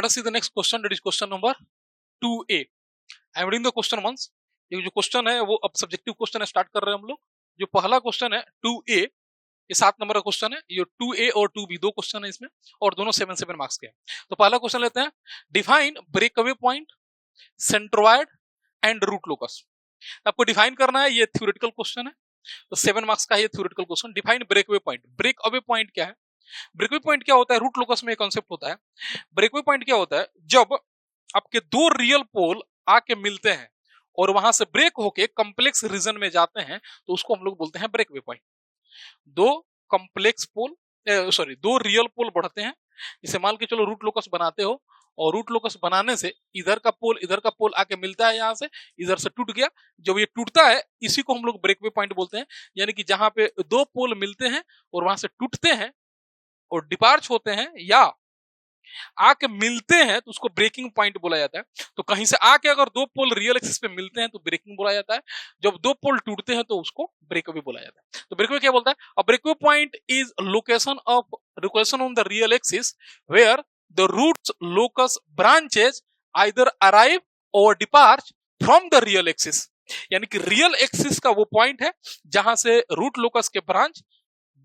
us see the next question, that is question number 2A. I am reading the question once. ये जो question है वो अब subjective question है, start कर रहे हैं हम लोग। जो पहला क्वेश्चन है 2A, ये 7 नंबर का क्वेश्चन है। ये 2A और 2B दो क्वेश्चन है इसमें, और दोनों 7 मार्क्स के हैं। तो पहला क्वेश्चन लेते हैं, define breakaway point, centroid and root locus. आपको डिफाइन करना है, ये थ्योरेटिकल क्वेश्चन है, तो 7 मार्क्स का ये theoretical question. Define breakaway point. Breakaway point क्या है? ब्रेकअवे पॉइंट क्या होता है? रूट लोकस में एक कॉन्सेप्ट होता है। ब्रेकअवे पॉइंट क्या होता है? जब आपके दो रियल पोल आके मिलते हैं और वहां से ब्रेक होके कॉम्प्लेक्स रीजन में जाते हैं, तो उसको हम लोग बोलते हैं ब्रेकअवे पॉइंट। दो कॉम्प्लेक्स पोल दो रियल पोल बढ़ते हैं, इसे मान के चलो रूट लोकस बनाते हो, और रूट लोकस बनाने से इधर का पोल आके मिलता है, यहां से इधर से टूट गया। जब ये टूटता है, इसी को हम लोग ब्रेकअवे पॉइंट बोलते हैं। यानी कि जहां पे दो पोल मिलते हैं और वहां से टूटते हैं और डिपार्च होते हैं या आके मिलते हैं, तो उसको ब्रेकिंग पॉइंट बोला जाता है। तो कहीं से आके अगर दो पोल रियल एक्सिस पे मिलते हैं तो ब्रेकिंग बोला जाता है। जब दो पोल टूटते हैं तो उसको ब्रेकअवे बोला जाता है। तो ब्रेकअवे क्या बोलता है? A breakaway point is location on the real axis where the roots locus branches either arrive or depart from the real axis. यानी कि रियल एक्सिस का वो पॉइंट है जहां से रूट लोकस के ब्रांच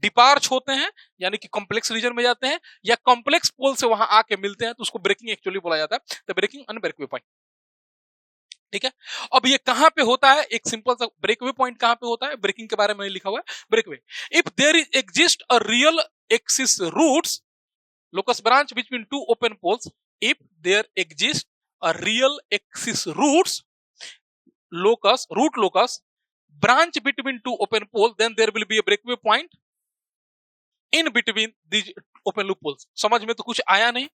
डिपार्च होते हैं, यानी कि कॉम्प्लेक्स रीजन में जाते हैं, या कॉम्प्लेक्स पोल से वहां आके मिलते हैं, तो उसको ब्रेकिंग एक्चुअली बोला जाता है। तो ब्रेकिंग एंड ब्रेकअवे पॉइंट, ठीक है। अब ये कहां पे होता है? एक सिंपल सा ब्रेकअवे पॉइंट कहां पे होता है? ब्रेकिंग के बारे में लिखा हुआ है। Breakaway, if there is exist a real axis roots locus branch between two open poles, if there exist a real axis roots root locus branch between two open poles, then there will be a breakaway point in between these open loop poles। समझ में तो कुछ आया नहीं?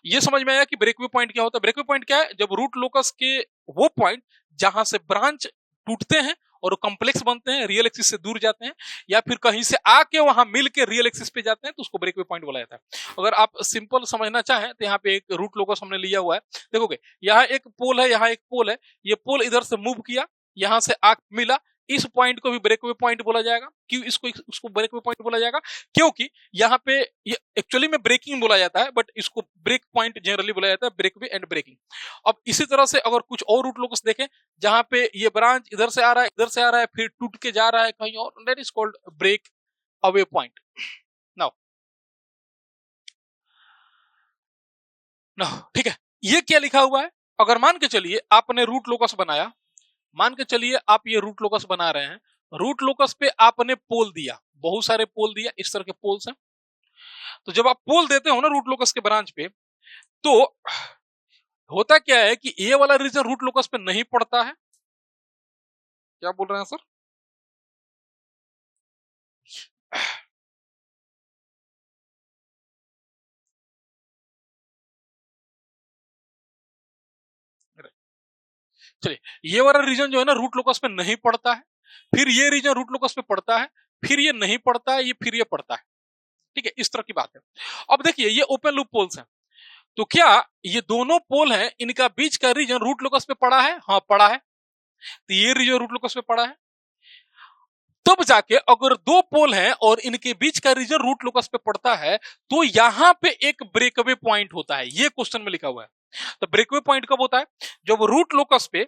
ये समझ में आया कि ब्रेकअवे पॉइंट क्या होता है। ब्रेकअवे पॉइंट क्या है? जब रूट लोकस के वो पॉइंट जहां से ब्रांच टूटते हैं और कॉम्प्लेक्स बनते हैं, रियल एक्सिस से दूर जाते हैं, या फिर कहीं से आके वहां मिल के रियल एक्सिस पे जाते हैं, तो उसको ब्रेकअवे पॉइंट बोला जाता है। अगर आप सिंपल समझना चाहें तो यहाँ पे एक रूट लोकस हमने लिया हुआ है, देखोगे यहाँ एक पोल है, यहाँ एक पोल है, ये पोल इधर से मूव किया, यहां से आ मिला, इस पॉइंट को भी ब्रेकअवे पॉइंट बोला जाएगा। क्यों उसको ब्रेकअवे पॉइंट बोला जाएगा? क्योंकि यहाँ पे ये एक्चुअली में ब्रेकिंग बोला जाता है, बट इसको ब्रेक पॉइंट जनरली बोला जाता है, ब्रेकअवे एंड ब्रेकिंग। अब इसी तरह से अगर कुछ और रूट लोकस देखें जहां पे ये ब्रांच इधर से आ रहा है, फिर टूट के जा रहा है कहीं और, that is called break away point. Now ठीक है, ये क्या लिखा हुआ है? अगर मान के चलिए आपने रूट लोकस बनाया, मान के चलिए आप ये रूट लोकस बना रहे हैं, रूट लोकस पे आपने पोल दिया, बहुत सारे पोल दिया, इस तरह के पोल्स हैं। तो जब आप पोल देते हो ना रूट लोकस के ब्रांच पे, तो होता क्या है कि ये वाला रीजन रूट लोकस पे नहीं पड़ता है। क्या बोल रहे हैं सर? चलिए, ये वाला रीजन जो है ना रूट लोकस पे नहीं पड़ता है, फिर ये रीजन रूट लोकस पे पड़ता है, फिर ये नहीं पड़ता है, ये फिर ये पड़ता है, ठीक है, इस तरह की बात है। अब देखिए ये ओपन लूप पोल्स हैं, तो क्या ये दोनों पोल हैं, इनका बीच का रीजन रूट लोकस पे पड़ा है? हाँ पड़ा है। तो ये रीजन रूट लोकस पे पड़ा है, तब जाके अगर दो पोल हैं और इनके बीच का रीजन रूट लोकस पे पड़ता है, तो यहां पे एक ब्रेकअवे पॉइंट होता है। ये क्वेश्चन में लिखा हुआ है। तो ब्रेकअवे पॉइंट कब होता है? जब रूट लोकस पे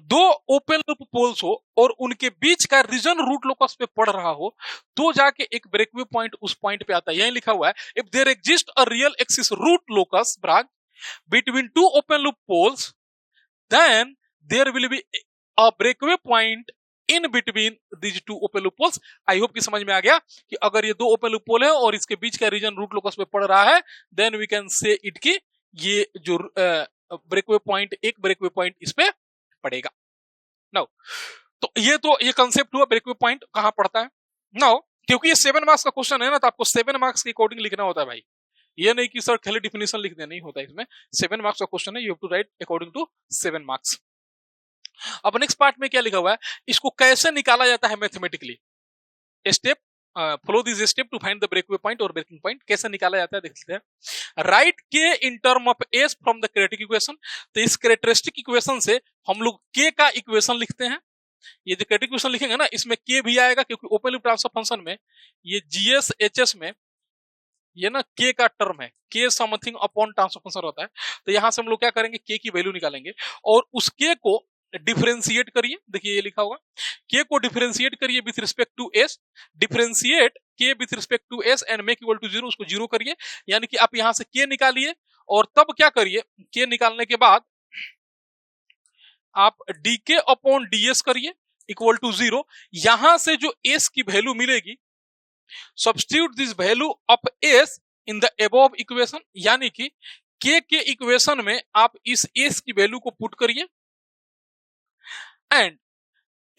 दो ओपन लूप पोल्स हो और उनके बीच का रीजन रूट लोकस पे पड़ रहा हो, तो जाके एक ब्रेकअवे पॉइंट उस पॉइंट पे आता है। यही लिखा हुआ है, if there exist a real axis root locus branch between two open loop poles, then there will be a breakaway point in between these two open loop poles. I hope कि समझ में आ गया कि अगर ये दो ओपन लूप पोल है और इसके बीच का रीजन रूट लोकस पे पड़ रहा है, then we can say it की ये जो ब्रेकअवे पॉइंट, एक ब्रेकअवे पॉइंट इस पे पड़ेगा। नाउ तो ये कंसेप्ट हुआ ब्रेकअवे पॉइंट कहां पड़ता है। नाउ क्योंकि ये 7 मार्क्स का क्वेश्चन है ना, तो आपको 7 मार्क्स के अकॉर्डिंग लिखना होता है भाई। ये नहीं कि सर खाली डिफिनेशन लिख देना, नहीं होता है इसमें। 7 मार्क्स का क्वेश्चन है, you have to write according to 7 marks. अब नेक्स्ट पार्ट में क्या लिखा हुआ है, इसको कैसे निकाला जाता है mathematically. Step follow this step to find the breakaway point और ब्रेकिंग पॉइंट। कैसे निकाला जाता है देख लेते हैं। Write K in term of S from the characteristic equation. तो इस कैरेक्टरिस्टिक इक्वेशन से हम लोग के का इक्वेशन लिखते हैं। ये जो कैरेक्टरिस्टिक इक्वेशन लिखेंगे ना, इसमें के भी आएगा, क्योंकि ओपन लूप ट्रांसफर फंक्शन में ये जीएस एचएस में ये ना के का टर्म है, के समथिंग अपॉन ट्रांसफर फंक्शन होता है। तो यहां से हम लोग क्या करेंगे, के की वैल्यू निकालेंगे और उस के को डिफरेंशिएट करिए। देखिए ये लिखा होगा, के को डिफरेंशिएट करिए with respect to S, differentiate K with respect to S and make equal to zero, उसको जीरो करिए। यानी कि आप यहां से के निकालिए और तब क्या करिए, के निकालने के बाद आप डीके अपॉन डीएस करिए इक्वल टू जीरो। यहां से जो एस की वैल्यू मिलेगी, substitute this value of S in the above equation, यानी कि के इक्वेशन में आप इस एस की वैल्यू को पुट करिए and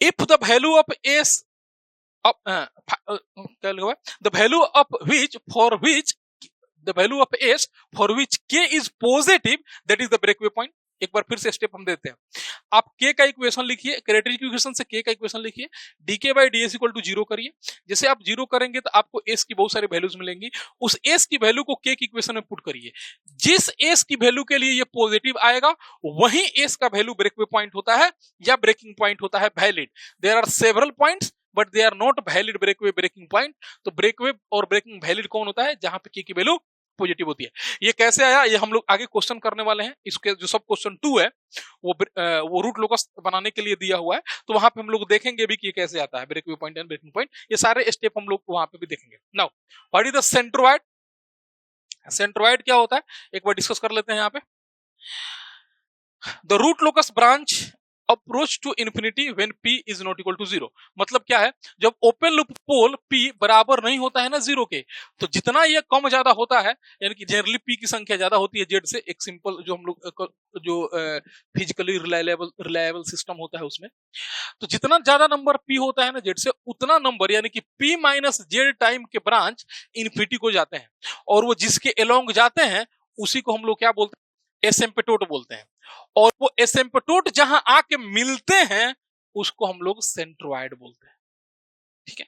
if the value of S the value of which for which the value of s for which k is positive, that is the breakaway point। एक बार फिर से स्टेप हम देते हैं। आप k का इक्वेशन लिखिए, कैरेक्टरिस्टिक इक्वेशन से k का इक्वेशन लिखिए, dk by ds equal to zero करिए। जैसे आप जीरो करेंगे तो आपको s की बहुत सारी वैल्यूज मिलेंगी, उस s की वैल्यू को k की इक्वेशन में पुट करिए। जिस s की वैल्यू के लिए ये पॉजिटिव आएगा वही s का वैल्यू ब्रेकवे पॉइंट होता है या ब्रेकिंग पॉइंट होता है, valid. There are several points but they are not valid breakaway breaking point. तो ब्रेकवे और ब्रेकिंग वैलिड कौन होता है, जहां पे k की वैल्यू पॉजिटिव होती है। ये कैसे आया, ये हम लोग आगे क्वेश्चन करने वाले हैं। इसके जो सब क्वेश्चन 2 है वो रूट लोकस बनाने के लिए दिया हुआ है, तो वहां पे हम लोग देखेंगे भी कि ये कैसे आता है, ब्रेकवे पॉइंट एंड ब्रेकिंग पॉइंट, ये सारे स्टेप हम लोग वहां पे भी देखेंगे। Now what is the centroid, centroid क्या होता है एक बार डिस्कस कर लेते हैं यहाँ पे। The root locus branch approach to infinity when p is not equal to zero. मतलब क्या है, जब ओपन लूप पोल p बराबर नहीं होता है ना जीरो के, तो जितना ये कम ज्यादा होता है, यानी कि जनरली p की संख्या ज्यादा होती है जेड से, एक सिंपल जो हम लोग जो फिजिकली रिलायबल सिस्टम होता है उसमें, तो जितना ज्यादा नंबर p होता है ना जेड से, उतना नंबर यानी कि p माइनस जेड टाइम के ब्रांच इन्फिनिटी को जाते हैं, और वो जिसके अलोंग जाते हैं उसी को हम लोग क्या बोलते हैं, एसिम्पटोट बोलते हैं। और वो एसिम्पटोट जहां आके मिलते हैं उसको हम लोग सेंट्रोइड बोलते हैं। ठीक है,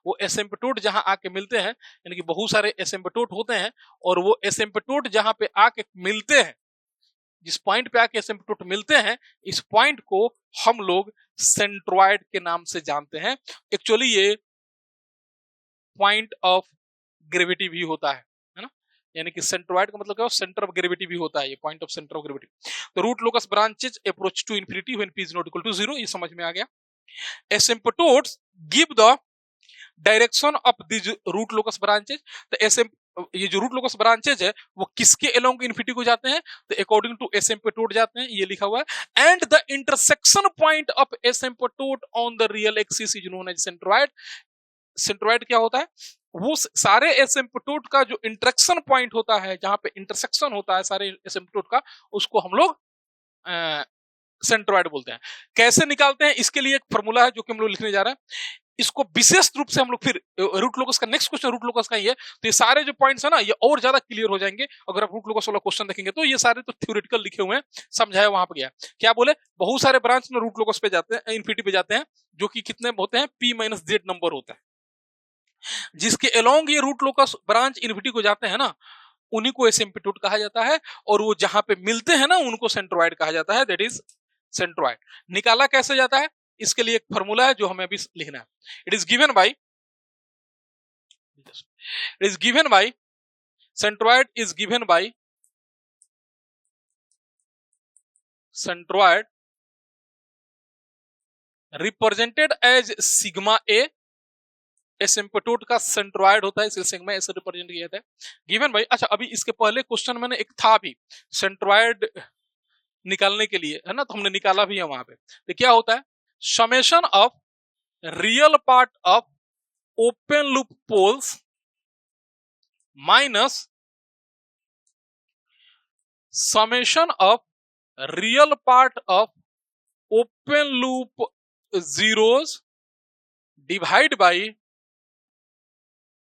वो एसिम्पटोट जहां आके मिलते हैं, यानी कि बहुत सारे एसिम्पटोट होते हैं, और वो एसिम्पटोट जहां पे आके मिलते हैं, जिस पॉइंट पे आके एसिम्पटोट मिलते हैं, इस पॉइंट को हम लोग सेंट्रोइड के नाम से जानते हैं। एक्चुअली ये पॉइंट ऑफ ग्रेविटी भी होता है ना, यानी कि सेंट्रोइड का मतलब क्या है, सेंटर ऑफ ग्रेविटी भी होता है, ये point of centre of gravity. तो root locus branches approach to infinity when p is not equal to zero, ये समझ में आ गया। Asymptotes give the direction of this root locus branches. तो ये जो रूट लोकस ब्रांचेज है वो किसके अलोंग इन्फिनिटी को जाते हैं, तो अकॉर्डिंग टू एसिम्पटोट जाते हैं, ये लिखा हुआ है। And the intersection point of asymptote on the real axis is known as centroid. Centroid क्या होता है, वो सारे एसिम्पटोट का जो इंटरेक्शन पॉइंट होता है, जहां पे इंटरसेक्शन होता है सारे एसिम्पटोट का, उसको हम लोग सेंट्रोइड बोलते हैं। कैसे निकालते हैं, इसके लिए एक फॉर्मूला है जो कि हम लोग लिखने जा रहे हैं। इसको विशेष रूप से हम लोग फिर रूट लोकस का नेक्स्ट क्वेश्चन रूट लोकस का ही है, तो ये सारे जो पॉइंट्स है ना ये और ज्यादा क्लियर हो जाएंगे अगर आप रूट लोकस वाला क्वेश्चन देखेंगे। तो ये सारे तो थ्योरेटिकल लिखे हुए हैं, समझाया वहां पे गया। क्या बोले, बहुत सारे ब्रांच में रूट लोकस पे जाते हैं, इन्फिनिटी पे जाते हैं, जो कि कितने होते हैं, p माइनस जेड नंबर होता है। जिसके अलोंग ये रूट लोकस ब्रांच इन्फिनिटी को जाते हैं ना, उन्हीं को एसिम्पटोट कहा जाता है, और वो जहां पे मिलते हैं ना उनको सेंट्रोइड कहा जाता है, दैट इज सेंट्रोइड। निकाला कैसे जाता है, इसके लिए एक फॉर्मूला है जो हमें अभी लिखना है। It is given by centroid is given by centroid represented as sigma A. Asymptote का सेंट्रोइड होता है, इसलिए सिग्मा ए से रिप्रेजेंट किया जाता है। गिवन बाय, अच्छा अभी इसके पहले क्वेश्चन मैंने एक था भी सेंट्रोइड निकालने के लिए, है ना, तो हमने निकाला भी है वहां पे। तो क्या होता है, summation of real part of open loop poles minus summation of real part of open loop zeros divide by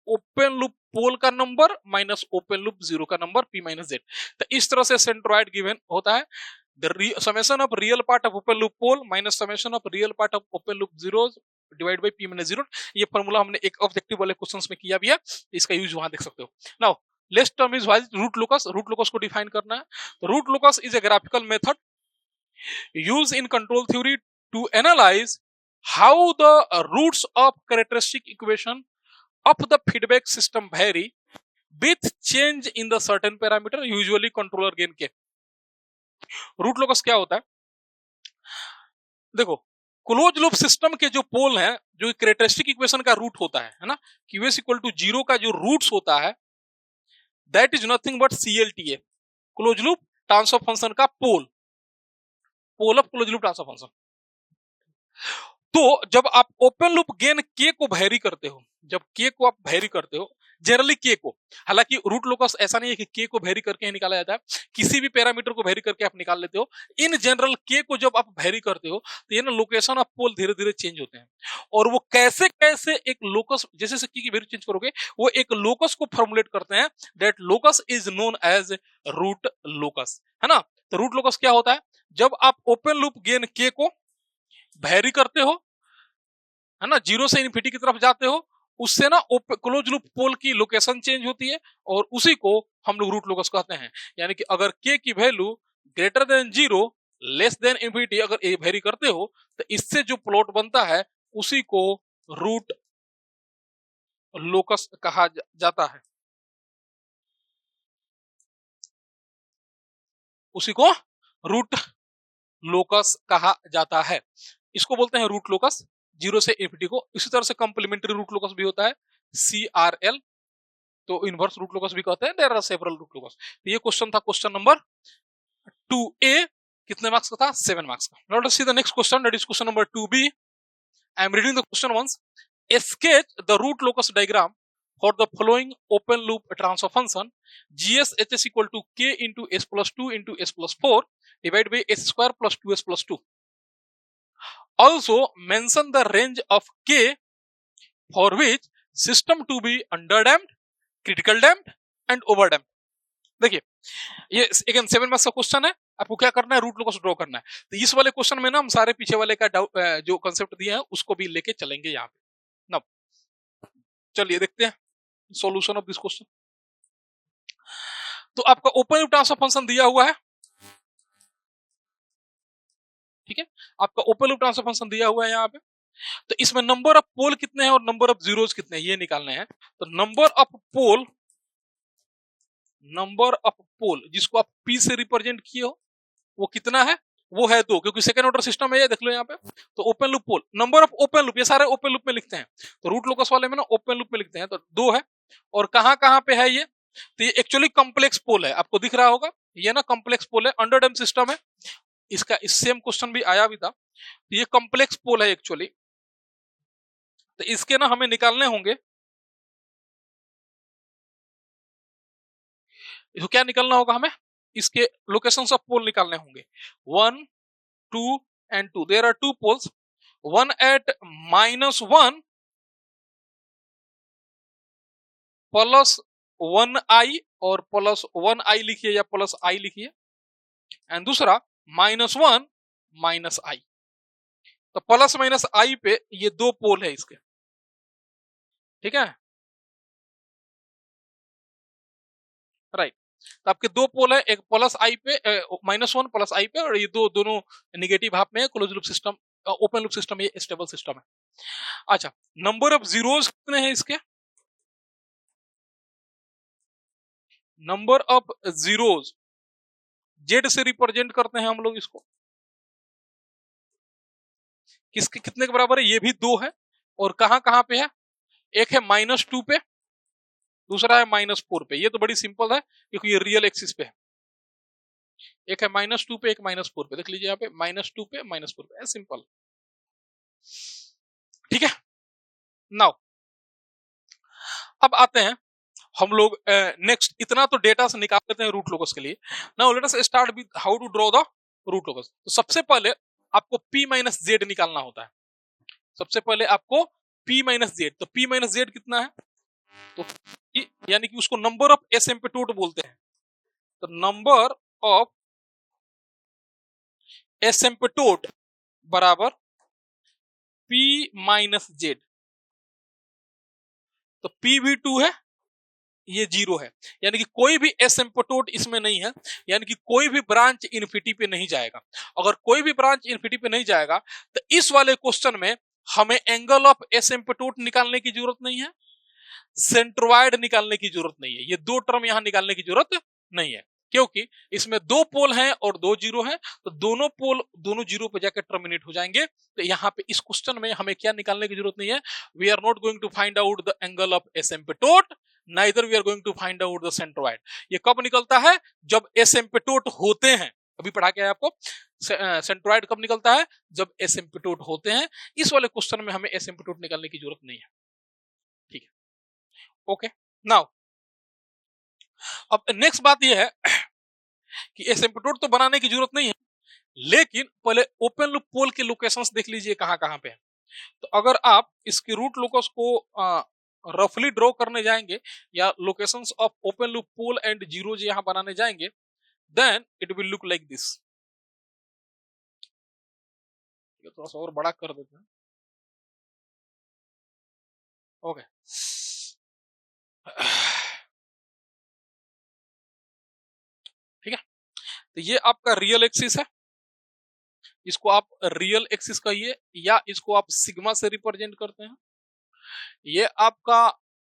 open loop pole का number minus open loop zero का नंबर p माइनस जेड। तो इस तरह से centroid given होता है, the summation of real part of open loop pole minus summation of real part of open loop zeros divide by p minus zero. ये formula हमने एक ऑब्जेक्टिव वाले क्वेश्चंस में किया भी है, इसका यूज वहां देख सकते हो। Now let's term is root locus. Root locus को डिफाइन करना है, तो root locus is a graphical method used in control theory to analyse how the roots of characteristic equation of the feedback system vary with change in the certain parameter, usually controller gain के। रूट लोकस क्या होता है, देखो close loop system के जो पोल हैं, जो कैरेक्टरिस्टिक इक्वेशन का रूट होता है ना, क्यू एस इक्वल टू 0 का जो रूट्स होता है that is nothing but CLTA, close loop transfer function का pole, pole of close loop transfer function. तो जब आप ओपन लूप गेन के को वेरी करते हो, जब के को आप वेरी करते हो, जनरली के को, हालांकि रूट लोकस ऐसा नहीं है कि के को वेरी करके ही निकाला जाता है, किसी भी पैरामीटर को वेरी करके आप निकाल लेते हो। इन जनरल के को जब आप वेरी करते हो तो ये ना लोकेशन ऑफ पोल धीरे धीरे चेंज होते हैं, और वो कैसे कैसे एक लोकस, जैसे जैसे की वैल्यू चेंज करोगे वो एक लोकस को फॉर्मुलेट करते हैं, that locus is known as root locus, है ना। तो रूट लोकस क्या होता है, जब आप ओपन लूप गेन के को वेरी करते हो, है ना, 0 से इन्फिनिटी की तरफ जाते हो, उससे ना क्लोज लूप पोल की लोकेशन चेंज होती है, और उसी को हम लोग रूट लोकस कहते हैं। यानी कि अगर के की value greater than 0 less than infinity अगर ए वेरी करते हो तो इससे जो प्लॉट बनता है उसी को रूट लोकस कहा जाता है, उसी को रूट लोकस कहा जाता है। इसको बोलते हैं रूट लोकस 0 से इन्फिनिटी को। इसी तरह से कंप्लीमेंट्री रूट लोकस भी होता है CRL, तो इनवर्स रूट लोकस भी कहते हैं, there are several root locus. तो ये क्वेश्चन था क्वेश्चन नंबर 2A, कितने मार्क्स का था, 7 मार्क्स का। Now let's see the next question, that is question number 2B। I am reading the question once. Sketch the root locus diagram for the following open loop transfer function GSHS equal to K into S plus 2 into S plus 4 divided by S square plus 2S plus 2. Also mention the range of K for which system to be underdamped, critical damped and overdamped. देखिए ये again 7 marks का question है, आपको क्या करना है, root locus draw करना है। तो इस वाले क्वेश्चन में ना हम सारे पीछे वाले का जो कंसेप्ट दिया है उसको भी लेके चलेंगे यहाँ पे। नाउ चलिए देखते हैं सॉल्यूशन ऑफ दिस क्वेश्चन। तो आपका ओपन लूप ट्रांसफर फंक्शन दिया हुआ है, ठीक है, आपका ओपन लूप ट्रांसफर फंक्शन दिया हुआ है यहाँ पे। तो इसमें नंबर ऑफ पोल कितने हैं और नंबर ऑफ जीरोस कितने हैं ये निकालने हैं। तो नंबर ऑफ पोल जिसको आप P से रिप्रेजेंट किए हो वो कितना है, वो है 2, क्योंकि सेकंड ऑर्डर सिस्टम है ये, देख लो यहाँ पे। तो open loop pole, number of open loop, ये सारे ओपन लूप में लिखते हैं, तो रूट लोकस वाले में ना ओपन लूप में लिखते हैं, तो 2 है। और कहां कहां पे है ये, तो ये एक्चुअली कॉम्प्लेक्स पोल है, आपको दिख रहा होगा ये ना कॉम्प्लेक्स पोल है, अंडरडैम सिस्टम है इसका, इस सेम क्वेश्चन भी आया भी था। तो ये कॉम्प्लेक्स पोल है एक्चुअली, तो इसके ना हमें निकालने होंगे, तो क्या निकालना होगा हमें, इसके लोकेशंस ऑफ पोल निकालने होंगे। 1 2 and 2, there are 2 poles, one at -1 plus 1i और प्लस 1i लिखिए या प्लस i लिखिए, एंड दूसरा -1 -i। तो प्लस माइनस i पे ये 2 पोल है इसके, ठीक है, राइट। तो आपके 2 पोल है, एक प्लस i पे -1 प्लस i पे, और ये दोनों नेगेटिव हाफ में है। Close loop system, open loop system ये स्टेबल सिस्टम है। अच्छा, नंबर ऑफ जीरोस कितने हैं इसके, नंबर ऑफ जीरोस जेड से रिप्रेजेंट करते हैं हम लोग इसको, किसके कितने के बराबर है, ये भी 2 है, और कहां कहां पे है, एक है -2 पे, दूसरा है -4 पे। ये तो बड़ी सिंपल है क्योंकि ये रियल एक्सिस पे है, एक है -2 पे एक -4 पे, देख लीजिए यहाँ पे -2 पे -4 पे, सिंपल, ठीक है। नाउ अब आते हैं हम लोग नेक्स्ट, इतना तो डेटा से निकाल लेते हैं रूट लोकस के लिए। Now let us start with how to draw the root locus. तो सबसे पहले आपको P माइनस जेड निकालना होता है, सबसे पहले आपको P माइनस जेड। तो P माइनस जेड कितना है, तो यानी कि उसको नंबर ऑफ एसिम्पटोट बोलते हैं। तो नंबर ऑफ एसिम्पटोट बराबर P माइनस जेड। तो P भी 2 है, ये 0 है, यानी कि कोई भी एसिम्पटोट इसमें नहीं है, यानी कि कोई भी ब्रांच इन्फिनिटी पे नहीं जाएगा। अगर कोई भी ब्रांच इन्फिनिटी पे नहीं जाएगा तो इस वाले क्वेश्चन में हमें एंगल ऑफ एसिम्पटोट निकालने की जरूरत नहीं है, सेंट्रोइड निकालने की जरूरत नहीं है, ये दो टर्म यहां निकालने की जरूरत नहीं है, क्योंकि इसमें दो पोल हैं और दो जीरो हैं, तो दोनों पोल दोनों जीरो पे जाकर टर्मिनेट हो जाएंगे। तो यहाँ पे इस क्वेश्चन में हमें क्या निकालने की जरूरत नहीं है, we are not going to find out the angle of asymptote, neither we are going to find out the centroid. ये कब निकलता है, जब एसिम्पटोट होते हैं, अभी पढ़ा के आपको। सेंट्रोइड कब निकलता है, जब एसिम्पटोट होते हैं। इस वाले क्वेश्चन में हमें एसिम्पटोट निकालने की जरूरत नहीं है, ठीक है, ओके। नाउ अब नेक्स्ट बात यह है कि एसिम्पटोट तो बनाने की जरूरत नहीं है, लेकिन पहले ओपन लूप पोल के लोकेशंस देख लीजिए कहां कहां पे है। तो अगर आप इसके रूट लोकस को रफली ड्रॉ करने जाएंगे या locations of open loop pole and zeros यहां बनाने जाएंगे, then it will look like this. थोड़ा सा और बड़ा कर देते हैं, ओके। ठीक है, तो ये आपका रियल एक्सिस है, इसको आप रियल एक्सिस कहिए या इसको आप सिग्मा से रिप्रेजेंट करते हैं। ये आपका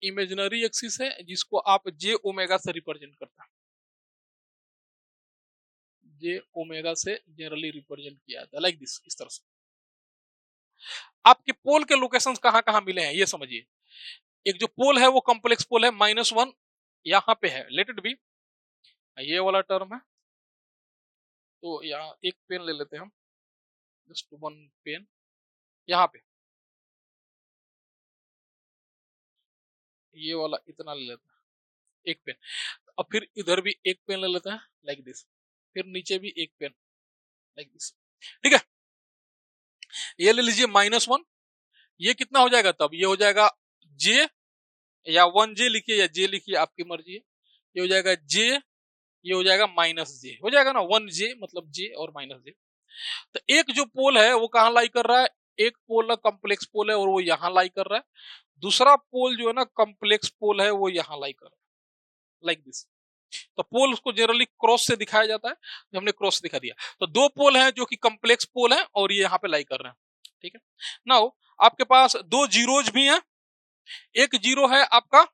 इमेजिनरी एक्सिस है जिसको आप जे ओमेगा से रिप्रेजेंट करते हैं, जे ओमेगा से जनरली रिप्रेजेंट किया जाता है लाइक दिस, इस तरह से। आपके पोल के लोकेशंस कहां कहां मिले हैं ये समझिए। एक जो पोल है वो कॉम्प्लेक्स पोल है, -1 यहां पे है, लेट इट बी, ये वाला टर्म है। तो यहाँ एक पेन ले लेते हैं हम, जस्ट वन पेन, यहाँ पे ये वाला इतना ले लेते हैं, एक पेन। अब फिर इधर भी एक पेन ले लेते हैं लाइक दिस, फिर नीचे भी एक पेन लाइक दिस, ठीक है। ये ले लीजिए -1, ये कितना हो जाएगा, तब ये हो जाएगा जे, या 1J लिखिए या जे लिखिए, आपकी मर्जी है। ये हो जाएगा जे, ये हो जाएगा -J, हो जाएगा ना, 1J मतलब J और -J। तो एक जो पोल है वो कहां लाई कर रहा है, एक पोल कॉम्प्लेक्स पोल है और वो यहां लाई कर रहा है, दूसरा पोल जो है ना कॉम्प्लेक्स पोल है वो यहां लाई कर रहा है लाइक दिस। तो पोल उसको जनरली क्रॉस से दिखाया जाता है, जो हमने क्रॉस दिखा दिया। तो दो पोल हैं जो कि कॉम्प्लेक्स पोल हैं और ये यहाँ पे लाई कर रहे हैं, ठीक है। नाउ आपके पास दो जीरोज भी हैं, एक जीरो है आपका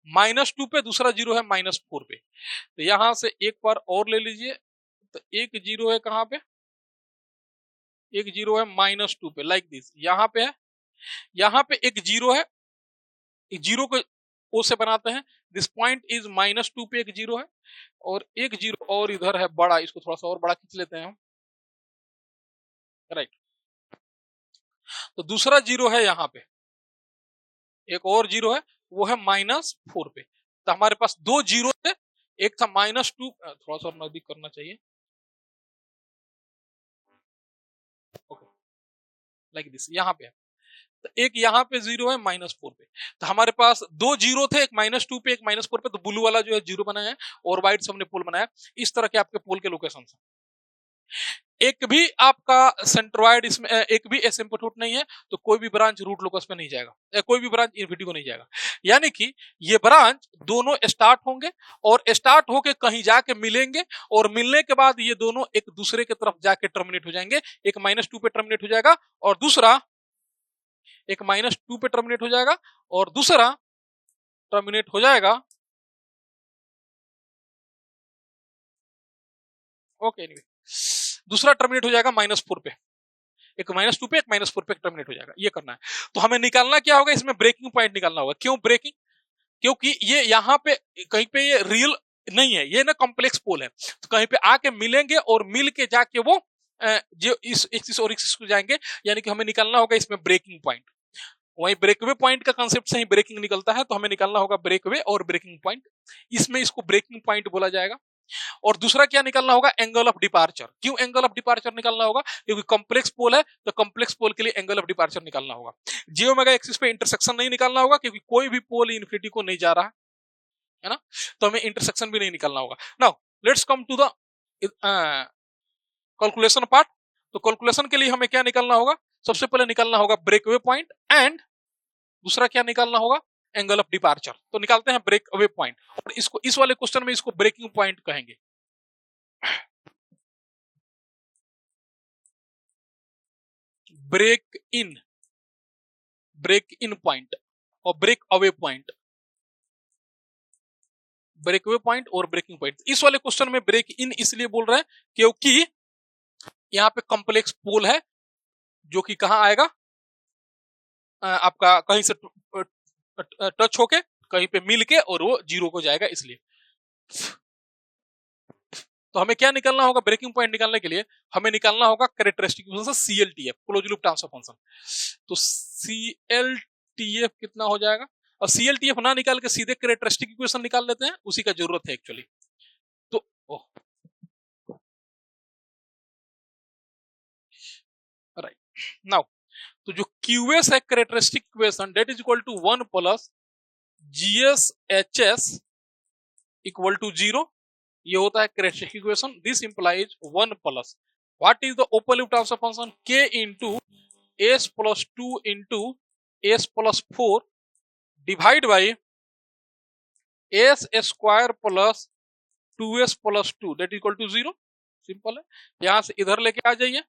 -2 पे, दूसरा जीरो है -4 पे। तो यहां से एक बार और ले लीजिए, तो एक जीरो है कहां पे, एक जीरो है -2 पे लाइक दिस, यहां पे है, यहां पे एक जीरो है, एक जीरो को ओ से बनाते हैं, दिस पॉइंट इज -2 पे एक जीरो है, और एक जीरो और इधर है बड़ा, इसको थोड़ा सा और बड़ा खींच लेते हैं हम, राइट। तो दूसरा जीरो है यहाँ पे, एक और जीरो है वो है -4 पे। तो हमारे पास दो जीरो थे, एक था -2, थोड़ा सा नजदीक करना चाहिए, ओके लाइक दिस, यहाँ पे है। तो एक यहाँ पे जीरो है -4 पे। तो हमारे पास दो जीरो थे, एक -2 पे एक -4 पे, तो ब्लू वाला जो है जीरो बनाया है और व्हाइट से हमने पोल बनाया। इस तरह के आपके पोल के लोकेशन है। एक भी आपका सेंट्रोइड इसमें, एक भी एसिम्पटोट नहीं है, तो कोई भी ब्रांच रूट लोकस पे नहीं जाएगा, कोई भी ब्रांच इन्फिनिटी को नहीं जाएगा। यानी कि ये ब्रांच दोनों स्टार्ट होंगे और स्टार्ट होके कहीं जाके मिलेंगे, और मिलने के बाद ये दोनों एक दूसरे की तरफ जाके टर्मिनेट हो जाएंगे। एक -2 पे टर्मिनेट हो जाएगा और दूसरा, एक -2 पे टर्मिनेट हो जाएगा और दूसरा टर्मिनेट हो जाएगा, ओके एनीवे, दूसरा टर्मिनेट हो जाएगा -4 पे, एक -2 पे एक -4 पे टर्मिनेट हो जाएगा। ये करना है। तो हमें निकालना क्या होगा, इसमें ब्रेकिंग पॉइंट निकालना होगा। क्यों ब्रेकिंग, क्योंकि ये यहाँ पे कहीं पे ये रियल नहीं है, ये ना कॉम्प्लेक्स पोल है, तो कहीं पे आके मिलेंगे और मिल के जाके वो जो इस एक्सिस और एक्सिस को जाएंगे, यानी कि हमें निकालना होगा इसमें ब्रेकिंग पॉइंट। वहीं ब्रेकवे पॉइंट का कंसेप्ट से ही ब्रेकिंग निकलता है, तो हमें निकालना होगा ब्रेकवे और ब्रेकिंग पॉइंट, इसमें इसको ब्रेकिंग पॉइंट बोला जाएगा। और दूसरा क्या निकालना होगा, एंगल ऑफ डिपार्चर। क्यों एंगल ऑफ डिपार्चर निकालना होगा, क्योंकि कॉम्प्लेक्स पोल है, तो कॉम्प्लेक्स पोल के लिए एंगल ऑफ डिपार्चर निकालना होगा। जे ओमेगा एक्सिस पे इंटरसेक्शन नहीं निकालना होगा, क्योंकि कोई भी पोल इन्फिनिटी को नहीं जा रहा है ना, तो हमें इंटरसेक्शन भी नहीं निकालना होगा। Now let's come to the calculation part. तो कैलकुलेशन के लिए हमें क्या निकालना होगा, सबसे पहले निकालना होगा ब्रेकवे पॉइंट, एंड दूसरा क्या निकालना होगा, एंगल ऑफ डिपार्चर। तो निकालते हैं ब्रेक अवे पॉइंट, और इसको इस वाले क्वेश्चन में इसको ब्रेकिंग पॉइंट कहेंगे। Break in, break in point, और break away point, break away point और ब्रेकिंग पॉइंट। इस वाले क्वेश्चन में ब्रेक इन इसलिए बोल रहे हैं क्योंकि यहाँ पे कॉम्प्लेक्स पोल है जो कि कहां आएगा, आपका कहीं से टच होके कहीं पे मिल के और वो जीरो को जाएगा, इसलिए। तो हमें क्या निकालना होगा ब्रेकिंग पॉइंट निकालने के लिए, हमें निकालना होगा characteristic function CLTF, close loop transfer function. तो CLTF कितना हो जाएगा, और CLTF ना निकाल के सीधे कैरेक्टरिस्टिक इक्वेशन निकाल लेते हैं, उसी का जरूरत है एक्चुअली। तो राइट नाउ, तो जो QS है characteristic equation, that is equal to 1 plus GSHS equal to 0, ये होता है characteristic equation. This implies 1 plus what is the open loop transfer function, K into S plus 2 into S plus 4 divide by S square plus 2S plus 2 that equal to 0। Simple है, यहां से इधर लेके आ जाइए,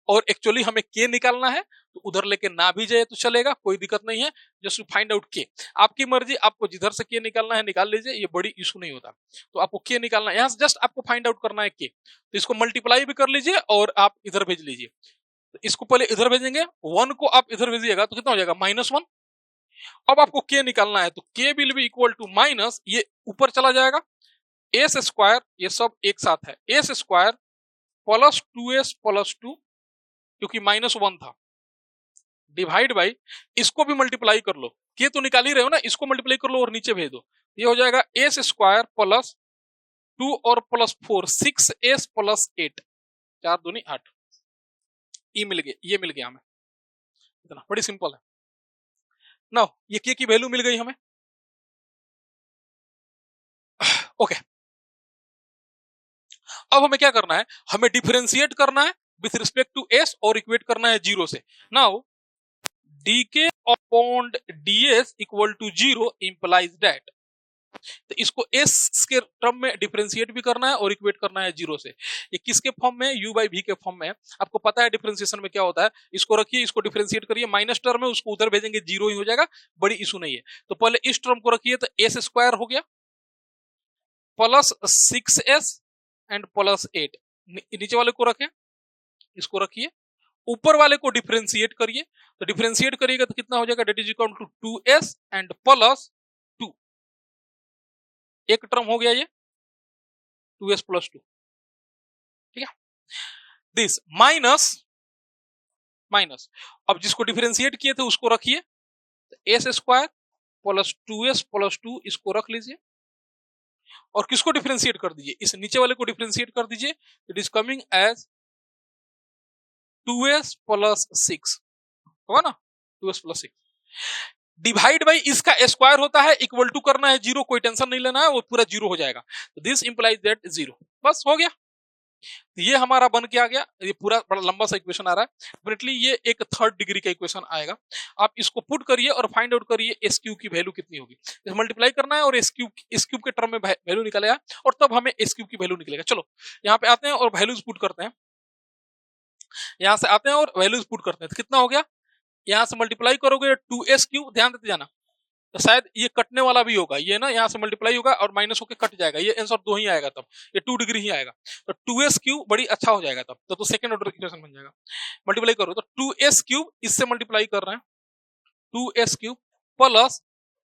और एक्चुअली हमें K निकालना है, तो उधर लेके ना भी जाए तो चलेगा, कोई दिक्कत नहीं है। Just to find out K, आपकी मर्जी, आपको जिधर से K निकालना है निकाल लीजिए, ये बड़ी इशू नहीं होता। तो आपको K निकालना है, यहाँ से जस्ट आपको फाइंड आउट करना है K, तो इसको मल्टीप्लाई भी कर लीजिए और आप इधर भेज लीजिए। तो इसको पहले इधर भेजेंगे, 1 को आप इधर भेजिएगा तो कितना हो जाएगा -1। अब आपको K निकालना है, तो K will be equal to minus, ये ऊपर चला जाएगा, S स्क्वायर, ये सब एक साथ है, S square plus 2S plus 2 क्योंकि -1 था, डिवाइड बाई, इसको भी मल्टीप्लाई कर लो, K तो निकाल ही रहे हो ना, इसको मल्टीप्लाई कर लो और नीचे भेज दो, ये हो जाएगा S स्क्वायर प्लस 2 और प्लस 4 6S प्लस 8, 4 दूनी 8, ये मिल गया, ये मिल गया हमें, इतना बड़ी सिंपल है। नाउ ये K की वैल्यू मिल गई हमें, ओके। अब हमें क्या करना है, हमें डिफरेंशिएट करना है विथ रिस्पेक्ट टू S और इक्वेट करना है 0 से। Now dk upon ds equal to 0 implies that, तो इसको S के टर्म में डिफरेंशिएट भी करना है और इक्वेट करना है 0 से। ये किसके फॉर्म में, u बाई v के फॉर्म में है। आपको पता है डिफरेंशिएशन में क्या होता है, इसको रखिए, इसको डिफरेंशिएट करिए, माइनस टर्म है उसको उधर भेजेंगे 0 ही हो जाएगा, बड़ी इशू नहीं है। तो पहले इस टर्म को रखिए, तो S स्क्वायर हो गया प्लस 6S एंड प्लस 8, नीचे वाले को रखें, इसको रखिए, ऊपर वाले को डिफरेंशिएट करिए, तो डिफरेंशिएट करिएगा तो कितना हो जाएगा, that is equal to 2S and plus 2, एक टर्म हो गया ये 2S प्लस 2, ठीक है। दिस माइनस माइनस, अब जिसको डिफरेंशिएट किए थे उसको रखिए, S square plus 2S plus 2, इसको रख लीजिए, और किसको डिफरेंशिएट कर दीजिए, इस नीचे वाले को डिफरेंशिएट कर दीजिए, it is coming as 2S plus 6, होगा ना, 2S प्लस 6 डिवाइड बाई इसका स्क्वायर होता है, इक्वल टू करना है 0, कोई टेंशन नहीं लेना है, वो पूरा 0 हो जाएगा। तो दिस इंप्लाइज दैट 0, बस हो गया, ये हमारा बन के आ गया। ये पूरा बड़ा लंबा सा इक्वेशन आ रहा है, डेफिनेटली ये एक 3rd डिग्री का इक्वेशन आएगा। आप इसको पुट करिए और फाइंड आउट करिए एस क्यूब की वैल्यू कितनी होगी, मल्टीप्लाई करना है और एस क्यूब के टर्म में वैल्यू निकलेगा, और तब हमें एस क्यूब की वैल्यू निकलेगा। चलो यहाँ पे आते हैं और वैल्यूज पुट करते हैं, यहां से आते हैं और वैल्यूज पुट करते हैं, तो कितना हो गया, यहां से मल्टीप्लाई करोगे 2s क्यूब, ध्यान देते जाना, तो शायद ये कटने वाला भी होगा, ये ना यहाँ से मल्टीप्लाई होगा और माइनस होकर कट जाएगा, ये आंसर 2 ही आएगा, तब ये 2 डिग्री ही आएगा, तो 2s क्यूब बड़ी अच्छा हो जाएगा, तब तो सेकंड ऑर्डर इक्वेशन बन जाएगा। मल्टीप्लाई करो तो 2s क्यूब, इससे मल्टीप्लाई कर रहे हैं 2s cube plus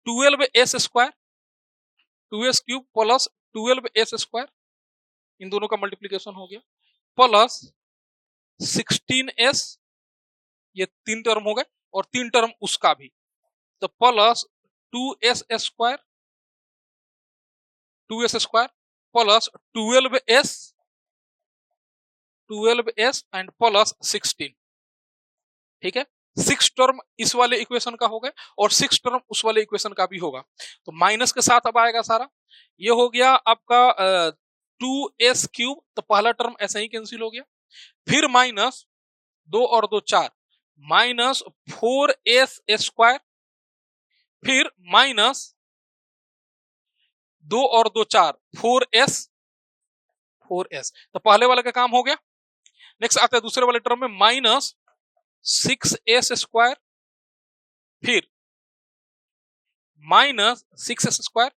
12s square, 2s cube plus 12s square, इन दोनों का मल्टीप्लीकेशन हो गया, प्लस 16s, ये 3 टर्म हो गए, और 3 टर्म उसका भी, तो plus 2s square, 2s square plus 12s and plus 16, ठीक है। 6 टर्म इस वाले इक्वेशन का हो गया और 6 टर्म उस वाले इक्वेशन का भी होगा, तो माइनस के साथ अब आएगा सारा, ये हो गया आपका 2s क्यूब, तो पहला टर्म ऐसे ही कैंसिल हो गया, फिर माइनस 2 और 2 4, माइनस 4s स्क्वायर, फिर माइनस 2 और 2 4, 4s, तो पहले वाले का काम हो गया। नेक्स्ट आता है दूसरे वाले टर्म में माइनस 6s स्क्वायर, फिर माइनस 6s²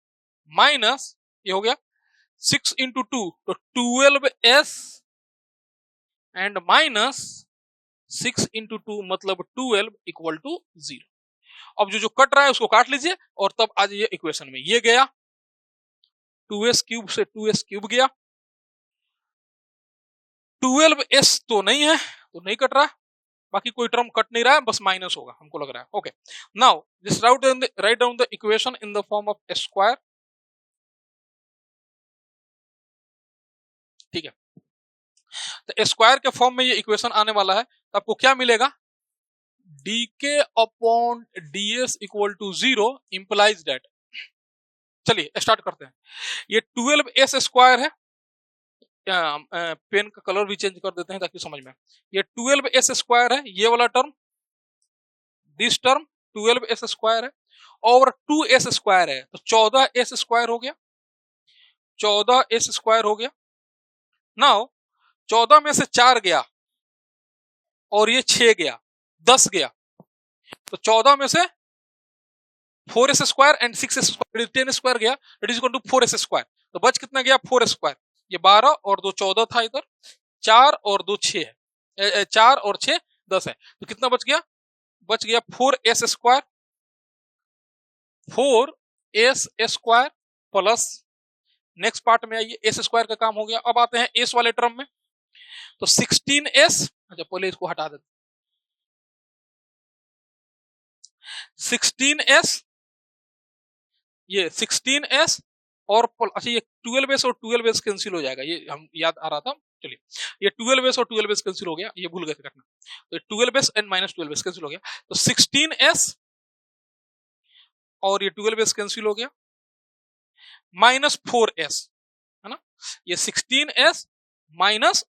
माइनस ये हो गया 6 इंटू 2 तो 12s एंड माइनस 6 इंटू 2 मतलब 12 इक्वल टू 0। अब जो कट रहा है उसको काट लीजिए और तब आ जाइए इक्वेशन में। ये गया 2s³ से 2s³ गया, 12s तो नहीं है तो नहीं कट रहा, बाकी कोई टर्म कट नहीं रहा है, बस माइनस होगा हमको लग रहा है। Okay, now just write down the equation in the form of square. ठीक है, तो स्क्वायर के फॉर्म में ये इक्वेशन आने वाला है, तो आपको क्या मिलेगा, dk upon ds equal to 0 implies that. चलिए स्टार्ट करते हैं। ये 12s² है, पेन का कलर भी चेंज कर देते हैं ताकि समझ में। ये 12s² है, ये वाला टर्म, दिस टर्म 12s² है, और 2s² है तो 14s² हो गया, 14s² हो गया। नाउ 14 में से 4 गया और ये 6 गया, 10 गया, तो 14 में से 4s² एंड 6s² 10² गया, it is equal to 4s²। तो बच कितना गया, 4s²। ये 12 और 2 14 था, इधर 4 और 2 6 है, 4 और 6 10 है, तो कितना बच गया, बच गया 4s² 4s² plus next part में आइए, s² का काम हो गया। अब आते हैं s वाले टर्म में, तो 16s, अच्छा पहले इसको हटा देते, 16s, ये 16s और अच्छा ये 12s और 12s कैंसिल हो जाएगा, ये हम याद आ रहा था। चलिए ये 12s और 12s कैंसिल हो गया, ये भूल गए थे करना, तो 12s and minus 12s cancel हो गया, तो 16s और ये 12s कैंसिल हो गया, माइनस 4s है ना, ये 16s minus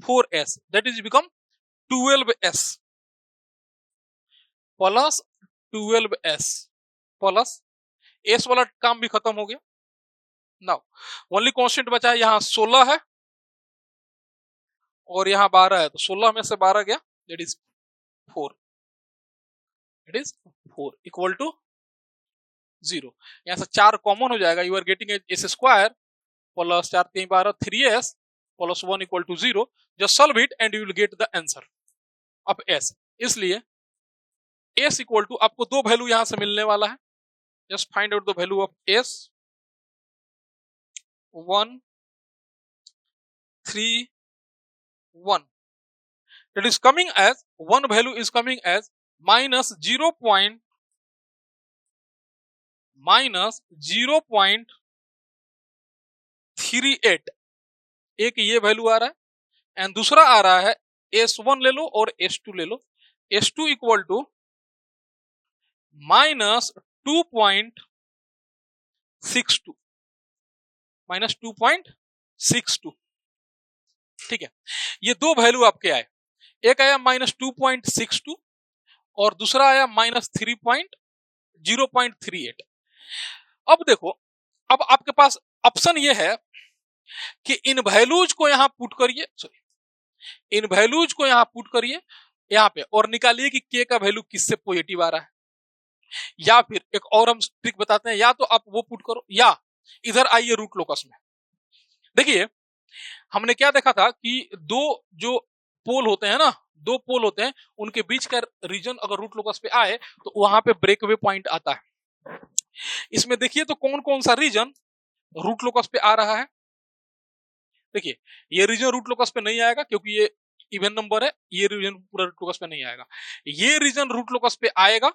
4s that is become 12s plus 12s plus s वाला काम भी खत्म हो गया। नाउ ओनली कांस्टेंट बचा है, यहां 16 है और यहां 12 है, तो 16 में से 12 गया, that is 4, it is 4 equal to 0। यहां से 4 कॉमन हो जाएगा, you are getting s² plus 4 3 12 3s plus 1 equal to 0। Just solve it and you will get the answer of s। इसलिए s इक्वल टू, आपको दो वैल्यू यहां से मिलने वाला है, just find out the value of s, 1 3 1, it is coming as, one value is coming as minus 0.38, एक ये वैल्यू आ रहा है, एंड दूसरा आ रहा है s1 ले लो और s2 ले लो, s2 equal to minus 2.62, minus 2.62। ठीक है, ये दो वैल्यू आपके आए, एक आया माइनस 2.62 और दूसरा आया माइनस 0.38। अब देखो, अब आपके पास ऑप्शन ये है कि इन वैल्यूज को यहां पुट करिए, सॉरी इन वैल्यूज को यहां पुट करिए यहां पे और निकालिए कि k का वैल्यू किससे पॉजिटिव आ रहा है, या फिर एक और हम ट्रिक बताते हैं, या तो आप वो पुट करो या इधर आइए रूट लोकस में। देखिए हमने क्या देखा था कि दो जो पोल होते हैं ना, दो पोल होते हैं, उनके बीच का रीजन अगर रूट लोकस पे आए तो वहां पे ब्रेकअवे पॉइंट आता है। इसमें देखिए तो कौन कौन सा रीजन रूट लोकस पे आ रहा है। देखिए ये रीजन रूट लोकस पे नहीं आएगा क्योंकि ये इवन नंबर है, ये रीजन पूरा रूट लोकस पे नहीं आएगा, ये रीजन रूट लोकस पे आएगा,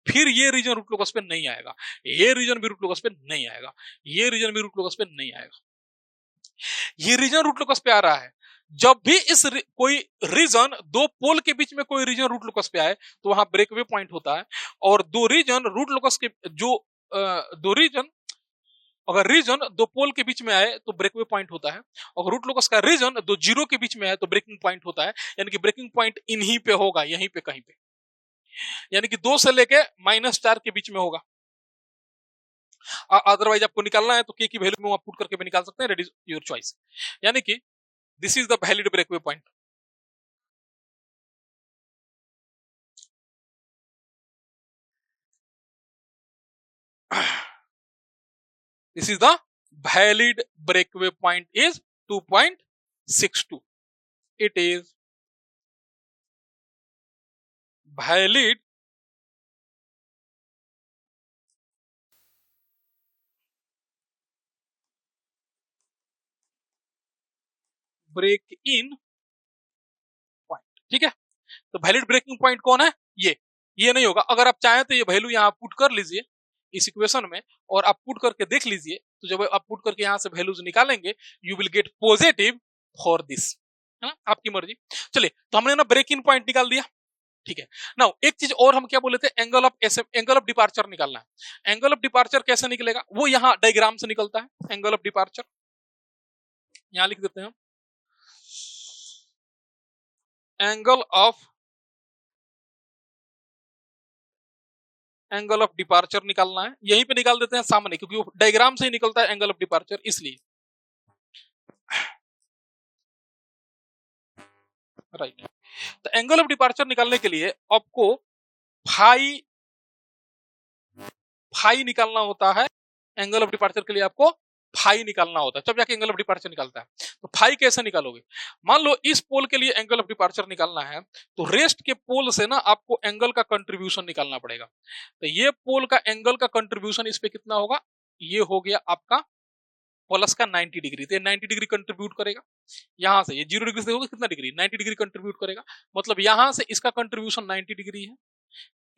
फिर ये रीजन रूट लोकस पे नहीं आएगा, ये रीजन भी रूट लोकस पे नहीं आएगा, ये रीजन भी रूट लोकस पे नहीं आएगा, ये रीजन रूट लोकस पे आ रहा है। जब भी इस कोई रीजन, दो पोल के बीच में कोई रीजन रूट लोकस पे आए तो वहां ब्रेकअवे पॉइंट होता है, और दो रीजन रूट लोकस के जो दो रीजन, अगर रीजन दो पोल के बीच में आए तो ब्रेकअवे पॉइंट होता है, और रूट लोकस का रीजन दो जीरो के बीच में आए तो ब्रेकिंग पॉइंट होता है, यानी कि ब्रेकिंग पॉइंट इन्हीं पे होगा, यहीं पे कहीं पे, यानी कि 2 से लेके -4 के बीच में होगा। अदरवाइज आपको निकालना है तो k की वैल्यू में आप पुट करके भी निकाल सकते हैं, दैट इज योर चॉइस, यानी कि this is the valid breakaway point. This is the valid breakaway point is 2.62. It is valid break in point. ठीक है, तो वैलिड ब्रेकिंग पॉइंट कौन है? ये नहीं होगा. अगर आप चाहें तो ये वैल्यू यहाँ पुट कर लीजिए इस इक्वेशन में, और आप पुट करके देख लीजिए. तो जब आप पुट करके यहाँ से वैल्यूज निकालेंगे, you will gate positive for this, है ना, आपकी मर्जी. चलिए, तो हमने ना ब्रेक इन पॉइंट निकाल दिया. ठीक है, नाउ एक चीज और हम क्या बोले थे, एंगल ऑफ डिपार्चर निकालना है. एंगल ऑफ डिपार्चर कैसे निकलेगा? वो यहाँ डायग्राम से निकलता है. एंगल ऑफ डिपार्चर यहां लिख देते हैं हम. एंगल ऑफ डिपार्चर निकालना है, यहीं पे निकाल देते हैं सामने, क्योंकि वो डायग्राम से ही निकलता है एंगल ऑफ डिपार्चर, इसलिए. राइट. तो एंगल ऑफ डिपार्चर निकालने के लिए आपको फाई निकालना होता है. एंगल ऑफ डिपार्चर के लिए आपको फाई निकालना होता है, तब जाके एंगल ऑफ डिपार्चर निकलता है. तो फाई कैसे निकालोगे? मान लो इस पोल के लिए एंगल ऑफ डिपार्चर निकालना है, तो रेस्ट के पोल से ना आपको एंगल का कंट्रीब्यूशन निकालना पड़ेगा. तो ये पोल का एंगल का कंट्रीब्यूशन इस पे कितना होगा? ये हो गया आपका प्लस का 90 डिग्री. तो 90 डिग्री कंट्रीब्यूट करेगा. यहां से ये 0 डिग्री से होगा कितना डिग्री? 90 डिग्री कंट्रीब्यूट करेगा. मतलब यहां से इसका कंट्रीब्यूशन 90 डिग्री है.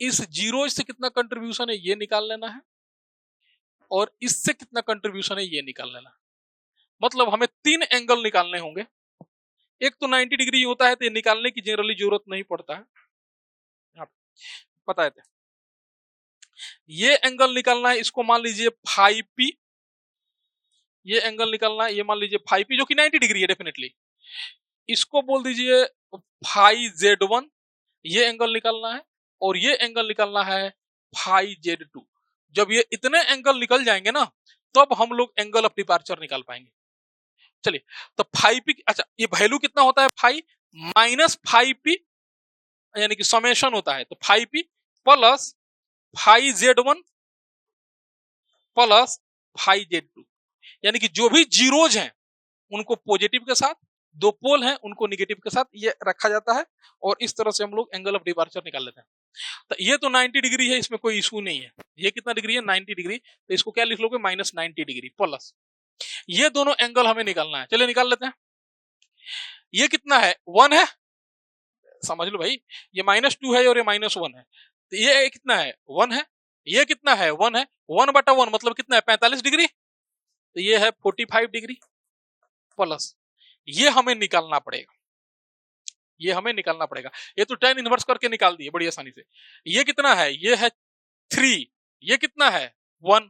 इस 0 से कितना कंट्रीब्यूशन है ये निकाल लेना है, और इससे कितना कंट्रीब्यूशन है ये निकाल लेना. मतलब हमें 3 एंगल निकालने होंगे. एक तो 90 डिग्री होता है, तो ये निकालने की जनरली जरूरत नहीं पड़ता है, पता है. ये एंगल निकालना है, इसको मान लीजिए फाइव पी. ये एंगल निकालना है, ये मान लीजिए फाइव पी, जो कि 90 डिग्री है डेफिनेटली. इसको बोल दीजिए फाइव Z1. ये एंगल निकालना है, और ये एंगल निकालना है फाइव Z2. जब ये इतने एंगल निकल जाएंगे ना, तब हम लोग एंगल ऑफ डिपार्चर निकाल पाएंगे. चलिए, तो फाइव पी, अच्छा ये वैल्यू कितना होता है? फाइव माइनस फाइव पी, यानी कि समेशन होता है. तो five P plus five Z1 plus five Z2, यानी कि जो भी जीरोज हैं उनको पॉजिटिव के साथ, दो पोल हैं उनको निगेटिव के साथ ये रखा जाता है, और इस तरह से हम लोग एंगल ऑफ डिपार्चर निकाल लेते हैं. तो ये तो 90 डिग्री है, इसमें कोई इशू नहीं है. ये कितना डिग्री है? 90 डिग्री. तो इसको क्या लिख लोगे? माइनस 90 डिग्री प्लस ये दोनों एंगल हमें निकालना है. चलिए निकाल लेते हैं. ये कितना है? 1 है, समझ लो भाई. ये -2 है और ये -1 है. तो ये कितना है? 1 है. ये कितना है? 1 है. 1/1 मतलब कितना है? 45 डिग्री. तो ये है 45 डिग्री प्लस ये हमें निकालना पड़ेगा. ये हमें निकालना पड़ेगा. ये तो tan इनवर्स करके निकाल दिए बड़ी आसानी से. ये कितना है? ये है 3. ये कितना है? 1.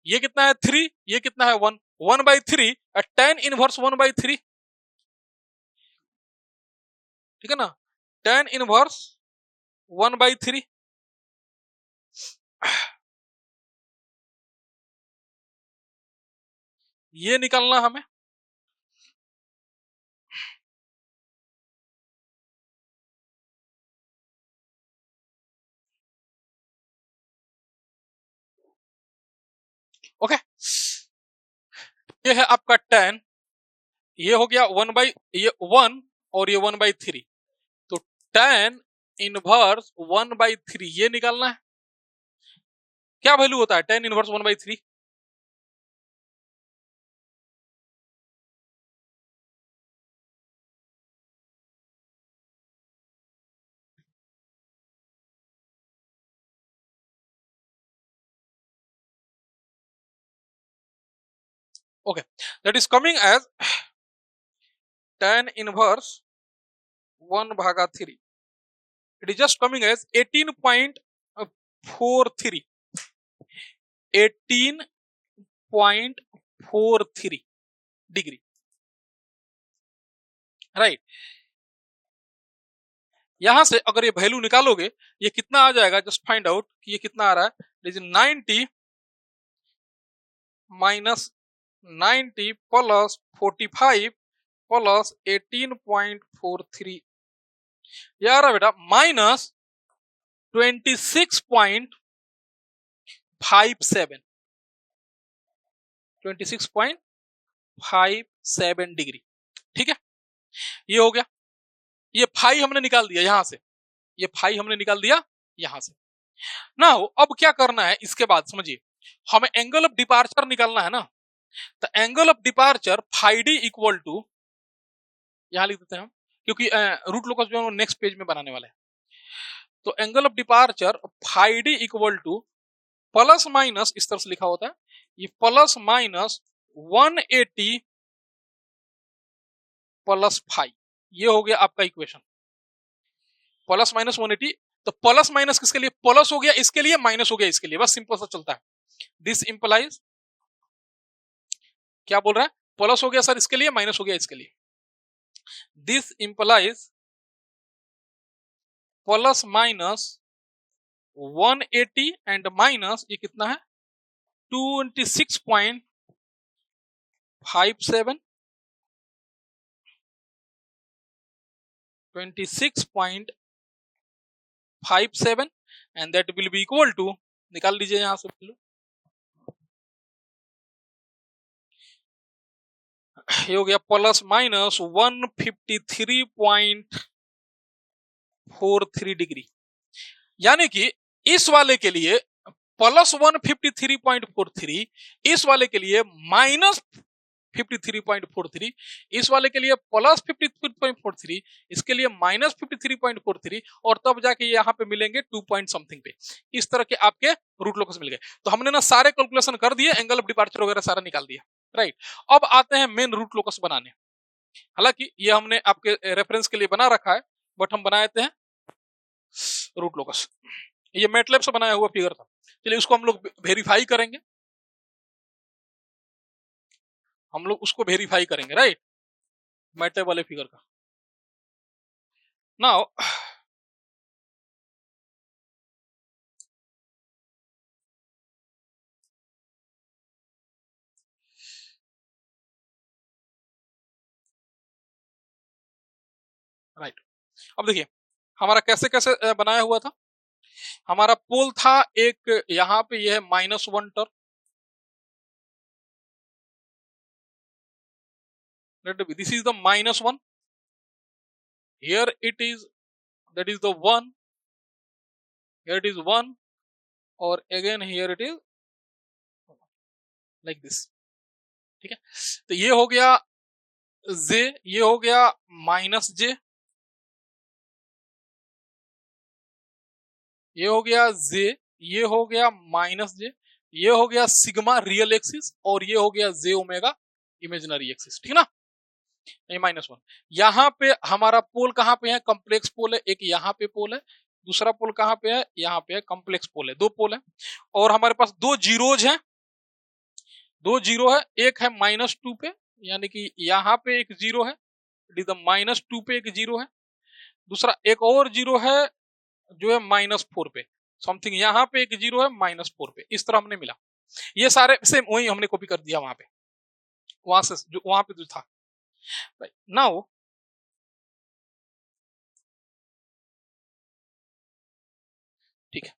ये कितना है? 3. ये कितना है? 1. 1/3 tan इनवर्स 1/3. ठीक है ना? tan inverse 1/3. ये निकालना हमें. ओके, ये है आपका tan. ये हो गया 1 और ये 1/3. तो tan इनवर्स 1/3 ये निकालना है. क्या वैल्यू होता है tan inverse 1/3? Okay, that is coming as tan inverse 1/3. It is just coming as 18.43. 18.43 degree. Right. यहां से अगर ये वैल्यू निकालोगे, ये कितना आ जाएगा? जस्ट फाइंड आउट कि ये कितना आ रहा है. It is 90 minus 90 plus 45 plus 18.43. ये आ रहा बेटा माइनस 26.57. 26.57 डिग्री। ठीक है, ये हो गया। ये फाई हमने निकाल दिया यहां से, ये फाई हमने निकाल दिया यहां से ना। हो अब क्या करना है इसके बाद समझिए, हमें एंगल ऑफ डिपार्चर निकालना है ना। तो angle of departure phi D equal to, यहां लिख देते हैं हम, क्योंकि रूट लोकस जो है नेक्स्ट पेज में बनाने वाले हैं। तो angle of departure phi D equal to plus minus, इस तरह से लिखा होता है, ये प्लस माइनस 180 प्लस फाइव, ये हो गया आपका इक्वेशन। प्लस माइनस 180, तो प्लस माइनस किसके लिए, प्लस हो गया इसके लिए, माइनस हो गया इसके लिए, बस सिंपल सा चलता है। दिस इंप्लाइज, क्या बोल रहा है, प्लस हो गया सर इसके लिए, माइनस हो गया इसके लिए। This implies plus minus 180 and minus ये कितना है 26.57, 26.57 and that will be equal to, निकाल लीजिए यहां से वैल्यू, ये हो गया प्लस माइनस 153.43 डिग्री। यानी कि इस वाले के लिए प्लस 153.43, इस वाले के लिए माइनस 53.43, इस वाले के लिए प्लस 53.43, इसके लिए माइनस 53.43, और तब जाके यहाँ पे मिलेंगे 2 पॉइंट समथिंग पे। इस तरह के आपके रूट लोकस मिल गए। तो हमने ना सारे कैलकुलेशन कर दिए, एंगल ऑफ डिपार्चर वगैरह सारा निकाल दिया, राइट। अब आते हैं मेन रूट लोकस बनाने। हालांकि ये हमने आपके रेफरेंस के लिए बना रखा है, बट हम बना देते हैं रूट लोकस। ये मैटलैब से बनाया हुआ फिगर था। चलिए उसको हम लोग वेरीफाई करेंगे, हम लोग उसको वेरीफाई करेंगे, राइट, मैटलैब वाले फिगर का। नाउ राइट, अब देखिए हमारा कैसे कैसे बनाया हुआ था। हमारा पोल था एक, यहां पे यह है -1 term, this is the -1, here it is, that is the 1, here it is 1, और again here it is like this। ठीक है, तो ये हो गया j, ये हो गया -j, ये हो गया j, ये हो गया -j, ये हो गया सिग्मा रियल एक्सिस, और ये हो गया j ओमेगा इमेजिनरी एक्सिस। ठीक ना, ये -1। यहाँ पे हमारा पोल कहाँ पे है, कॉम्प्लेक्स पोल है, एक यहाँ पे पोल है, दूसरा पोल कहाँ पे है, यहाँ पे है, कॉम्प्लेक्स पोल है, दो पोल है। और हमारे पास दो जीरोज हैं, दो जीरो है, एक है -2 पे, यानी कि यहाँ पे एक जीरो है, -2 पे एक जीरो है, दूसरा एक और जीरो है जो है -4 पे, समथिंग यहाँ पे एक जीरो है -4 पे। इस तरह हमने मिला, ये सारे सेम वही हमने कॉपी कर दिया वहां पे, वहां से जो वहां पे जो था। नाउ ठीक है,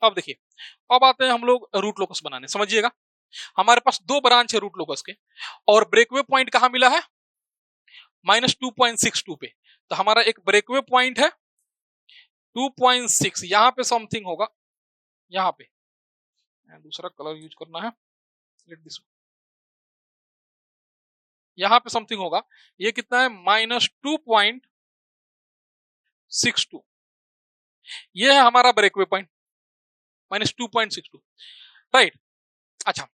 अब देखिए, अब आते हैं हम लोग रूट लोकस बनाने। समझिएगा, हमारे पास दो ब्रांच है रूट लोकस के, और ब्रेकवे पॉइंट कहां मिला है, -2.62 पे। तो हमारा एक ब्रेकवे पॉइंट है 2.6, यहां पे समथिंग होगा, यहां पे दूसरा कलर यूज करना है, लेट दिस, यहां पे समथिंग होगा, ये कितना है -2.62, ये है हमारा ब्रेकवे पॉइंट -2.62, राइट। अच्छा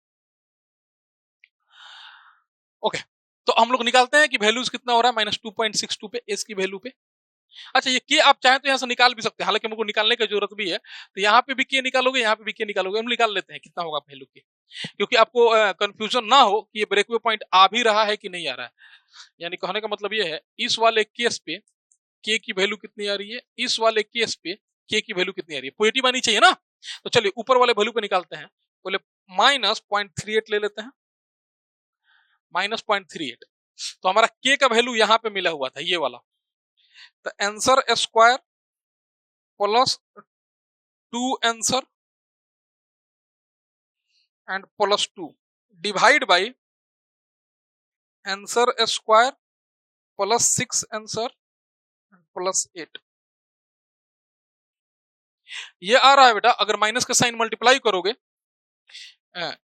ओके, तो हम लोग निकालते हैं कि वैल्यूज कितना हो रहा है -2.62 पे, एस की वैल्यू पे। अच्छा, ये के आप चाहें तो यहाँ से निकाल भी सकते हैं, हालांकि हमको निकालने की जरूरत भी है, तो यहाँ पे भी के निकालोगे, यहाँ पे भी के निकालोगे, हम निकाल लेते हैं कितना होगा वैल्यू के, क्योंकि आपको कंफ्यूजन ना हो कि ये ब्रेकवे पॉइंट आ भी रहा है कि नहीं आ रहा है। यानी कहने का मतलब ये है, इस वाले केस पे के की वैल्यू कितनी आ रही है, इस वाले केस पे के की वैल्यू कितनी आ रही है, पॉजिटिव आनी चाहिए ना। तो चलिए ऊपर वाले वैल्यू पे निकालते हैं, बोले -0.38 ले लेते हैं, -0.38। तो हमारा के का वैल्यू यहाँ पे मिला हुआ था, ये वाला, तो answer square plus 2 answer and plus 2 divide by answer square plus 6 answer plus 8। ये आ रहा है बेटा, अगर माइनस का साइन मल्टीप्लाई करोगे,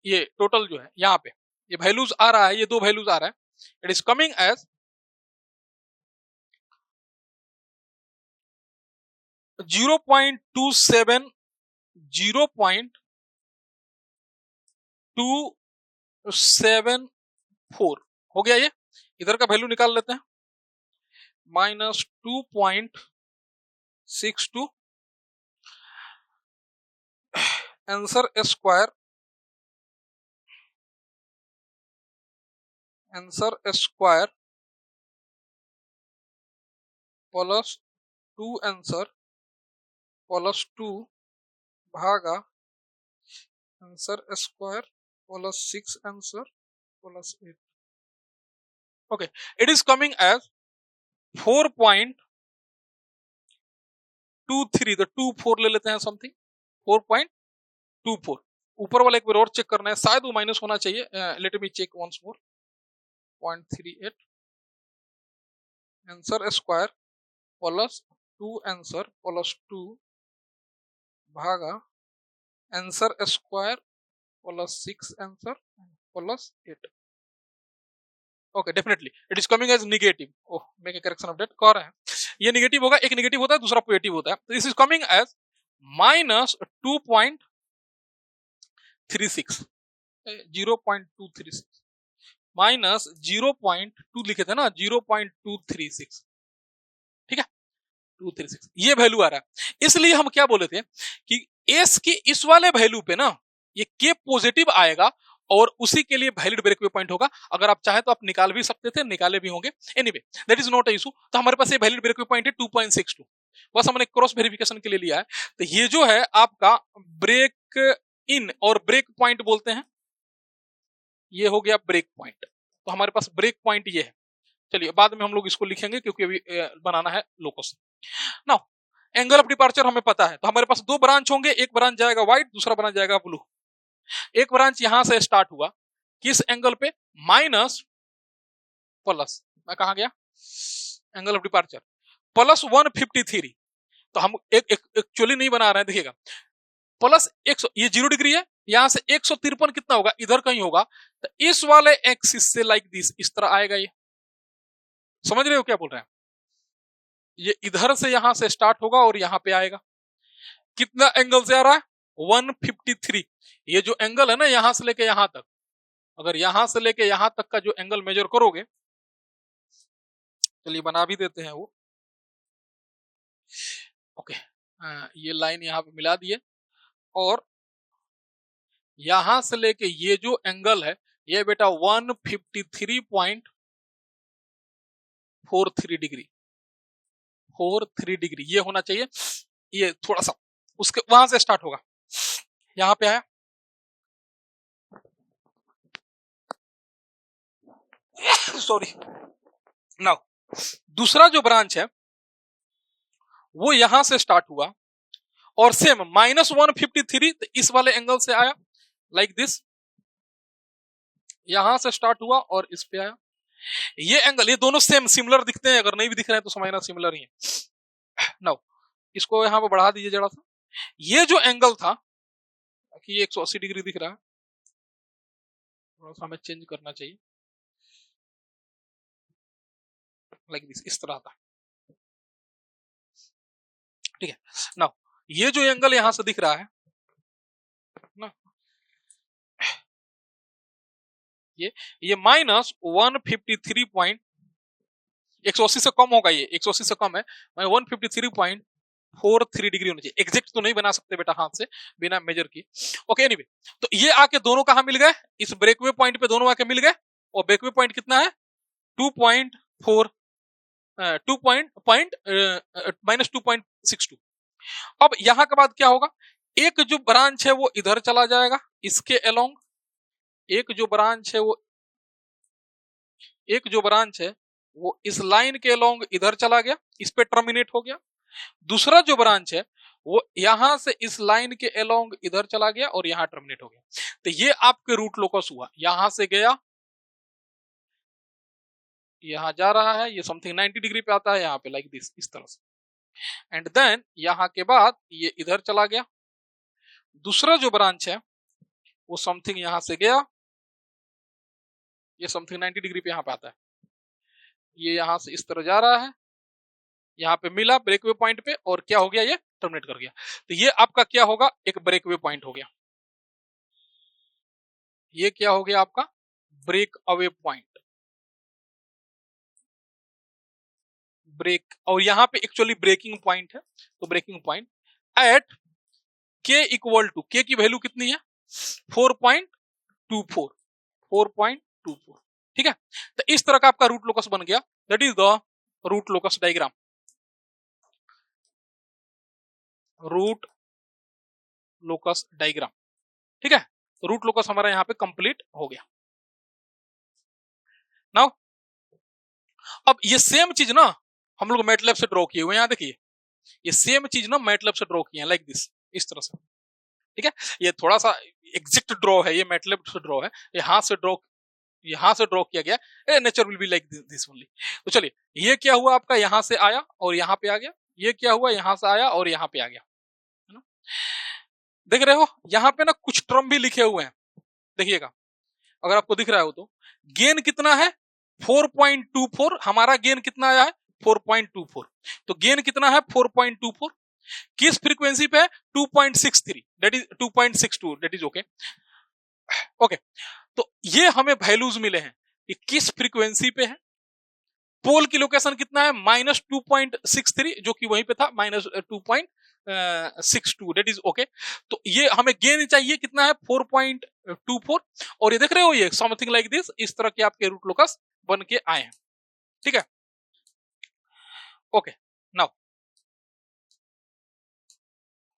ये टोटल जो है यहाँ पे ये वैल्यूज आ रहा है, ये दो वैल्यूज आ रहा है, इट इज कमिंग एज 0.27 0.274 हो गया। ये इधर का वैल्यू निकाल लेते हैं, -2.62 answer square plus 2 answer plus 2 भागा answer square plus 6 answer plus 8। Okay, it is coming as 4.23, तो 24 ले लेते हैं समथिंग, 4.24। ऊपर वाला एक बार और चेक करना है, शायद वो माइनस होना चाहिए, let me check once more. 0.38 answer square plus 2 answer plus 2 भागा answer square plus 6 answer plus 8। Okay, definitely it is coming as negative. Oh, make a correction of that, कह रहे हैं ये नेगेटिव होगा, एक नेगेटिव होता है दूसरा पॉजिटिव होता है, तो this is coming as -2.36 0.236 minus 0.2 लिखे थे ना, 0.236, ठीक है, 236 ये वैल्यू आ रहा है। इसलिए हम क्या बोले थे कि एस के इस वाले वैल्यू पे ना ये के पॉजिटिव आएगा और उसी के लिए वैलिड ब्रेकवे पॉइंट होगा। अगर आप चाहे तो आप निकाल भी सकते थे, निकाले भी होंगे, anyway that is not a issue. तो हमारे पास ये वैलिड ब्रेकवे पॉइंट है 2.62, बस हमने क्रॉस वेरिफिकेशन के लिए लिया है। तो ये जो है आपका ब्रेक इन और ब्रेक पॉइंट बोलते हैं, ये हो गया ब्रेक पॉइंट। तो हमारे पास ब्रेक पॉइंट ये है। चलिए बाद में हम लोग इसको लिखेंगे क्योंकि अभी बनाना है locus. Now angle of departure हमें पता है, तो हमारे पास दो ब्रांच होंगे, एक ब्रांच जाएगा व्हाइट, दूसरा ब्रांच जाएगा ब्लू। एक ब्रांच यहां से स्टार्ट हुआ किस एंगल पे, माइनस प्लस, मैं कहा गया एंगल ऑफ डिपार्चर प्लस 153। तो हम एक्चुअली नहीं बना रहे हैं, देखिएगा प्लस 100, ये 0 डिग्री है, यहां से 153 कितना होगा, इधर कहीं होगा, तो इस वाले एक्सिस से लाइक दिस इस तरह आएगा। ये समझ रहे हो क्या बोल रहे हैं, ये इधर से यहां से स्टार्ट होगा और यहां पे आएगा। कितना एंगल से आ रहा है, 153। ये जो एंगल है ना यहां से लेके यहां तक, अगर यहां से लेके यहां तक का जो एंगल मेजर करोगे, चलिए बना भी देते हैं वो। ओके, ये लाइन यहां पे मिला दिए और यहां से लेके ये जो एंगल है ये बेटा 153.43 डिग्री, 43 डिग्री ये होना चाहिए। ये थोड़ा सा उसके वहां से स्टार्ट होगा, यहां पे आया, सॉरी। नाउ दूसरा जो ब्रांच है वो यहां से स्टार्ट हुआ और सेम -153 तो इस वाले एंगल से आया लाइक दिस, यहां से स्टार्ट हुआ और इस पे आया। ये एंगल, ये दोनों सेम सिमिलर दिखते हैं, अगर नहीं भी दिख रहे हैं तो समझना सिमिलर ही है। नाउ इसको यहां पे बढ़ा दीजिए जरा सा। ये जो एंगल था कि 180 डिग्री दिख रहा है, थोड़ा सा हमें चेंज करना चाहिए, लाइक दिस, इस तरह था, ठीक है। नाउ ये जो एंगल यहां से दिख रहा है ना, ये -153.180 से कम होगा, ये 180 से कम है, 153.43 डिग्री होना चाहिए। एग्जैक्ट तो नहीं बना सकते बेटा हाथ से बिना मेजर की। ओके, एनीवे तो ये आके दोनों कहां मिल गए, इस ब्रेकवे पॉइंट पे दोनों आके मिल गए और ब्रेकवे पॉइंट कितना है, -2.62। अब यहां के बाद क्या होगा, एक जो ब्रांच है वो इधर चला जाएगा इसके अलोंग, एक जो ब्रांच है वो इस लाइन के अलोंग इधर चला गया, इस पे टर्मिनेट हो गया। दूसरा जो ब्रांच है वो यहां से इस लाइन के अलोंग इधर चला गया और यहां टर्मिनेट हो गया। तो ये आपके रूट लोकस हुआ, यहां से गया, यहां जा रहा है, ये समथिंग 90 डिग्री पे आता है यहाँ पे, लाइक दिस, इस तरह से। एंड देन यहां के बाद ये इधर चला गया। दूसरा जो ब्रांच है वो समथिंग यहां से गया, ये समथिंग 90 डिग्री पे यहां पे आता है, ये यहां से इस तरह जा रहा है, यहाँ पे मिला ब्रेकवे पॉइंट पे और क्या हो गया, ये टर्मिनेट कर गया। तो ये आपका क्या होगा, एक ब्रेकवे पॉइंट हो गया। ये क्या हो गया आपका, ब्रेक अवे पॉइंट, ब्रेक, और यहाँ पे एक्चुअली ब्रेकिंग पॉइंट है। तो ब्रेकिंग पॉइंट एट के इक्वल टू, के की वैल्यू कितनी है, 4.24, 4.24, ठीक है। तो इस तरह का आपका रूट लोकस बन गया, that is the root locus diagram, root locus diagram, ठीक है। तो रूट लोकस हमारा यहाँ पे कंप्लीट हो गया। नाउ अब ये सेम चीज ना हम लोग मैटलैब से ड्रॉ किए हुए, यहाँ देखिए ये सेम चीज ना मैटलैब से ड्रॉ किए हैं, लाइक दिस, इस तरह से, ठीक है। ये थोड़ा सा एग्जैक्ट ड्रॉ है, ये मैटलैब से ड्रॉ है, ये यहां से ड्रॉ किया गया, ए nature will be like this only. तो चलिए, ये क्या हुआ आपका, यहां से आया और यहां पे आ गया, ये क्या हुआ, यहां से आया और यहां पे आ गया, है ना। देख रहे हो यहां पे ना कुछ टर्म भी लिखे हुए हैं, देखिएगा, अगर आपको दिख रहा है हो तो, गेन कितना है 4.24, हमारा गेन कितना आया है 4.24, तो गेन कितना है 4.24, किस फ्रीक्वेंसी पे है 2.63, that is 2.62, that is okay, okay. तो ये हमें वैल्यूज मिले हैं कि किस फ्रीक्वेंसी पे है, पोल की लोकेशन कितना है -2.63, जो कि वहीं पे था -2.62, दैट इज ओके। तो ये हमें गेन चाहिए कितना है 4.24, और ये देख रहे हो ये समथिंग लाइक दिस, इस तरह के आपके रूट लोकस बन के आए हैं, ठीक है, ओके। नाउ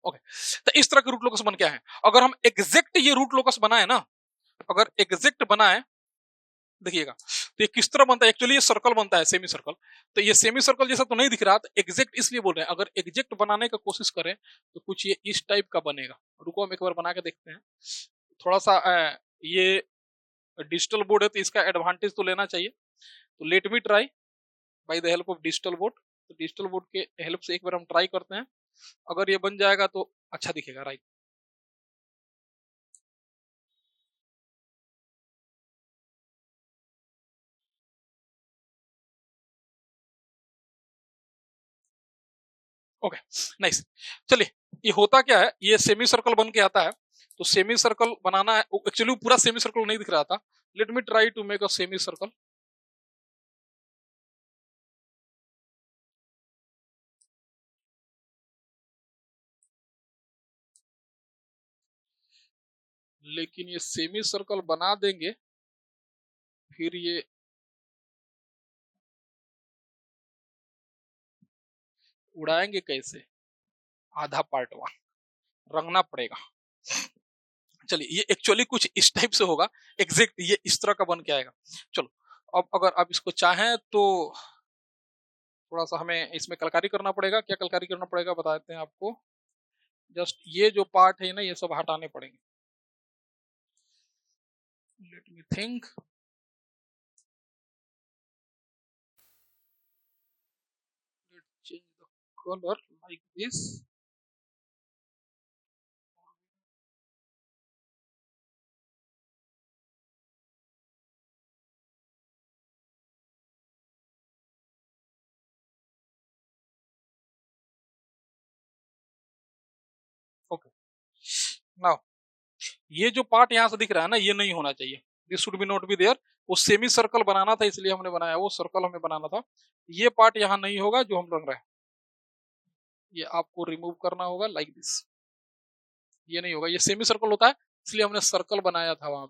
ओके, तो इस तरह के रूट लोकस बन के आए हैं। अगर हम एग्जैक्ट ये रूट लोकस बनाए ना, अगर एग्जैक्ट बनाए, देखिएगा तो ये किस तरह बनता है, एक्चुअली ये सर्कल बनता है, सेमी सर्कल। तो ये सेमी सर्कल जैसा तो नहीं दिख रहा, तो एग्जैक्ट इसलिए बोल रहे हैं, अगर एग्जैक्ट बनाने का कोशिश करें तो कुछ ये इस टाइप का बनेगा। रुको हम एक बार बना के देखते हैं, थोड़ा सा ये डिजिटल बोर्ड है तो इसका एडवांटेज तो लेना चाहिए। तो late me try by the help of digital board. तो डिजिटल बोर्ड के हेल्प से एक बार हम ट्राई करते हैं, अगर ये बन जाएगा तो अच्छा दिखेगा, राइट। Okay, nice. चलिए, ये होता क्या है, ये सेमी सर्कल बन के आता है। तो सेमी सर्कल बनाना है, एक्चुअली पूरा सेमी सर्कल नहीं दिख रहा था, let me try to make a semi circle. लेकिन ये सेमी सर्कल बना देंगे, फिर ये उड़ाएंगे कैसे, आधा पार्ट वहां रंगना पड़ेगा। चलिए, ये एक्चुअली कुछ इस टाइप से होगा, एग्जैक्ट ये इस तरह का बन के आएगा। चलो, अब अगर आप इसको चाहें तो थोड़ा सा हमें इसमें कलकारी करना पड़ेगा। क्या कलकारी करना पड़ेगा बता देते हैं आपको, जस्ट ये जो पार्ट है ना ये सब हटाने पड़ेंगे। Let me think, change the color like this। Okay, now ये जो पार्ट यहां से दिख रहा है ना, ये नहीं होना चाहिए, this should be not be there. वो सेमी सर्कल बनाना था इसलिए हमने बनाया, वो सर्कल हमें बनाना था। ये पार्ट यहाँ नहीं होगा जो हम रंग रहे हैं, ये आपको रिमूव करना होगा लाइक दिस। ये नहीं होगा, ये सेमी सर्कल होता है इसलिए हमने सर्कल बनाया था वहां,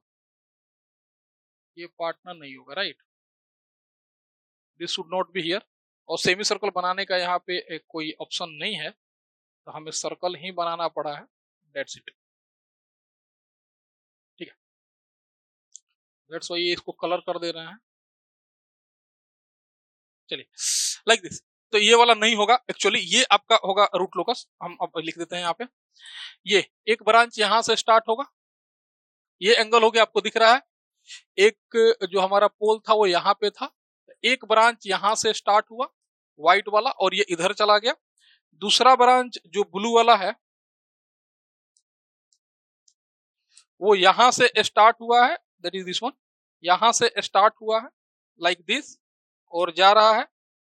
ये पार्टनर नहीं होगा, right, this should not be here. और सेमी सर्कल बनाने का यहाँ पे एक कोई ऑप्शन नहीं है, तो हमें सर्कल ही बनाना पड़ा है, दैट्स इट, ठीक है। दैट्स वाई ये इसको कलर कर दे रहे हैं। चलिए, लाइक दिस, तो ये वाला नहीं होगा, एक्चुअली ये आपका होगा रूट लोकस। हम अब लिख देते हैं यहाँ पे, ये एक ब्रांच यहां से स्टार्ट होगा, ये एंगल हो गया आपको दिख रहा है, एक जो हमारा पोल था वो यहाँ पे था, एक ब्रांच यहां से स्टार्ट हुआ व्हाइट वाला और ये इधर चला गया, दूसरा ब्रांच जो ब्लू वाला है वो यहां से स्टार्ट हुआ है, दैट इज दिस वन, यहां से स्टार्ट हुआ है लाइक दिस और जा रहा है,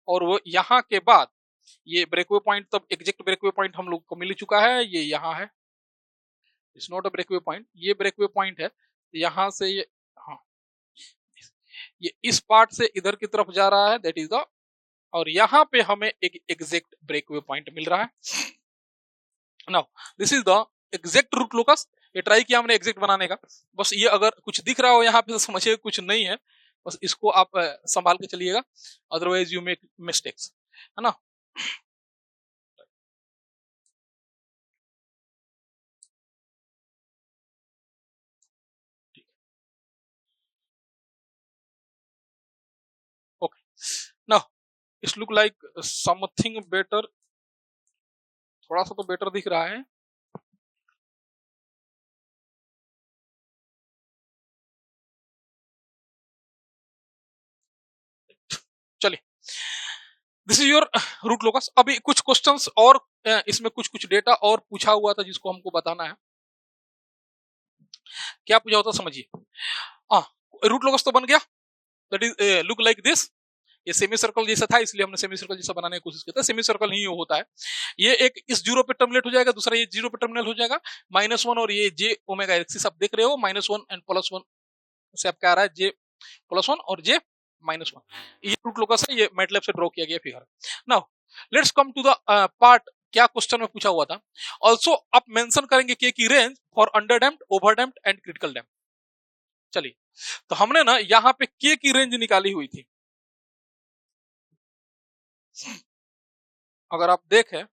और वो यहां के बाद ये ब्रेकवे पॉइंट, तब एग्जैक्ट ब्रेकवे पॉइंट हम लोग को मिल चुका है, ये यहाँ है, इट्स नॉट अ ब्रेकवे पॉइंट, ये ब्रेकवे पॉइंट है, यहां से ये, हाँ ये इस पार्ट से इधर की तरफ जा रहा है, दैट इज द, और यहाँ पे हमें एक एग्जैक्ट ब्रेकवे पॉइंट मिल रहा है। Now this is the exact root locus. ये ट्राई किया हमने एग्जैक्ट बनाने का, बस ये अगर कुछ दिख रहा हो यहाँ पे तो समझिए कुछ नहीं है, बस इसको आप संभाल के चलिएगा, अदरवाइज यू मेक मिस्टेक्स, है ना। Okay, now it's look like something better, थोड़ा सा तो बेटर दिख रहा है। चलिए, this is your root locus. अभी कुछ क्वेश्चंस और इसमें कुछ डेटा और पूछा हुआ था जिसको हमको बताना है। क्या पूछा होता समझिए, रूट लोकस तो बन गया, that is look like this, ये सेमी सर्कल जैसा था इसलिए हमने सेमी सर्कल जैसा बनाने की कोशिश की थी, सेमी सर्कल ही होता है। ये एक इस जीरो पे टर्मिनेट हो जाएगा, दूसरा ये जीरो पे टर्मिनेट हो जाएगा, -1 और ये जे ओमेगा एक्सिस आप देख रहे हो, -1 एंड +1 से आपका आ रहा है जे +1 और जे -1, ये रूट लोकस है, ये मैटलैब से ड्रॉ किया गया figure. Now let's come to the part, क्या क्वेश्चन में पूछा हुआ था। ऑल्सो आप मेंशन करेंगे के की range for under damped, over damped and critical damped. चलिए, तो हमने ना यहाँ पे के की रेंज निकाली हुई थी, अगर आप देखें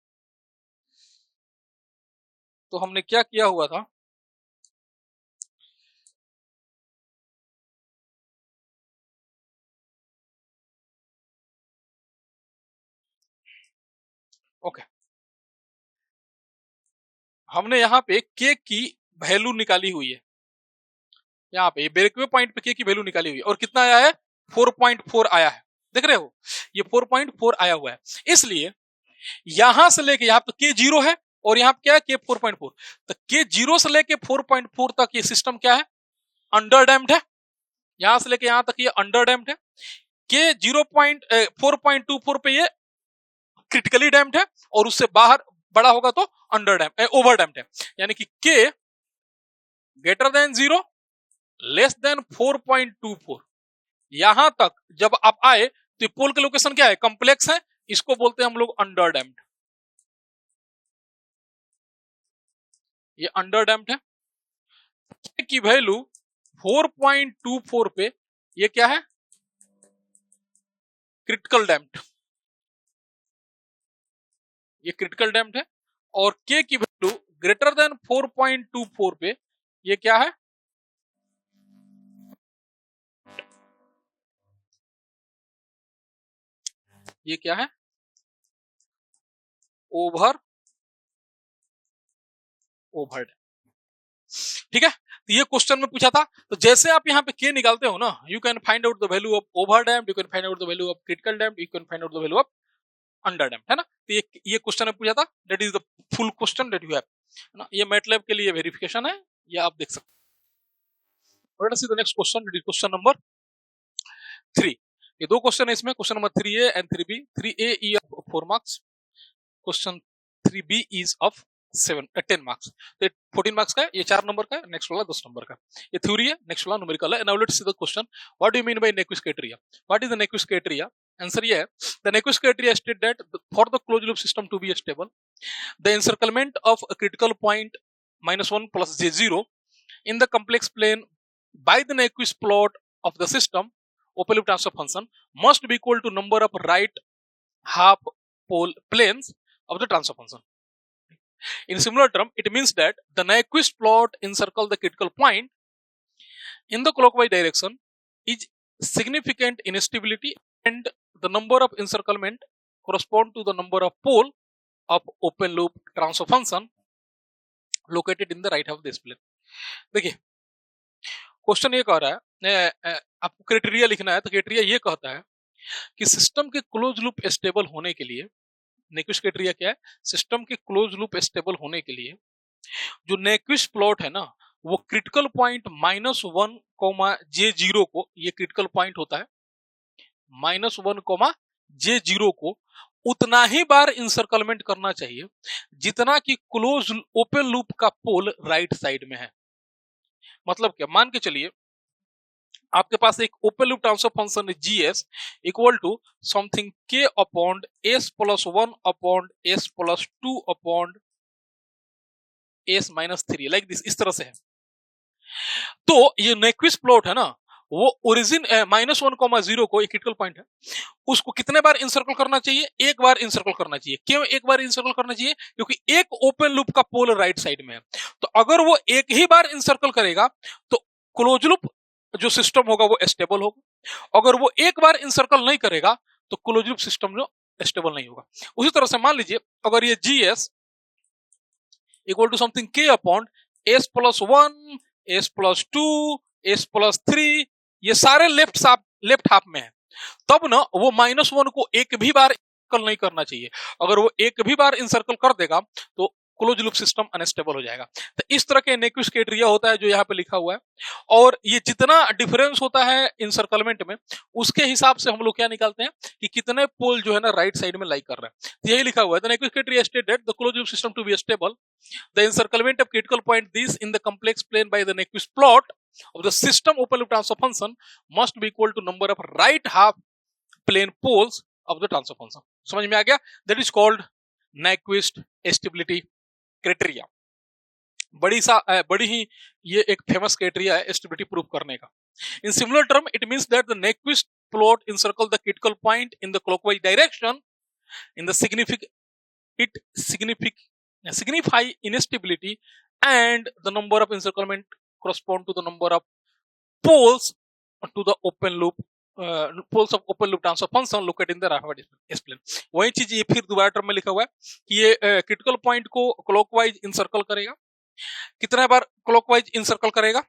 तो हमने क्या किया हुआ था, ओके हमने यहाँ पे के की वैल्यू निकाली हुई है, यहाँ पे ब्रेकवे पॉइंट पे के की वैल्यू निकाली हुई है, और कितना आया है 4.4 आया है, देख रहे हो ये 4.4 आया हुआ है। इसलिए यहां से लेके यहाँ पे के 0 है और यहाँ पे क्या है के 4.4, तो के 0 से लेके 4.4 तक ये सिस्टम क्या है, अंडर डैम्प्ड है, यहां से लेके यहां तक ये अंडर डैम्प्ड है, के 4.24 पे ये क्रिटिकली डैम्प्ड है, और उससे बाहर बड़ा होगा तो अंडर डैम्प ओवर डैम्प्ड है, यानी कि के ग्रेटर देन 0 लेस देन 4.24, यहां तक जब आप आए तो पोल के लोकेशन क्या है, कॉम्प्लेक्स है, इसको बोलते हैं हम लोग अंडर डैम्प्ड, ये अंडर डैम्प्ड है। के की वैल्यू 4.24 पे ये क्या है, क्रिटिकल डैम्प्ड, ये क्रिटिकल डैम्प्ड है, और के की वैल्यू ग्रेटर देन 4.24 पे ये क्या है, ये क्या है, ओवर ओवर्ड, ठीक है। तो ये क्वेश्चन में पूछा था, तो जैसे आप यहाँ पे के निकालते हो ना, you can find out the value of over damped, you can find out the value of critical damped, you can find out the value of under damped, है ना। तो ये क्वेश्चन में पूछा था, that is the full question that you have, है ना, ये मैटलैब के लिए वेरिफिकेशन है, ये आप देख सकते हो। Let us C the next question, that is question number 3। ये दो क्वेश्चन है इसमें, question number 3A and 3B। 3A is of 4 marks, question 3B is of 10 marks, तो 14 मार्क्स का है, ये 4 नंबर का है, नेक्स्ट वाला 10 नंबर का, ये थ्योरी है, नेक्स्ट वाला न्यूमेरिकल है। Now let's see the question, what do you mean by Nyquist criteria? What is the Nyquist criteria? Answer ये है, the Nyquist criteria state that for the closed loop system to be stable, the encirclement of a critical point -1 plus j0 in the complex plane by the Nyquist plot of the system open loop transfer function must be equal to number of right half pole planes of the transfer function. In similar term, it means that the Nyquist plot encircle the critical point in the clockwise direction is significant instability, and the number of encirclement correspond to the number of pole of open loop transfer function located in the right half of this plane. देखिए question ये कह रहा है आपको criteria लिखना है, तो criteria ये कहता है कि सिस्टम के क्लोज लूप स्टेबल होने के लिए, नेक्विस्ट क्राइटेरिया क्या है, सिस्टम के क्लोज लूप स्टेबल होने के लिए जो नेक्विस्ट प्लॉट है ना, वो क्रिटिकल पॉइंट -1, J0 को, ये क्रिटिकल पॉइंट होता है, -1, J0 को उतना ही बार इंसर्कलमेंट करना चाहिए जितना कि क्लोज ओपन लूप का पोल राइट साइड में है। मतलब क्या, मान के चलिए आपके पास एक ओपन लूप ट्रांसफर फंक्शन है GS equal to something K upon S + 1 upon S + 2 upon S - 3 like this, इस तरह से है। तो ये नेक्विस्ट प्लॉट है ना, वो ओरिजिन -1, 0 को एक क्रिटिकल पॉइंट है, उसको कितने बार इंसर्कल करना चाहिए? एक बार इंसर्कल करना चाहिए। क्यों एक बार इंसर्कल करना चाहिए? क्योंकि एक ओपन लूप का पोल राइट साइड में है, तो अगर वो एक ही बार इंसर्कल करेगा तो क्लोज लूप जो सिस्टम होगा वो स्टेबल होगा। अगर वो एक बार इंसर्कल नहीं करेगा तो क्लोज लूप सिस्टम जो स्टेबल नहीं होगा। उसी तरह से मान लीजिए अगर ये GS equal to something K upon S + 1, S + 2, S + 3, ये सारे लेफ्ट हाफ में है, तब ना वो -1 को एक भी बार इंसर्कल नहीं करना चाहिए। अगर वो एक भी बार इंसर्कल कर देगा तो क्लोज लूप सिस्टम अनस्टेबल हो जाएगा। तो इस तरह के नेक्विस्ट क्राइटेरिया होता है जो यहाँ पे लिखा हुआ है, और ये जितना डिफरेंस होता है इंसर्कलमेंट में, उसके हिसाब से हम लोग क्या निकालते हैं कि कितने पोल जो है ना राइट साइड में लाई कर रहे हैं। तो यही लिखा हुआ है, the Nyquist criteria stated the close loop system to be stable, the encirclement of critical point this in the complex plane by the Nyquist plot of the system open loop transfer function must be equal to number of right half plane poles of the transfer function. समझ में आ गया? That is called Nyquist stability criteria. बड़ी ही ये एक famous criteria है stability proof करने का। In similar term, it means that the Nyquist plot encircle the critical point in the clockwise direction in the signify instability, and the number of encirclement correspond to the number of poles to the open loop poles of open loop transfer function located in the right half plane. वही चीज ये फिर दोबारा term में लिखा हुआ है कि ये क्रिटिकल पॉइंट को क्लॉकवाइज इंसर्कल करेगा। कितने बार क्लॉकवाइज इंसर्कल करेगा?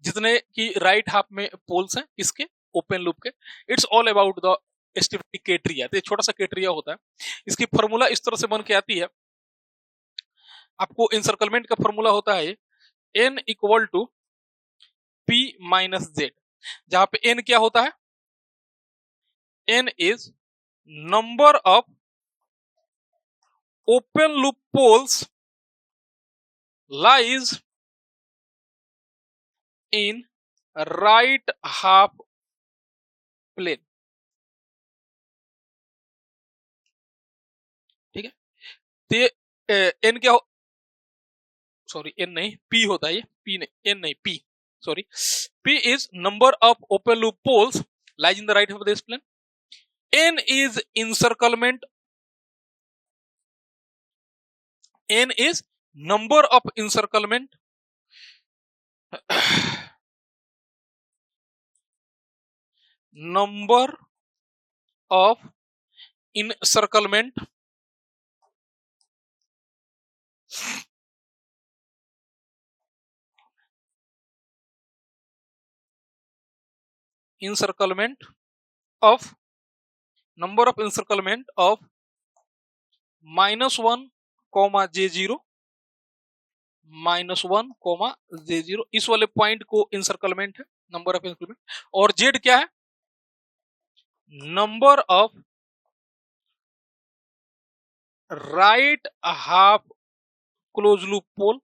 जितने की राइट हाफ में पोल्स हैं इसके ओपन लूप के। It's all about the stability criteria. तो छोटा सा क्राइटेरिया होता है, इसकी फॉर्मूला इस तरह से बन के आती है। आपको इंसर्कलमेंट का फॉर्मूला होता है N equal to P - Z, जहां पे N क्या होता है? N is number of open loop poles lies in right half plane. ठीक है, तो N क्या हो, सॉरी N नहीं P होता है, ये P नहीं, N नहीं P, sorry, P is number of open loop poles lies in the right half of this plane. N is encirclement. N is number of encirclement. Number of encirclement of number of encirclement of -1, J0 -1, J0, इस वाले point को इंसर्कलमेंट है, number of encirclement. और Z क्या है? Number of right half close loop pole.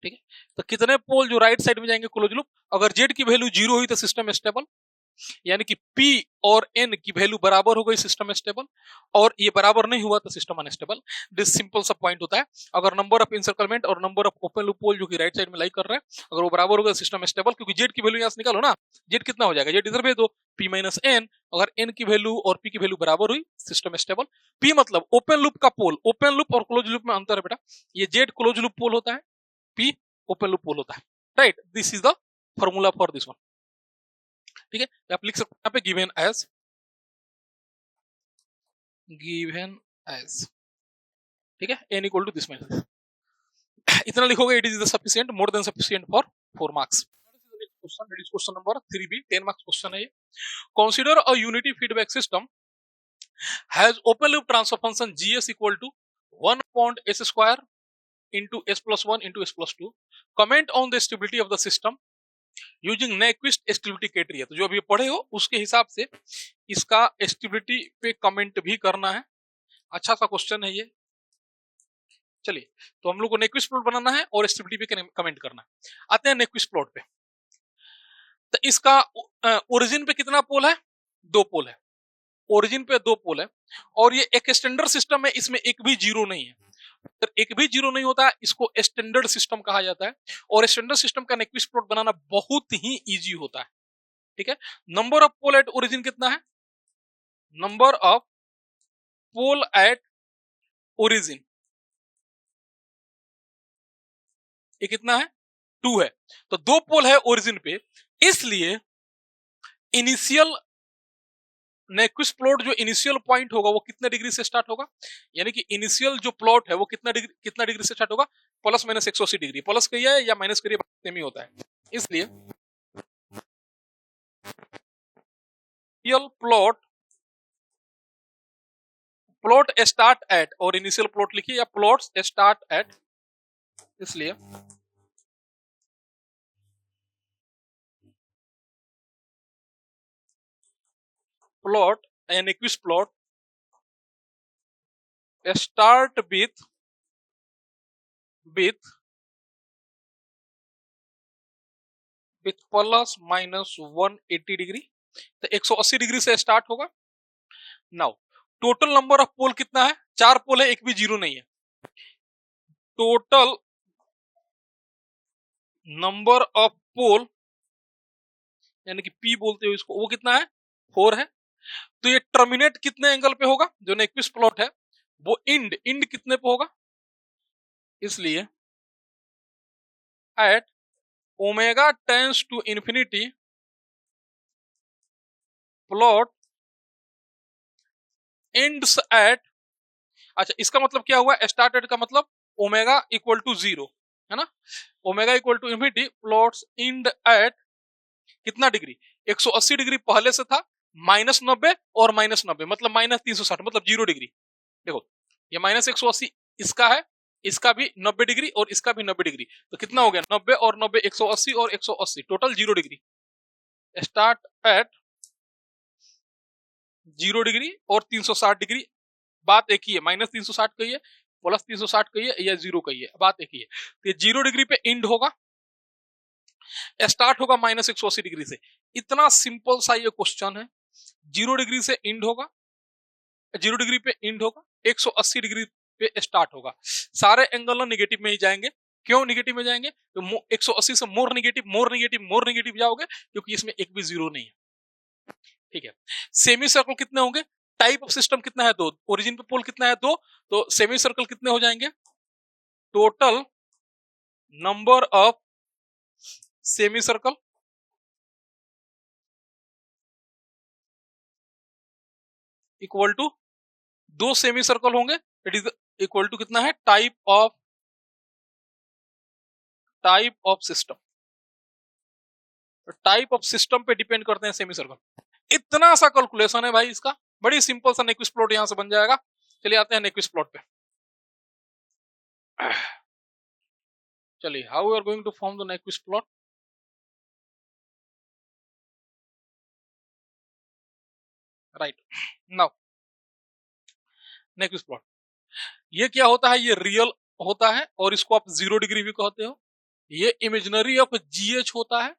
ठीक है, तो कितने पोल जो राइट साइड में जाएंगे क्लोज लूप? अगर Z की वैल्यू 0 हुई तो सिस्टम स्टेबल, यानी कि P और N की वैल्यू बराबर हो गई, सिस्टम स्टेबल। और ये बराबर नहीं हुआ तो सिस्टम अनस्टेबल। दिस सिंपल सा पॉइंट होता है। अगर नंबर ऑफ इंसर्कलमेंट और number of open loop pole जो कि राइट साइड में लाई कर रहे हैं, अगर वो बराबर हो गया सिस्टम स्टेबल, क्योंकि Z की वैल्यू यहां से निकालो ना, Z कितना हो जाएगा? Z इधर भेज दो, P - N। अगर N की वैल्यू और P की वैल्यू बराबर हुई, सिस्टम स्टेबल। P मतलब ओपन लूप का पोल, ओपन लूप और क्लोज लूप में अंतर है बेटा, ये Z क्लोज लूप पोल होता है, P ओपन लूप पोल होता है, right. This is the formula for this one. ठीक है, आप लिख सकते हैं यहाँ पे गिवन एज गिवन एज, ठीक है, n equal to this message, इतना लिखोगे, it is the sufficient, more than sufficient for 4 marks. Question, that is question number 3b, 10 marks question है ये। Consider a unity feedback system has open loop transfer function gs equal to 1 upon s square into s plus 1 into s plus 2, comment on the stability of the system using Nyquist stability criteria. तो जो अभी पढ़े हो उसके हिसाब से इसका stability पे कमेंट भी करना है। अच्छा सा क्वेश्चन है ये। चलिए, तो हम लोग को नेक्विस्ट प्लॉट बनाना है और स्टेबिलिटी पे कमेंट करना है। आते हैं नेक्विस्ट प्लॉट पे। तो इसका ओरिजिन पे कितना पोल है? 2 पोल है। ओरिजिन पे 2 पोल है और ये एक स्टैंडर्ड सिस्टम है, इसमें एक भी जीरो नहीं है। अगर एक भी जीरो नहीं होता है इसको स्टैंडर्ड सिस्टम कहा जाता है। और स्टैंडर्ड सिस्टम का नेक्विस्ट प्लॉट बनाना बहुत ही इजी होता है, ठीक है। Number of pole at origin कितना है? Number of pole at origin ये कितना है? 2 है। तो 2 पोल है ओरिजिन पे, इसलिए इनिशियल नेक्विस्ट प्लॉट जो इनिशियल पॉइंट होगा वो कितने डिग्री से स्टार्ट होगा? यानी कि इनिशियल जो प्लॉट है वो कितना डिग्री से स्टार्ट होगा? Plus minus 180 degree. प्लस करिए या माइनस करिए सेम ही होता है। इसलिए प्लॉट स्टार्ट एट, और इनिशियल प्लॉट लिखिए या प्लॉट्स स्टार्ट एट, इसलिए plot an Nyquist plot start with plus minus 180 degree. तो 180 डिग्री से स्टार्ट होगा। Now total number of pole कितना है? 4 पोल है, एक भी जीरो नहीं है। टोटल नंबर ऑफ पोल यानी कि P बोलते हो इसको, वो कितना है? 4 है। तो ये टर्मिनेट कितने एंगल पे होगा? जो नेक्विस्ट प्लॉट है वो इंड कितने पे होगा? इसलिए at omega tends to infinity plot ends at, अच्छा इसका मतलब क्या हुआ? स्टार्टेड का मतलब ओमेगा इक्वल टू 0 है ना। Omega equal to infinity plots end at कितना डिग्री? 180 डिग्री पहले से था, माइनस 90 और माइनस 90 मतलब माइनस 360 मतलब 0 डिग्री। देखो ये माइनस 180 इसका है, इसका भी 90 डिग्री और इसका भी 90 डिग्री। तो कितना हो गया? 90 और 90 180 और 180 total 0 degree. Start at 0 degree और 360 डिग्री, बात एक ही है। माइनस 360 कही है, प्लस 360 कही है या 0 कही है, बात एक ही है। तो 0 डिग्री पे एंड होगा, स्टार्ट होगा माइनस 180 डिग्री से। इतना सिंपल सा ये क्वेश्चन है। 0 डिग्री से एंड होगा, 0 डिग्री पे एंड होगा, 180 डिग्री पे स्टार्ट होगा। सारे एंगल नेगेटिव में ही जाएंगे। क्यों नेगेटिव में जाएंगे? तो 180 से मोर नेगेटिव जाओगे क्योंकि इसमें एक भी जीरो नहीं है, ठीक है। सेमी सर्कल कितने होंगे? टाइप ऑफ सिस्टम कितना है? 2। ओरिजिन पे पोल कितना है? 2। तो सेमी सर्कल कितने हो जाएंगे? Total number of semi circle equal to 2 semi circle होंगे, इट इज इक्वल टू कितना है? Type of system. Type of system पे डिपेंड करते हैं सेमी सर्कल। इतना सा कैलकुलेशन है भाई इसका, बड़ी सिंपल सा नेक्विस्ट प्लॉट यहां से बन जाएगा। चलिए आते हैं नेक्विस्ट प्लॉट पे। चलिए, how we are going to form the Nyquist plot. Right now Nyquist plot ये क्या होता है? ये रियल होता है और इसको आप 0 डिग्री भी कहते हो। ये इमेजिनरी ऑफ GH होता है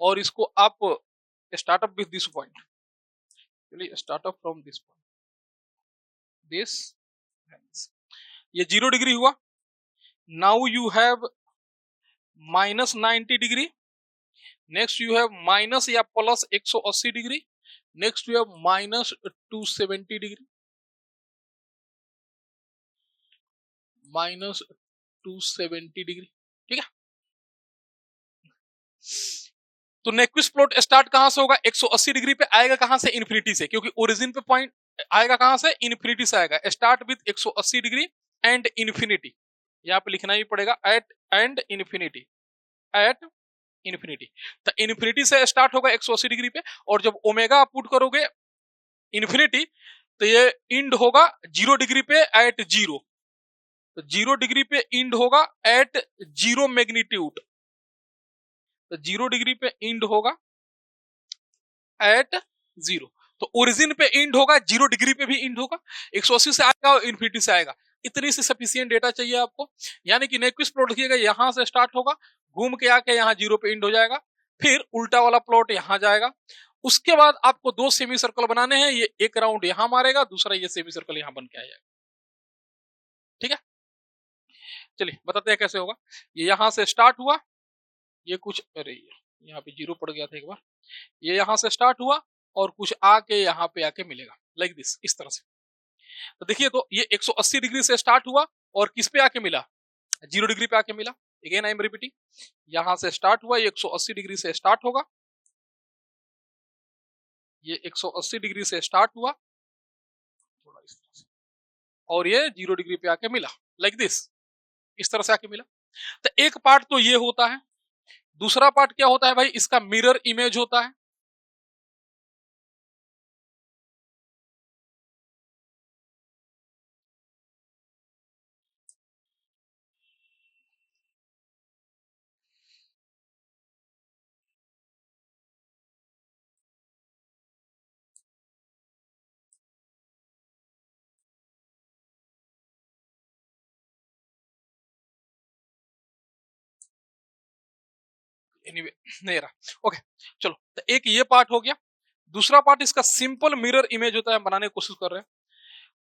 और इसको आप स्टार्टअप विथ दिस पॉइंट, चलिए startup from this point, this ये 0 डिग्री हुआ। Now you have minus 90 degree, next you have minus या plus 180 degree, next you have minus 270 degree, minus 270 degree, ठीक है। तो नेक्विस्ट प्लॉट स्टार्ट कहां से होगा? 180 डिग्री पे आएगा, कहां से? इन्फिनिटी से, क्योंकि ओरिजिन पे पॉइंट आएगा कहां से, इन्फिनिटी से आएगा, start with 180 degree and infinity, यहाँ पे लिखना ही पड़ेगा at end infinity, at infinity. तो इन्फिनिटी से स्टार्ट होगा 180 डिग्री पे, और जब ओमेगा आप पुट करोगे इन्फिनिटी तो ये इंड होगा 0 डिग्री पे एट 0, तो 0 डिग्री पे इंड होगा एट 0 मैग्नीट्यूड, तो 0 डिग्री पे इंड होगा एट 0, तो ओरिजिन पे इंड होगा, 0 डिग्री पे भी इंड होगा, 180 से आएगा और इन्फिनिटी से आएगा। इतनी सी सफिशिएंट डेटा चाहिए आपको, यानी कि नेक्विस्ट प्लॉट देखिएगा यहां से स्टार्ट होगा, घूम के आके यहाँ 0 पे इंड हो जाएगा, फिर उल्टा वाला प्लॉट यहां जाएगा, उसके बाद आपको 2 सेमी सर्कल बनाने हैं, ये एक राउंड यहां मारेगा, दूसरा ये सेमी सर्कल यहां बन के आ जाएगा। ठीक है, चलिए बताते हैं कैसे होगा। ये यहां से स्टार्ट हुआ, ये कुछ, अरे यहाँ पे 0 पड़ गया था एक बार, ये यहां से स्टार्ट हुआ और कुछ आके यहाँ पे आके मिलेगा लाइक दिस, इस तरह से। तो देखिए, तो ये 180 डिग्री से स्टार्ट हुआ और किस पे आके मिला, 0 डिग्री पे आके मिला। अगेन आई एम रिपीटिंग, यहां से स्टार्ट हुआ, ये 180 डिग्री से स्टार्ट होगा, ये 180 डिग्री से स्टार्ट हुआ थोड़ा इस तरह से, और ये 0 डिग्री पे आके मिला लाइक दिस, इस तरह से आके मिला। तो एक पार्ट तो ये होता है, दूसरा पार्ट क्या होता है भाई, इसका मिरर इमेज होता है। एनीवे नहीं रहा, ओके चलो, तो एक ये पार्ट हो गया। दूसरा पार्ट इसका सिंपल मिरर इमेज होता है, हम बनाने की कोशिश कर रहे हैं।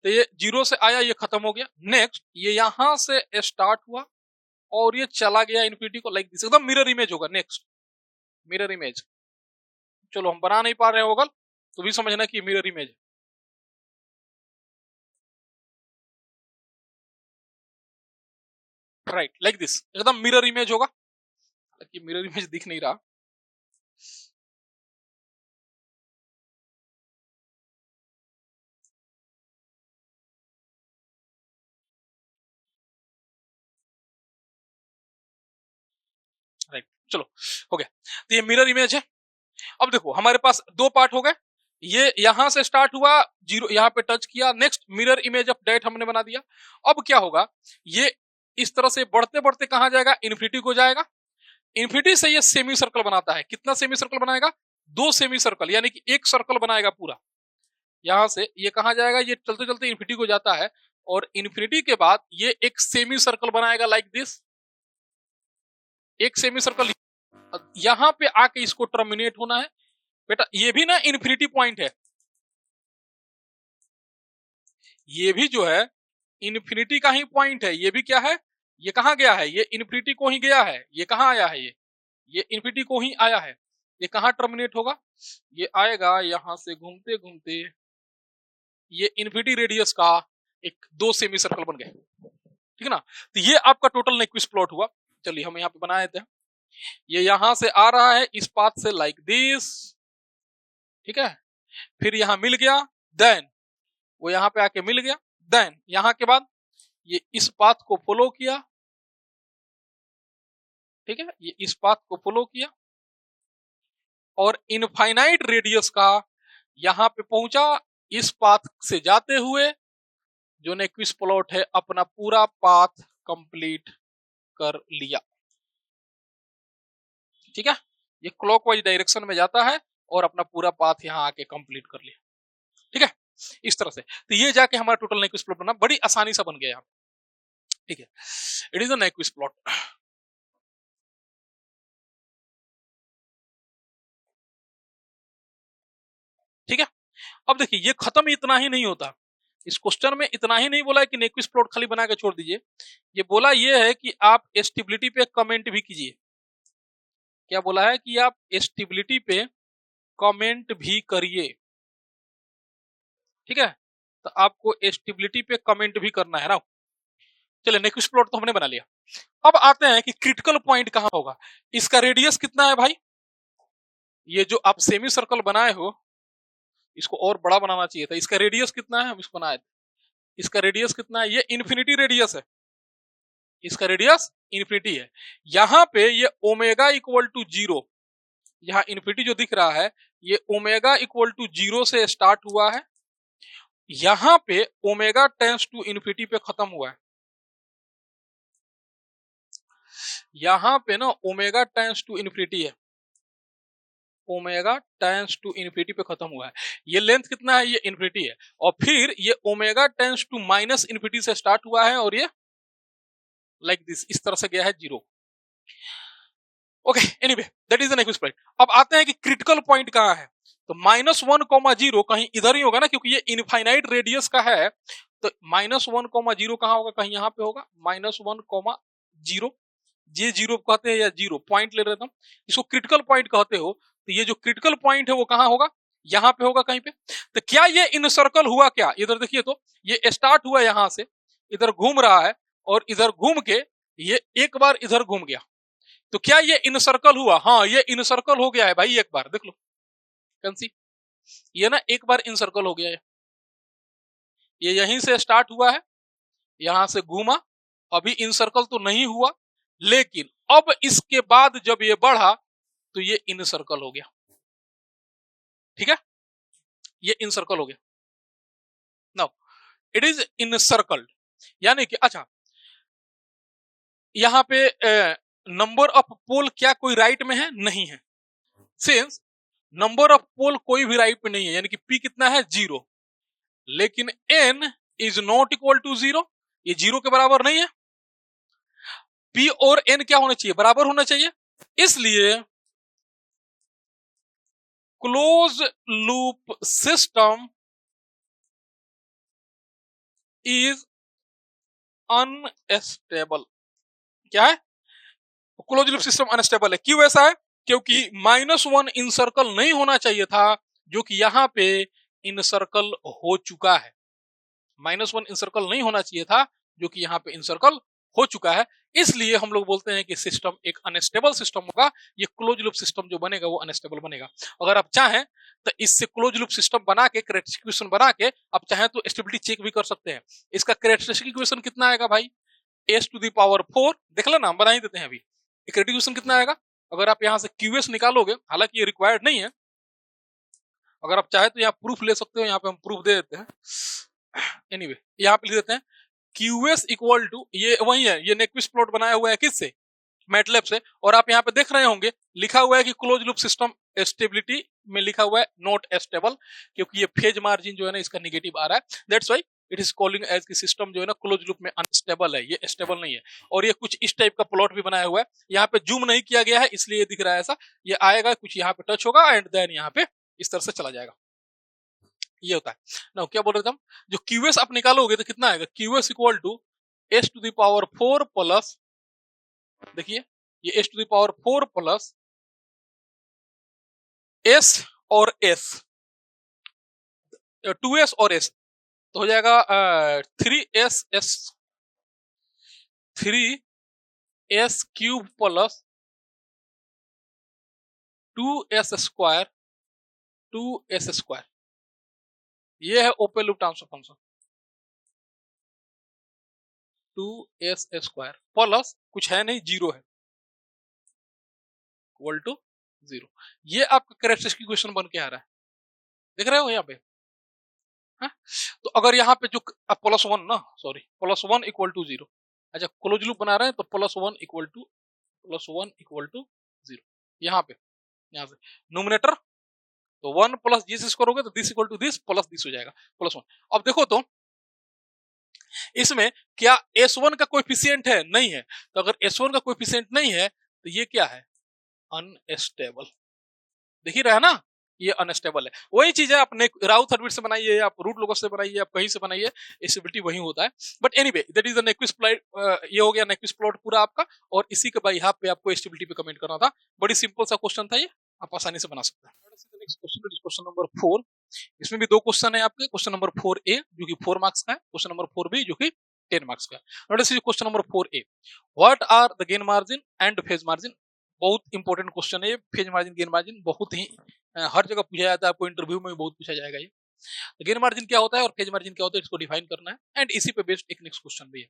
तो ये 0 से आया, ये खत्म हो गया। नेक्स्ट ये यहां से स्टार्ट हुआ और ये चला गया इन्फिनिटी को, लाइक दिस, एकदम मिरर इमेज होगा। नेक्स्ट मिरर इमेज, चलो हम बना नहीं पा रहे हैं होगल, तो भी समझना कि mirror image, right, like this, एकदम मिरर इमेज होगा। कि मिरर इमेज दिख नहीं रहा, राइट, चलो हो गया। तो ये मिरर इमेज है। अब देखो हमारे पास 2 पार्ट हो गए, ये यहां से स्टार्ट हुआ, 0 यहां पे टच किया, next mirror image of that हमने बना दिया। अब क्या होगा, ये इस तरह से बढ़ते बढ़ते कहां जाएगा, इन्फिनिटी को जाएगा। इन्फिनिटी से ये सेमी सर्कल बनाता है, कितना सेमी सर्कल बनाएगा, 2 सेमी सर्कल, यानी कि एक सर्कल बनाएगा पूरा। यहां से ये कहां जाएगा, ये चलते चलते इन्फिनिटी को जाता है, और इन्फिनिटी के बाद ये एक सेमी सर्कल बनाएगा लाइक दिस, एक सेमी सर्कल यहां पे आके इसको टर्मिनेट होना है। बेटा ये भी ना इन्फिनिटी पॉइंट है, ये भी जो है इन्फिनिटी का ही पॉइंट है। ये भी क्या है, ये कहां गया है, ये इन्फिनिटी को ही गया है। ये कहां आया है, ये इन्फिनिटी को ही आया है। ये कहां टर्मिनेट होगा, ये आएगा यहां से घूमते घूमते, ये इन्फिनिटी रेडियस का एक 2 सेमी सर्कल बन गए, ठीक है ना। तो ये आपका टोटल नेक्विस्ट प्लॉट हुआ। चलिए हम यहाँ पे बना देते हैं। ये यहां से आ रहा है इस पाथ से लाइक दिस, ठीक है, फिर यहां मिल गया, देन वो यहां पे आके मिल गया, देन यहां के बाद ये इस पाथ को फॉलो किया, ठीक है, ये इस पाथ को फॉलो किया और इनफाइनाइट रेडियस का यहां पे पहुंचा, इस पाथ से जाते हुए जो नेक्विस्ट प्लॉट है अपना पूरा पाथ कंप्लीट कर लिया। ठीक है, ये क्लॉकवाइज डायरेक्शन में जाता है और अपना पूरा पाथ यहां आके कंप्लीट कर लिया। ठीक है, इस तरह से। तो ये जाके हमारा टोटल नेक्विस्ट प्लॉट बना, बड़ी आसानी से बन गया यहाँ। ठीक है, इट इज अ नेक्विस्ट प्लॉट। ठीक है, अब देखिए ये खत्म इतना ही नहीं होता। इस क्वेश्चन में इतना ही नहीं बोला है कि नेक्विस्ट प्लॉट खाली बना के छोड़ दीजिए, ये बोला ये है कि आप स्टेबिलिटी पे कमेंट भी कीजिए। क्या बोला है कि आप स्टेबिलिटी पे कमेंट भी करिए। ठीक है, तो आपको स्टेबिलिटी पे कमेंट भी करना है ना। चलिए नेक्विस्ट प्लॉट तो हमने बना लिया। अब आते हैं कि क्रिटिकल पॉइंट कहां होगा। इसका रेडियस कितना है भाई, ये जो आप सेमी सर्कल बनाए हो इसको और बड़ा बनाना चाहिए था। इसका रेडियस कितना है, हम इसको बनाए थे, इसका रेडियस कितना है, ये इन्फिनिटी रेडियस है, इसका रेडियस इन्फिनिटी है। यहाँ पे ये ओमेगा इक्वल टू 0, यहाँ इन्फिनिटी जो दिख रहा है ये ओमेगा इक्वल टू 0 से स्टार्ट हुआ है, यहाँ पे ओमेगा टेंस टू इन्फिनिटी पे खत्म हुआ है। यहाँ पे ना ओमेगा टेंस टू इन्फिनिटी है, ओमेगा टेंस टू इन्फिनिटी पे खत्म हुआ है। ये लेंथ कितना है, ये इन्फिनिटी है, और फिर ये omega tends to minus infinity से स्टार्ट हुआ है और ये लाइक दिस, इस तरह से गया है 0। Okay, anyway that is the next point. अब आते हैं कि क्रिटिकल पॉइंट कहाँ है, तो -1,0 कहीं इधर ही होगा ना, क्योंकि ये इनफाइनाइट रेडियस का है, तो -1,0 कहाँ होगा, कहीं यहाँ पे होगा, -1,0, ये 0 कहते हैं या 0 पॉइंट ले रहे थे हम, इसको क्रिटिकल पॉइंट कहते हो। तो ये जो क्रिटिकल पॉइंट है वो कहाँ होगा, यहाँ पे होगा कहीं पे। तो क्या ये इन सर्कल हुआ क्या, इधर देखिए, तो ये स्टार्ट हुआ यहाँ से, इधर घूम रहा है और इधर घूम के ये एक बार इधर घूम गया, तो क्या ये इन सर्कल हुआ, हाँ ये इन सर्कल हो गया है भाई, एक बार देख लो कंसी, ये ना एक बार इन सर्कल हो गया है, ये यहीं से स्टार्ट हुआ है, यहां से घूमा, अभी इन सर्कल तो नहीं हुआ, लेकिन अब इसके बाद जब ये बढ़ा तो ये इन सर्कल हो गया, ठीक है, ये इन सर्कल हो गया। Now it is in circled, यानी कि अच्छा यहां पे नंबर ऑफ पोल क्या कोई राइट में है, नहीं है, सिंस नंबर ऑफ पोल कोई भी राइट में नहीं है, यानी कि p कितना है 0, लेकिन n is not equal to 0, ये 0 के बराबर नहीं है, p और n क्या होना चाहिए, बराबर होना चाहिए, इसलिए close loop system is unstable. क्या है, क्लोज लूप सिस्टम अनस्टेबल है, क्यों ऐसा है, क्योंकि -1 इन सर्कल नहीं होना चाहिए था, जो कि यहां पे इन सर्कल हो चुका है, -1 इन सर्कल नहीं होना चाहिए था, जो कि यहाँ पे इन सर्कल हो चुका है, इसलिए हम लोग बोलते हैं कि सिस्टम एक अनस्टेबल सिस्टम होगा, ये क्लोज लूप सिस्टम जो बनेगा वो अनस्टेबल बनेगा। अगर आप चाहें तो इससे क्लोज लूप सिस्टम बना के कैरेक्टरिस्टिक इक्वेशन बना के आप चाहें तो स्टेबिलिटी चेक भी कर सकते हैं। इसका कैरेक्टरिस्टिक इक्वेशन कितना आएगा भाई, s⁴, देख लेना, हम बना ही देते हैं अभी। कैरेक्टरिस्टिक इक्वेशन कितना आएगा, अगर आप यहाँ से QS निकालोगे, हालांकि ये रिक्वायर्ड नहीं है, अगर आप चाहे तो यहाँ प्रूफ ले सकते हो, यहाँ पे हम प्रूफ दे देते हैं, एनीवे यहाँ पे लिख देते हैं QS इक्वल टू, ये वही है, ये नेक्विस्ट प्लॉट बनाया हुआ है किससे, मैटलैब से, और आप यहाँ पे देख रहे होंगे लिखा हुआ है कि क्लोज लूप सिस्टम स्टेबिलिटी में लिखा हुआ है नॉट स्टेबल, क्योंकि ये फेज मार्जिन जो है ना इसका नेगेटिव आ रहा है, that's why it is calling as की सिस्टम जो है ना क्लोज लूप में अनस्टेबल है, ये स्टेबल नहीं है। और ये कुछ इस टाइप का प्लॉट भी बनाया हुआ है, यहाँ पे जूम नहीं किया गया है इसलिए ये दिख रहा है ऐसा, ये आएगा कुछ यहाँ पे टच होगा एंड देन यहाँ पे इस तरह से चला जाएगा, ये होता है ना। क्या बोल रहे थे हम, जो QS आप निकालोगे तो कितना आएगा, QS equal to s⁴ plus, देखिए ये s⁴ प्लस s और s, 2s और s, तो हो जाएगा 3s क्यूब प्लस 2s², ये है open loop transfer function, 2s² plus कुछ है नहीं, 0 है, इक्वल टू 0, ये आपका कैरेक्टरिस्टिक इक्वेशन बन के आ रहा है, देख रहे हो यहाँ पे, हा? तो अगर यहाँ पे जो +1 ना, सॉरी +1 इक्वल टू 0, अच्छा क्लोज लूप बना रहे हैं तो +1 इक्वल टू 0, यहाँ पे, यहाँ से नोमिनेटर तो 1 प्लस दिस करोगे तो this equal to this plus this हो जाएगा +1। अब देखो तो इसमें क्या S1 का कोएफिशिएंट है, नहीं है, तो अगर S1 का कोएफिशिएंट नहीं है तो ये क्या है, अनस्टेबल, देख ही रहे हैं ना, ये अनस्टेबल है। वही चीज है, आपने राउथ ऑर्बिट से बनाइए, आप रूट लोकस से बनाइए, आप कहीं से बनाइए, स्टेबिलिटी वही होता है। But anyway that is the Nyquist plot, ये हो गया नेक्विस्ट प्लॉट पूरा आपका, और इसी के बाई हाफ पे आपको स्टेबिलिटी पे कमेंट करना था, बड़ी सिंपल सा क्वेश्चन था ये, आप आसानी से बना सकते हैं। नेक्स्ट क्वेश्चन नंबर 4, इसमें भी 2 क्वेश्चन है आपके, क्वेश्चन नंबर 4A जो कि 4 मार्क्स का है, क्वेश्चन नंबर 4B जो कि 10 मार्क्स का है। Notice question number 4A, what are the gain margin and phase margin, बहुत इंपॉर्टेंट क्वेश्चन है, फेज मार्जिन गेन मार्जिन बहुत ही हर जगह पूछा जाता है, आपको इंटरव्यू में भी बहुत पूछा जाएगा ये। गेन मार्जिन क्या होता है और फेज मार्जिन क्या होता है, इसको डिफाइन करना है, एंड इसी पे बेस्ड एक नेक्स्ट क्वेश्चन भी है।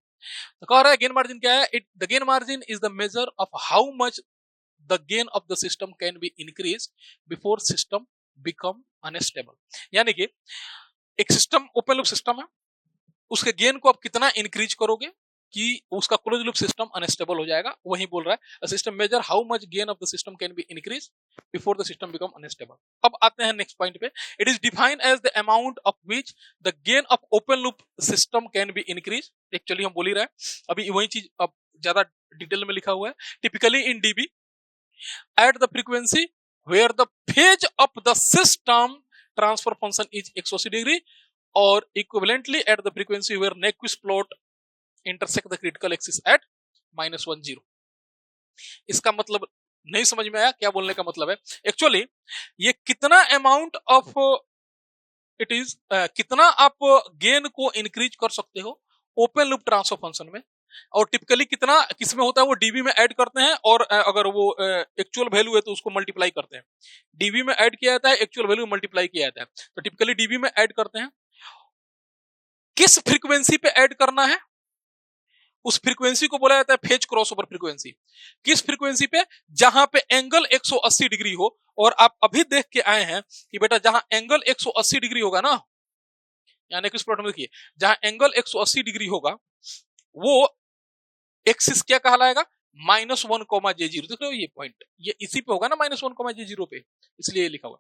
तो कह रहा है गेन मार्जिन क्या है, the gain margin is the measure of how much the gain of the system can be increase before system become unstable. यानी कि एक सिस्टम, ओपन लूप सिस्टम है, उसके गेन को आप कितना इंक्रीज करोगे कि उसका क्लोज लूप सिस्टम अनस्टेबल हो जाएगा, वही बोल रहा है system measure how much gain of the system can be increase before the system become unstable. अब आते हैं नेक्स्ट पॉइंट पे, it is defined as the amount of which the gain of open loop system can be increase. Actually हम बोल ही रहे हैं, अभी वही चीज अब ज्यादा डिटेल में लिखा हुआ है, typically in dB at the frequency where the phase of the system transfer function is 180 degree or equivalently at the frequency where Nyquist plot intersect the critical axis at -10। इसका मतलब नहीं समझ में आया क्या बोलने का मतलब है। एक्चुअली ये कितना अमाउंट ऑफ इट इज कितना आप गेन को इंक्रीज कर सकते हो ओपन लूप ट्रांसफर फंक्शन में, और टिपिकली कितना किसमें होता है वो डीबी में ऐड करते हैं, और अगर वो एक्चुअल वैल्यू है तो उसको मल्टीप्लाई करते हैं। डीबी में ऐड किया जाता है, एक्चुअल वैल्यू मल्टीप्लाई किया जाता है, तो टिपिकली डीबी में ऐड करते हैं। किस फ्रीक्वेंसी पे ऐड करना है, उस फ्रीक्वेंसी को बोला जाता है फेज क्रॉसओवर फ्रीक्वेंसी। किस फ्रीक्वेंसी पे, जहां पे एंगल 180 डिग्री हो, और आप अभी देख के आए हैं कि बेटा जहां एंगल 180 डिग्री होगा ना, यानी किस प्लॉट में देखिए, जहां एंगल 180 डिग्री होगा वो एक्सिस क्या कहलाएगा, -1,J0। देखो ये पॉइंट, ये इसी पे होगा ना, -1,J0 पे, इसलिए ये लिखा हुआ,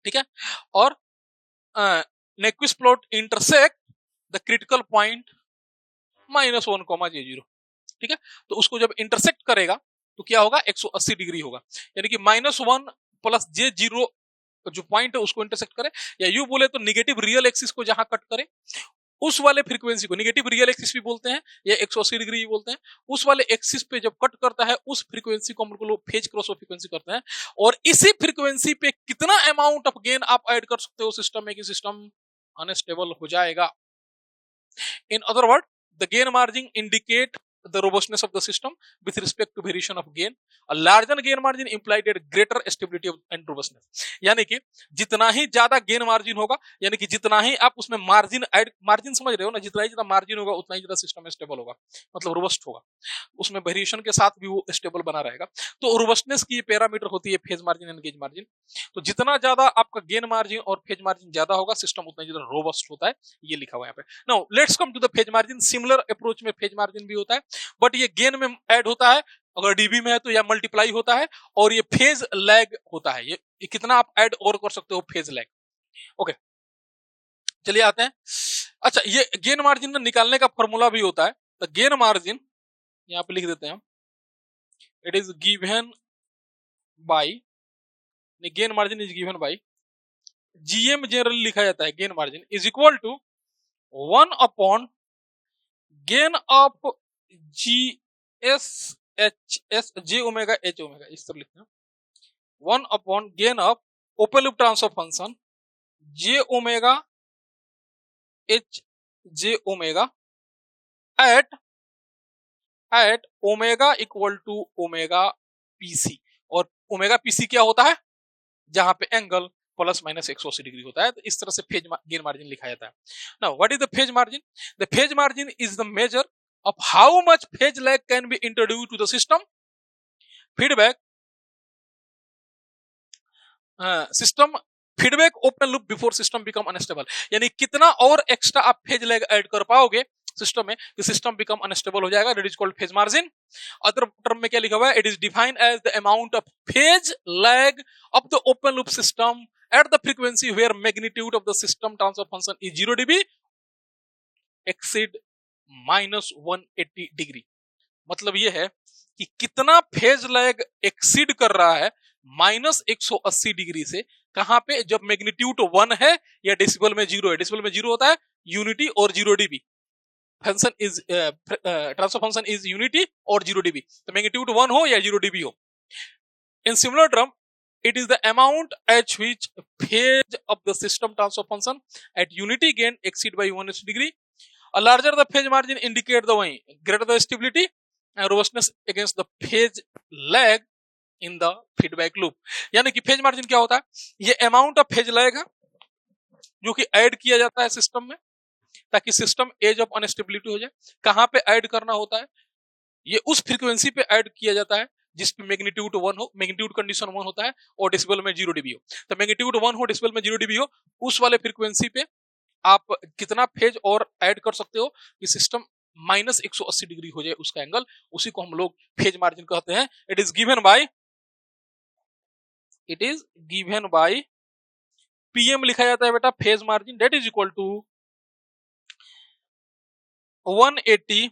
ठीक है। और Nyquist plot intersect the critical point -1,J0, ठीक है। तो उसको जब इंटरसेक्ट करेगा तो क्या होगा, 180 डिग्री होगा, यानी कि -1 + J0 जो पॉइंट है उसको इंटरसेक्ट करे, या यू बोले तो निगेटिव रियल एक्सिस को जहां कट करे उस वाले फ्रीक्वेंसी को निगेटिव रियल एक्सिस भी बोलते हैं या 180 डिग्री भी बोलते हैं, उस वाले एक्सिस पे जब कट करता है उस फ्रीक्वेंसी को हम लोग फेज क्रॉसओवर फ्रीक्वेंसी करते हैं। और इसी फ्रीक्वेंसी पे कितना अमाउंट ऑफ गेन आप ऐड कर सकते हो सिस्टम में कि सिस्टम अनस्टेबल हो जाएगा। In other word, the gain margin indicate the robustness of the system with respect to variation of gain. A larger gain margin implied a greater stability and robustness. यानी कि जितना ही ज्यादा gain margin होगा, यानी कि जितना ही आप उसमें मार्जिन ऐड, मार्जिन समझ रहे हो ना, जितना ही ज्यादा मार्जिन होगा उतना ही ज्यादा सिस्टम स्टेबल होगा, मतलब रोबस्ट होगा, उसमें वेरिएशन के साथ भी वो स्टेबल बना रहेगा। तो रोबस्टनेस की पैरामीटर होती है phase margin and gauge margin. तो जितना ज्यादा आपका गेन मार्जिन और फेज मार्जिन ज्यादा होगा, सिस्टम उतना ज्यादा रोबस्ट होता है, ये लिखा हुआ है यहाँ पे। Now let's come to the phase margin. Similar approach में फेज मार्जिन भी होता है, बट ये गेन में ऐड होता है, अगर डीबी में है तो या मल्टीप्लाई होता है, और ये फेज लैग होता है, ये कितना आप ऐड और कर सकते हो फेज लैग। ओके, चलिए आते हैं। अच्छा, ये गेन मार्जिन निकालने का फॉर्मूला भी होता है। तो गेन मार्जिन यहां पे लिख देते हैं, it is given by, gain margin is given by GM, generally लिखा जाता है gain margin is equal to 1 gain of GS J omega H omega, इस तरह लिखना, 1 gain of open loop transfer function J omega H J omega at omega equal to omega PC। और omega PC क्या होता है, जहां पे angle ±180 degree होता है। तो इस तरह से फेज गेन मार्जिन लिखा जाता है। Now what is the phase margin? The phase margin is the measure of how much phase lag can be introduced to the system feedback open loop before system become unstable। यानी कितना और extra आप phase lag add कर पाओगे system में कि system become unstable हो जाएगा, that is called phase margin. Other term में क्या लिखा हुआ है, it is defined as the amount of phase lag of the open loop system at the frequency where magnitude of the system transfer function is 0 dB exceed -180 degree. मतलब यह है कि कितना फेज लैग एक्सीड कर रहा है -180 degree से, कहां पे, जब मैग्नीट्यूड 1 है या डेसिबल में 0 है। डेसिबल में 0 होता है यूनिटी और 0 dB, function is transfer function is unity और 0 dB, तो मैग्नीट्यूड 1 हो या 0 dB हो। In similar term, it is the amount at which phase of the system transfer function at unity gain exceed by 180 degree. A larger the phase margin indicate the way greater the stability and robustness against the phase lag in the feedback loop. यानी कि phase margin क्या होता है, ये amount of phase लगेगा जो कि add किया जाता है सिस्टम में ताकि सिस्टम एज ऑफ अनस्टेबिलिटी हो जाए। कहां पे ऐड करना होता है, ये उस फ्रीक्वेंसी पे ऐड किया जाता है जिसपे मैग्नीट्यूड 1 हो, मैग्नीट्यूड कंडीशन 1 होता है और डेसिबल में 0 dB हो। तो मैग्नीट्यूड 1 हो, डेसिबल में 0 dB हो, उस वाले फ्रीक्वेंसी पे आप कितना फेज और ऐड कर सकते हो कि सिस्टम -180 डिग्री हो जाए उसका एंगल, उसी को हम लोग फेज मार्जिन कहते हैं। It is given by PM लिखा जाता है बेटा phase margin, that is equal to 180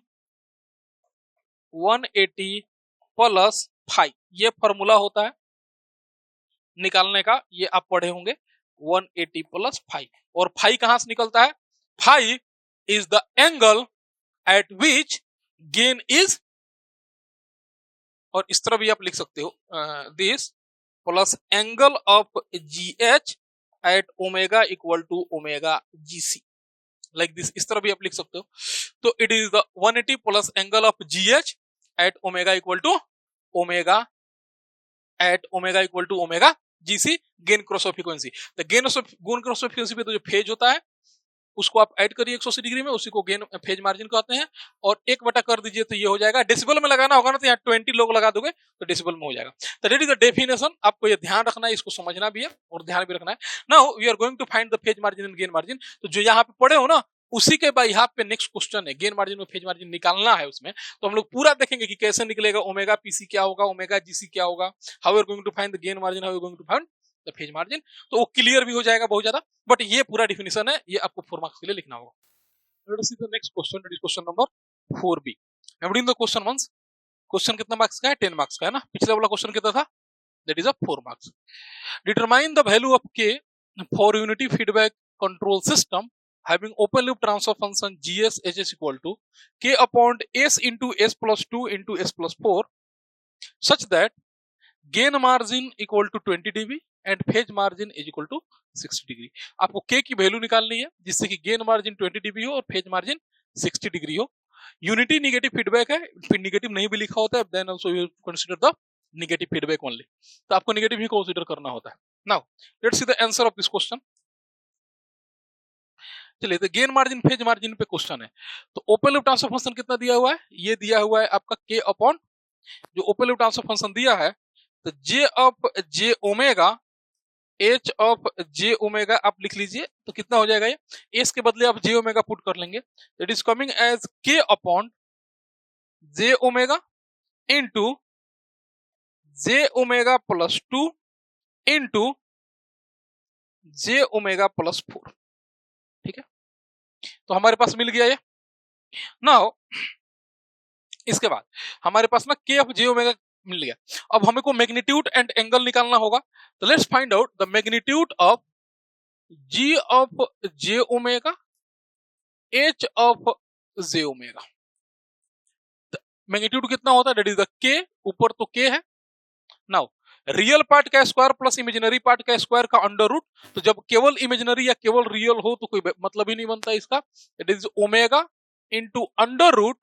plus 5। ये फॉर्मूला होता है निकालने का, ये आप पढ़े होंगे 180 प्लस 5। और 5 कहां से निकलता है, 5 is the angle at which gain is, और इस तरह भी आप लिख सकते हो this plus angle of GH at omega equal to omega GC, like this, इस तरह भी आप लिख सकते हो। तो it is the 180 plus angle of GH at omega equal to omega GC, gain cross of frequency. तो गेन क्रॉस ऑफ फ्रीक्वेंसी पे तो जो फेज होता है उसको आप ऐड करिए 180 डिग्री में, उसी को गेन फेज मार्जिन कहते हैं, और 1 बटा कर दीजिए तो ये हो जाएगा। डेसिबल में लगाना होगा ना तो यहाँ 20 लोग लगा दोगे तो डेसिबल में हो जाएगा। तो दैट इज द डेफिनेशन, आपको ये ध्यान रखना है, इसको समझना भी है और ध्यान भी रखना है। Now we are going to find the phase margin and gain margin. तो जो यहाँ पे पढ़े हो ना उसी के यहाँ पे नेक्स्ट क्वेश्चन है, गेन मार्जिन और फेज मार्जिन निकालना है उसमें। तो हम लोग पूरा देखेंगे कि कैसे निकलेगा, ओमेगा पीसी क्या होगा, ओमेगा जीसी क्या होगा, how are going to find the gain margin, how are going to find the phase margin. तो वो क्लियर भी हो जाएगा बहुत ज्यादा, बट ये पूरा डिफिनेशन है, ये आपको 4 मार्क्स के लिए लिखना होगा। Let us see the next question, that is question number 4b. I'm reading the question once. Question कितना मार्क्स का है, 10 मार्क्स का है ना। पिछला वाला क्वेश्चन कितना था, that is a 4 marks. Determine the value of k for unity feedback control system having open loop transfer function GS HS equal to k upon s into s plus 2 into s plus 4 such that gain margin equal to 20 dB and phase margin is equal to 60 degree. आपको k की value निकालनी है जिससे कि gain margin 20 dB हो और phase margin 60 degree हो। Unity negative feedback है, फिर निगेटिव नहीं भी लिखा होता है, then also you consider the negative feedback only, तो आपको निगेटिव ही कंसीडर करना होता है। Now let's see the answer of this question. चलिए, तो गेन मार्जिन फेज मार्जिन पे क्वेश्चन है। तो ओपन लूप ट्रांसफर फंक्शन कितना दिया हुआ है, ये दिया हुआ है आपका k अपॉन जो ओपन लूप ट्रांसफर फंक्शन दिया है, तो j of j omega h of j omega आप लिख लीजिए, तो कितना हो जाएगा, ये s के बदले आप j ओमेगा पुट कर लेंगे, that is coming as k upon j omega into j omega plus 2 into j omega plus 4। ठीक है, तो हमारे पास मिल गया ये। नाउ इसके बाद हमारे पास ना k ऑफ j ओमेगा मिल गया। अब हमें को मैग्नीट्यूड एंड एंगल निकालना होगा, तो let's find out the magnitude of g of j omega h of j omega. Magnitude कितना होता है, दैट इज द k, ऊपर तो k है। नाउ रियल पार्ट का स्क्वायर प्लस इमेजिनरी पार्ट का स्क्वायर का अंडर रूट, तो जब केवल इमेजिनरी या केवल रियल हो तो कोई मतलब ही नहीं बनता इसका। That is omega into under root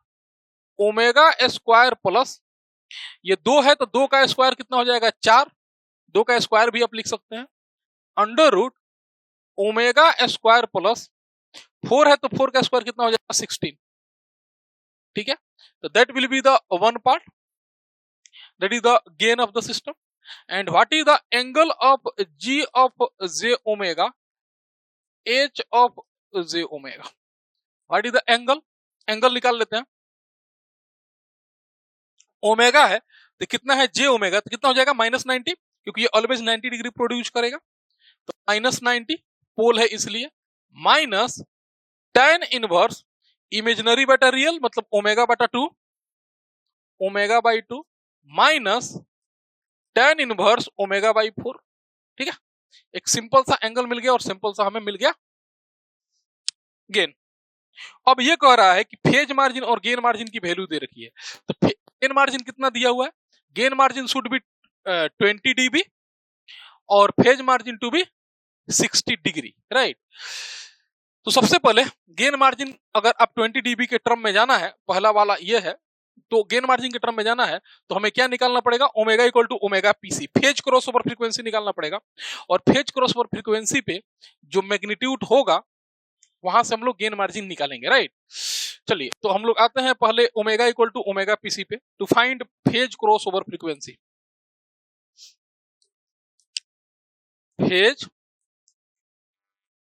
omega square plus, ये 2 है तो 2 का स्क्वायर कितना हो जाएगा 4, 2 का स्क्वायर भी आप लिख सकते हैं, under root omega square plus 4 है तो 4 का स्क्वायर कितना हो जाएगा 16। ठीक है, तो that will be the one part, that is the gain of the system. And what is the angle of g of j omega h of j omega, what is the angle, angle निकाल लेते हैं। Omega है तो कितना है j omega, तो कितना हो जाएगा -90, क्योंकि ये ऑलवेज 90 डिग्री प्रोड्यूस करेगा, तो -90 पोल है इसलिए, माइनस tan इनवर्स इमेजिनरी बटा रियल मतलब ओमेगा बटा 2 omega by 2 minus tan inverse omega by 4। ठीक है, एक सिंपल सा एंगल मिल गया और सिंपल सा हमें मिल गया गेन। अब ये कह रहा है कि फेज मार्जिन और गेन मार्जिन की वैल्यू दे रखी है, तो गेन मार्जिन कितना दिया हुआ है, gain margin should be 20 dB और phase margin to be 60 degree, right. तो सबसे पहले गेन मार्जिन अगर आप 20 dB के टर्म में जाना है, पहला वाला ये है तो गेन मार्जिन के टर्म में जाना है तो हमें क्या निकालना पड़ेगा, omega equal to omega PC, phase cross over frequency निकालना पड़ेगा। और फेज क्रॉस ओवर फ्रीक्वेंसी पे जो मैग्नीट्यूड होगा वहां से हम लोग गेन मार्जिन निकालेंगे, राइट। चलिए तो हम लोग आते हैं पहले omega equal to omega PC पे, to find phase cross over frequency. Phase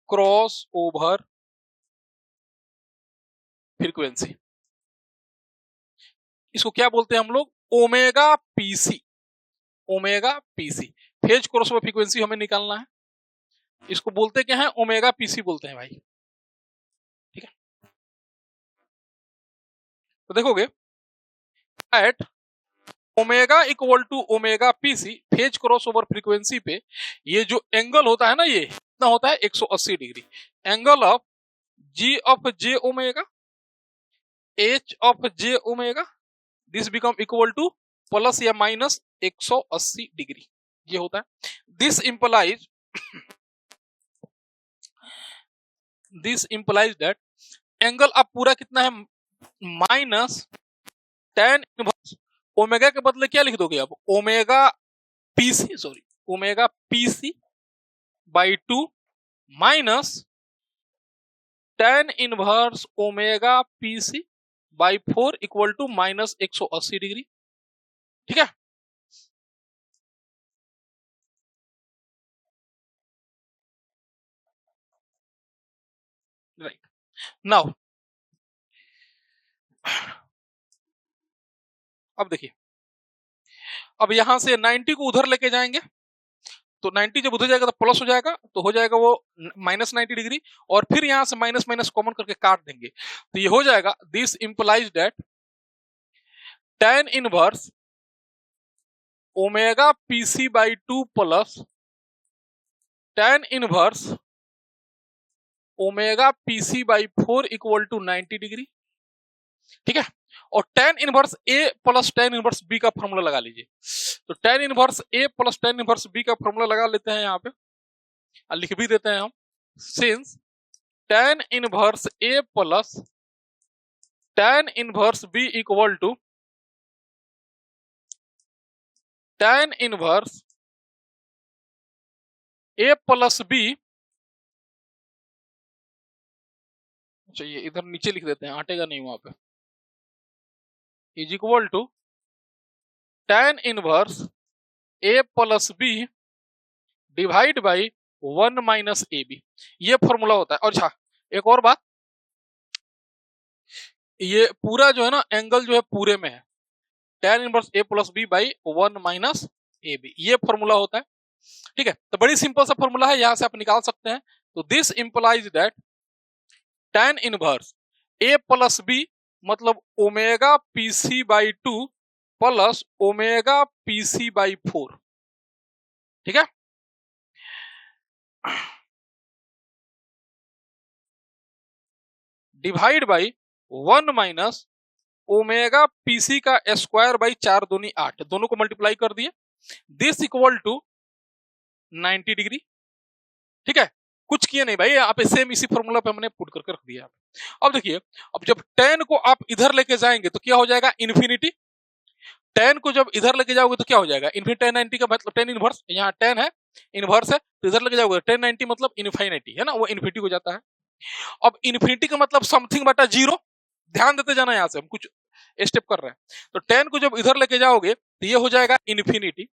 cross over frequency, इसको क्या बोलते हैं हम लोग, omega PC. Omega PC phase cross over frequency हमें निकालना है, इसको बोलते क्या है, ओमेगा पीसी बोलते हैं भाई, ठीक है। तो देखोगे at omega equal to omega PC phase cross over frequency पे ये जो एंगल होता है ना, ये कितना होता है 180 degree. Angle of G of J omega H of J omega, this become equal to plus या माइनस 180 डिग्री, ये होता है। दिस इंप्लाइज दैट एंगल अब पूरा कितना है, माइनस tan इनवर्स, ओमेगा के बदले क्या लिख दोगे अब, omega PC by 2 minus tan inverse omega PC by 4 equal to minus 180 degree, ठीक है। राइट नाउ अब देखिए, अब यहां से 90 को उधर लेके जाएंगे तो 90 जब उधर जाएगा तो प्लस हो जाएगा, तो हो जाएगा वो माइनस 90 डिग्री, और फिर यहां से माइनस माइनस कॉमन करके काट देंगे तो ये हो जाएगा, this implies that tan inverse omega PC by 2 plus tan inverse omega PC by 4 equal to 90 degree, ठीक है। और tan inverse A plus tan inverse B का फॉर्मूला लगा लीजिए, तो tan inverse A plus tan inverse B का formula लगा लेते हैं यहाँ पे, लिख भी देते हैं हम, since tan inverse A plus tan inverse B equal to tan inverse A plus B, चाहिए इधर नीचे लिख देते हैं, हटेगा नहीं वहां पे, is equal to tan inverse A plus B divide by 1 minus A B, ये फॉर्मूला होता है। और अच्छा एक और बात, ये पूरा जो है ना एंगल जो है पूरे में है, tan inverse A plus B by 1 minus A B, ये फॉर्मूला होता है, ठीक है। तो बड़ी सिंपल सा फॉर्मूला है, यहां से आप निकाल सकते हैं। तो this implies that tan inverse A plus B मतलब omega PC by 2 plus omega PC by 4, ठीक है। Divide by 1 minus omega PC का स्क्वायर बाई 4 दूनी 8, दोनों को मल्टीप्लाई कर दिए, दिस इक्वल टू 90 डिग्री, ठीक है। कुछ किए नहीं भाई, यहाँ पे सेम इसी फॉर्मूला पे हमने पुट करके रख दिया। अब देखिए, अब जब tan को आप इधर लेके जाएंगे तो क्या हो जाएगा, इन्फिनिटी। tan को जब इधर लेके जाओगे तो क्या हो जाएगा, इन्फिनिटी। tan 90 का मतलब tan इनवर्स, यहाँ tan है इनवर्स है, तो इधर लेके जाओगे tan 90 मतलब इनफाइनिटी है ना, वो इन्फिनिटी हो जाता है। अब इन्फिनिटी का मतलब समथिंग बटा जीरो, ध्यान देते जाना, यहाँ से हम कुछ स्टेप कर रहे हैं। तो tan को जब इधर लेके जाओगे तो ये हो जाएगा इन्फिनिटी,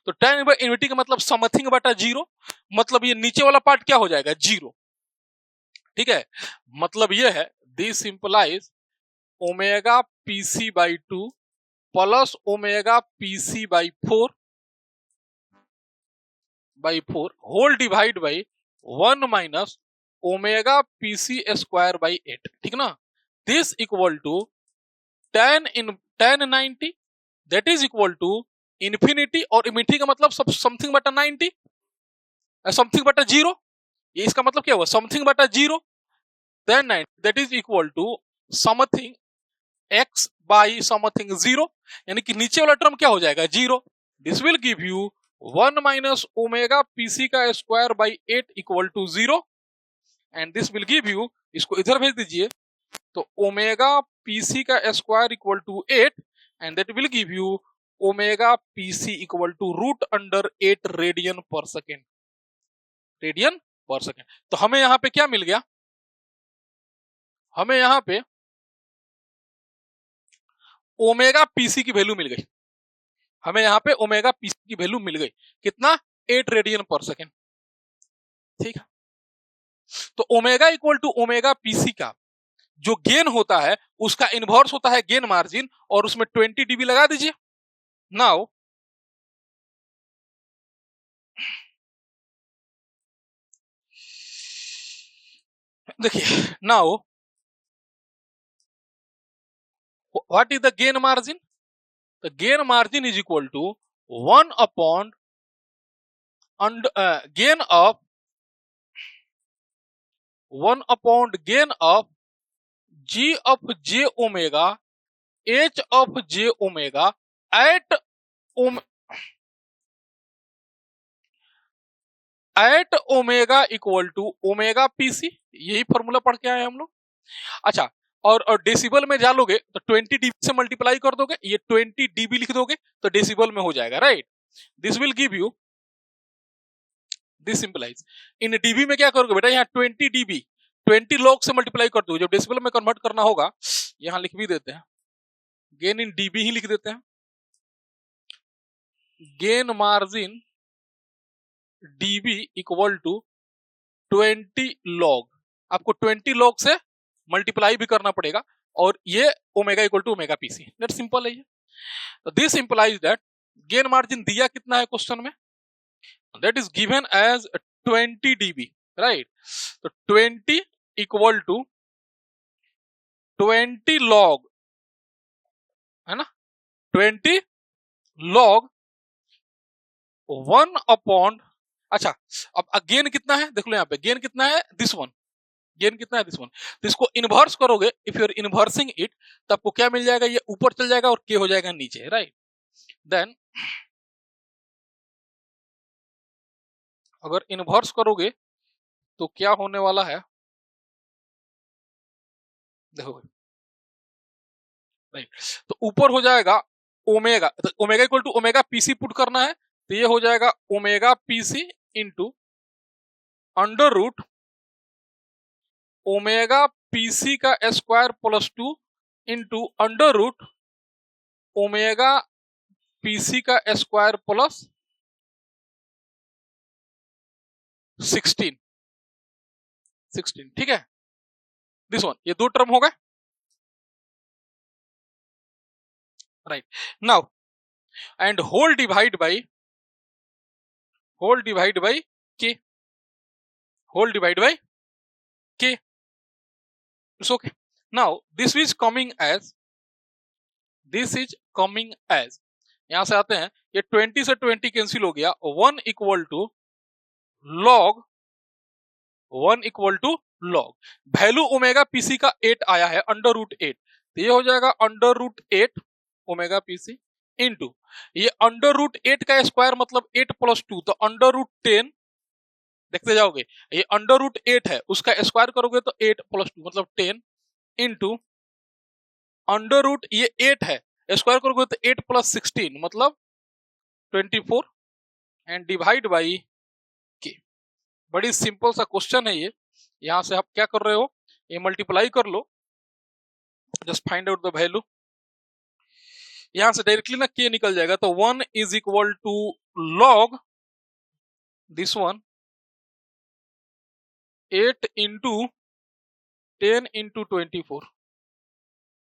तो tan इन्फिनिटी का मतलब समथिंग बटा जीरो, मतलब ये नीचे वाला पार्ट क्या हो जाएगा, जीरो, ठीक है। मतलब ये है, this implies omega PC by 2 plus omega PC by 4 whole divide by 1 minus omega PC square by 8, ठीक ना। This equal to tan 90 that is equal to infinity, और इन्फिनिटी का मतलब सब समथिंग बटा 90, समथिंग बटा जीरो, ये इसका मतलब क्या हुआ, समथिंग बटा zero, then 90 that is equal to something x by something zero, यानी कि नीचे वाला टर्म क्या हो जाएगा, zero. This will give you 1 minus omega PC का square by 8 equal to zero, and this will give you, इसको इधर भेज दीजिए, तो ओमेगा पीसी का square equal to 8 and that will give you omega PC equal to root under 8 radian per second, radian per second. तो हमें यहां पे क्या मिल गया, हमें यहां पे ओमेगा पीसी की वैल्यू मिल गई, हमें यहां पे ओमेगा पीसी की वैल्यू मिल गई, कितना, 8 रेडियन पर सेकेंड, ठीक है। तो omega equal to omega PC का जो गेन होता है उसका इनवर्स होता है गेन मार्जिन, और उसमें 20 डीबी लगा दीजिए। नाउ देखिए, now what is the gain margin, the gain margin is equal to 1 upon gain of 1 upon gain of G of J omega H of J omega at at omega equal to omega PC, यही formula पढ़ के आए हम लोग। अच्छा, और decibel में डालोगे तो 20 डीबी से मल्टीप्लाई कर दोगे, ये 20 डीबी लिख दोगे तो डेसिबल में हो जाएगा, right. This will give you, this implies, in dB में क्या करोगे बेटा, यहाँ 20 डीबी 20 लॉग से मल्टीप्लाई कर दो, जब डेसिबल में कन्वर्ट करना होगा यहां लिख भी देते हैं, गेन इन डीबी ही लिख देते हैं, gain margin dB equal to 20 log, आपको 20 लॉग से मल्टीप्लाई भी करना पड़ेगा, और ये omega equal to omega PC, that simple है ये। तो this implies that gain margin दिया कितना है क्वेश्चन में, that is given as 20 dB, right. तो 20 इक्वल टू 20 लॉग, है ना, 20 लॉग 1 अपॉन, अच्छा अब गेन कितना है देख लो, यहाँ पे गेन कितना है, दिस वन, गेन कितना है, दिस वन। तो इसको इन्वर्स करोगे, इफ यू आर इन्वर्सिंग इट, तो आपको क्या मिल जाएगा, ये ऊपर चल जाएगा और के हो जाएगा नीचे, राइट। देन अगर इन्वर्स करोगे तो क्या होने वाला है, देखो राइट, तो ऊपर हो जाएगा ओमेगा, तो omega equal to omega PC put करना है, तो ये हो जाएगा omega PC into under root omega PC का square plus 2 into under root omega PC का स्क्वायर प्लस 16, ठीक है, दिस वन, ये दो टर्म हो गए, right. Now and whole divide by K, whole divide by K, it's okay. Now this is coming as, this is coming as, यहां से आते हैं, ये 20 से 20 कैंसिल हो गया, 1 equal to log, 1 equal to log, value omega PC का 8 आया है अंडर रूट 8, तो ये हो जाएगा under root 8 omega PC into ये अंडर रूट 8 का स्क्वायर मतलब 8 प्लस 2, तो अंडर रूट 10, देखते जाओगे, ये अंडर रूट 8 है, उसका स्क्वायर करोगे तो 8 प्लस 2 मतलब 10 इंटू अंडर रूट ये 8 है, स्क्वायर करोगे तो 8 प्लस 16 मतलब 24 एंड डिवाइड बाई के। बड़ी सिंपल सा क्वेश्चन है ये, यहां से आप क्या कर रहे हो, ये मल्टीप्लाई कर लो, just find out the value, यहां से डायरेक्टली ना के निकल जाएगा, तो 1 is equal to log this one 8 into 10 into 24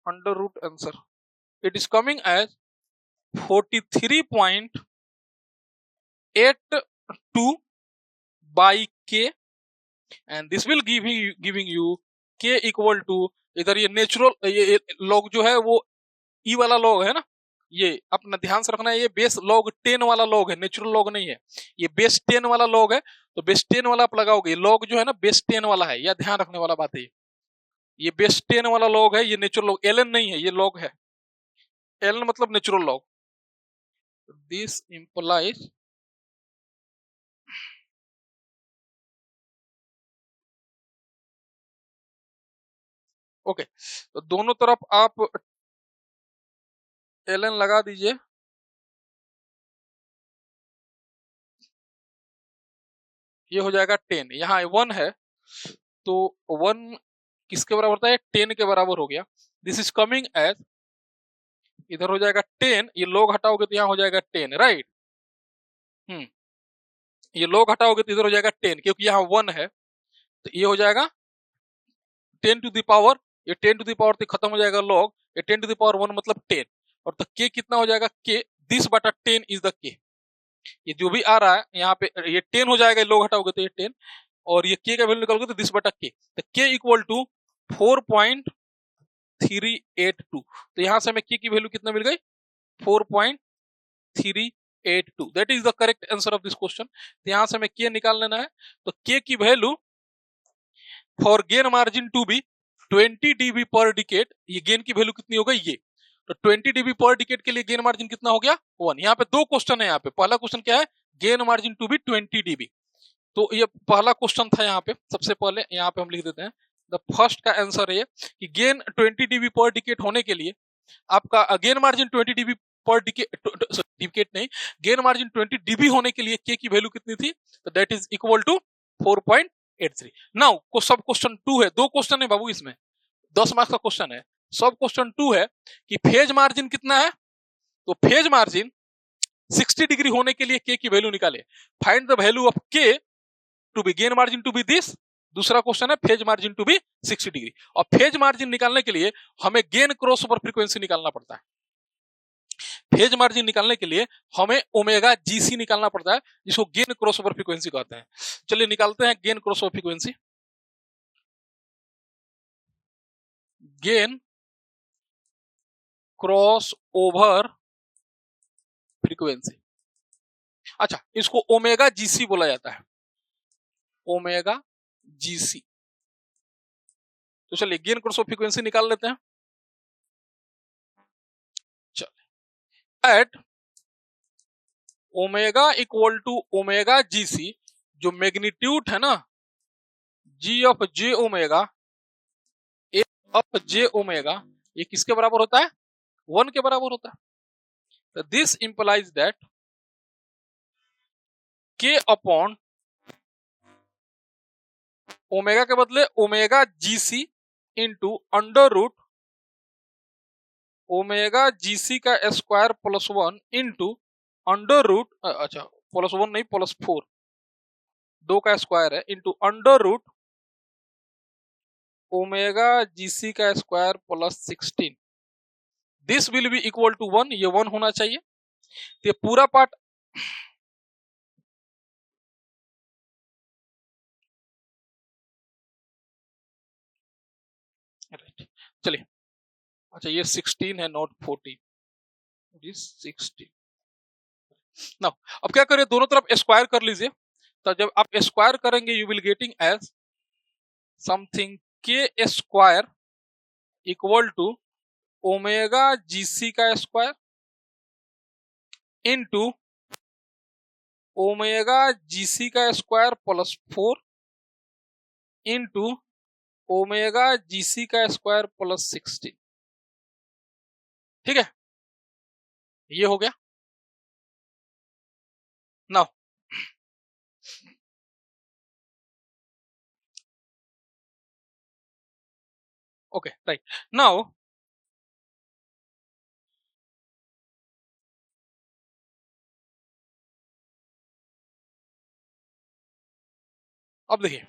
under root answer, it is coming as 43.82 by k, and this will giving you k equal to, इधर ये natural ये लॉग जो है वो ई वाला लॉग है ना, ये अपना ध्यान से रखना है, ये बेस लॉग 10 वाला लॉग है, नेचुरल लॉग नहीं है, ये बेस 10 वाला लॉग है, तो बेस 10 वाला आप लगाओगे, लॉग जो है ना बेस 10 वाला है, यह ध्यान रखने वाला बात है, ये बेस 10 वाला लॉग है, ये नेचुरल लॉग, एलएन नहीं है, ये लॉग है, एलएन मतलब natural log. This implies okay, तो दोनों तरफ आप ln लगा दीजिए। ये हो जाएगा 10, यहाँ 1 है तो 1 किसके बराबर होता है, 10 के बराबर हो गया। दिस इज कमिंग एज, इधर हो जाएगा 10, ये लोग हटाओगे तो यहाँ हो जाएगा 10, राइट। ये लोग हटाओगे तो इधर हो जाएगा 10, क्योंकि यहाँ 1 है तो ये हो जाएगा 10 टू द पावर, ये 10 टू द पावर तो खत्म हो जाएगा लॉग, ये 10 टू द पावर 1 मतलब 10, और तो k कितना हो जाएगा, k दिस बटा 10 इज द k। ये जो भी आ रहा है यहाँ पे ये 10 हो जाएगा, लोग हटाओगे तो ये 10, और ये k का वैल्यू निकालोगे तो दिस बटा k, तो k इक्वल टू 4.382। तो यहाँ से हमें k की वैल्यू कितना मिल गई, 4.382। That is the correct answer of this question. तो यहाँ से हमें k निकाल लेना है, तो k की value for gain margin to be 20 dB पर डिकेट, ये गेन की वैल्यू कितनी हो गई, ये तो 20 dB पर डिकेट के लिए गेन मार्जिन कितना हो गया, 1। यहाँ पे दो क्वेश्चन है, यहाँ पे पहला क्वेश्चन क्या है, gain margin to be 20 dB, तो ये पहला क्वेश्चन था। यहाँ पे सबसे पहले यहाँ पे हम लिख देते हैं द फर्स्ट का आंसर है कि गेन 20 dB पर डिकेट होने के लिए आपका गेन मार्जिन 20 dB पर डिकेट नहीं, गेन मार्जिन 20 dB होने के लिए k की वैल्यू कितनी थी, तो that is equal to 4.83। Now को सब क्वेश्चन 2 है, दो क्वेश्चन है बाबू, इसमें 10 मार्क्स का क्वेश्चन है। सब क्वेश्चन 2 है कि फेज मार्जिन कितना है, तो फेज मार्जिन 60 डिग्री होने के लिए k की वैल्यू निकाले। Find the value of k to be gain margin to be this. दूसरा क्वेश्चन है phase margin to be 60 degree, और फेज मार्जिन निकालने के लिए हमें गेन क्रॉस ओवर फ्रीक्वेंसी निकालना पड़ता है। फेज मार्जिन निकालने के लिए हमें ओमेगा जीसी निकालना पड़ता है, जिसको गेन क्रॉस ओवर फ्रीक्वेंसी कहते हैं। चलिए निकालते हैं gain cross over frequency. Gain cross over frequency, अच्छा इसको ओमेगा जीसी बोला जाता है, ओमेगा जीसी। तो चलिए गेन क्रॉस ओवर फ्रीक्वेंसी निकाल लेते हैं। चलिए at omega equal to omega GC, जो मैग्नीट्यूड है ना G of J omega, A of J omega, ये किसके बराबर होता है, 1 के बराबर होता है। तो this implies that k upon omega के बदले omega GC into under root omega GC का square plus 1 into under root, अच्छा प्लस 1 नहीं प्लस 4, 2 का स्क्वायर है, into under root omega GC का square plus 16। This will be equal to 1, ये 1 होना चाहिए। तो ये पूरा पार्ट चलिए, अच्छा ये 16 है नॉट 14, इट इज 16। नाउ अब क्या करें, दोनों तरफ स्क्वायर कर लीजिए। तो जब आप स्क्वायर करेंगे you will getting as something K square equal to omega GC का स्क्वायर इनटू ओमेगा जीसी का square plus 4 into omega GC का स्क्वायर प्लस 16। ठीक है, ये हो गया। नाउ ओके राइट, नाउ अब देखिए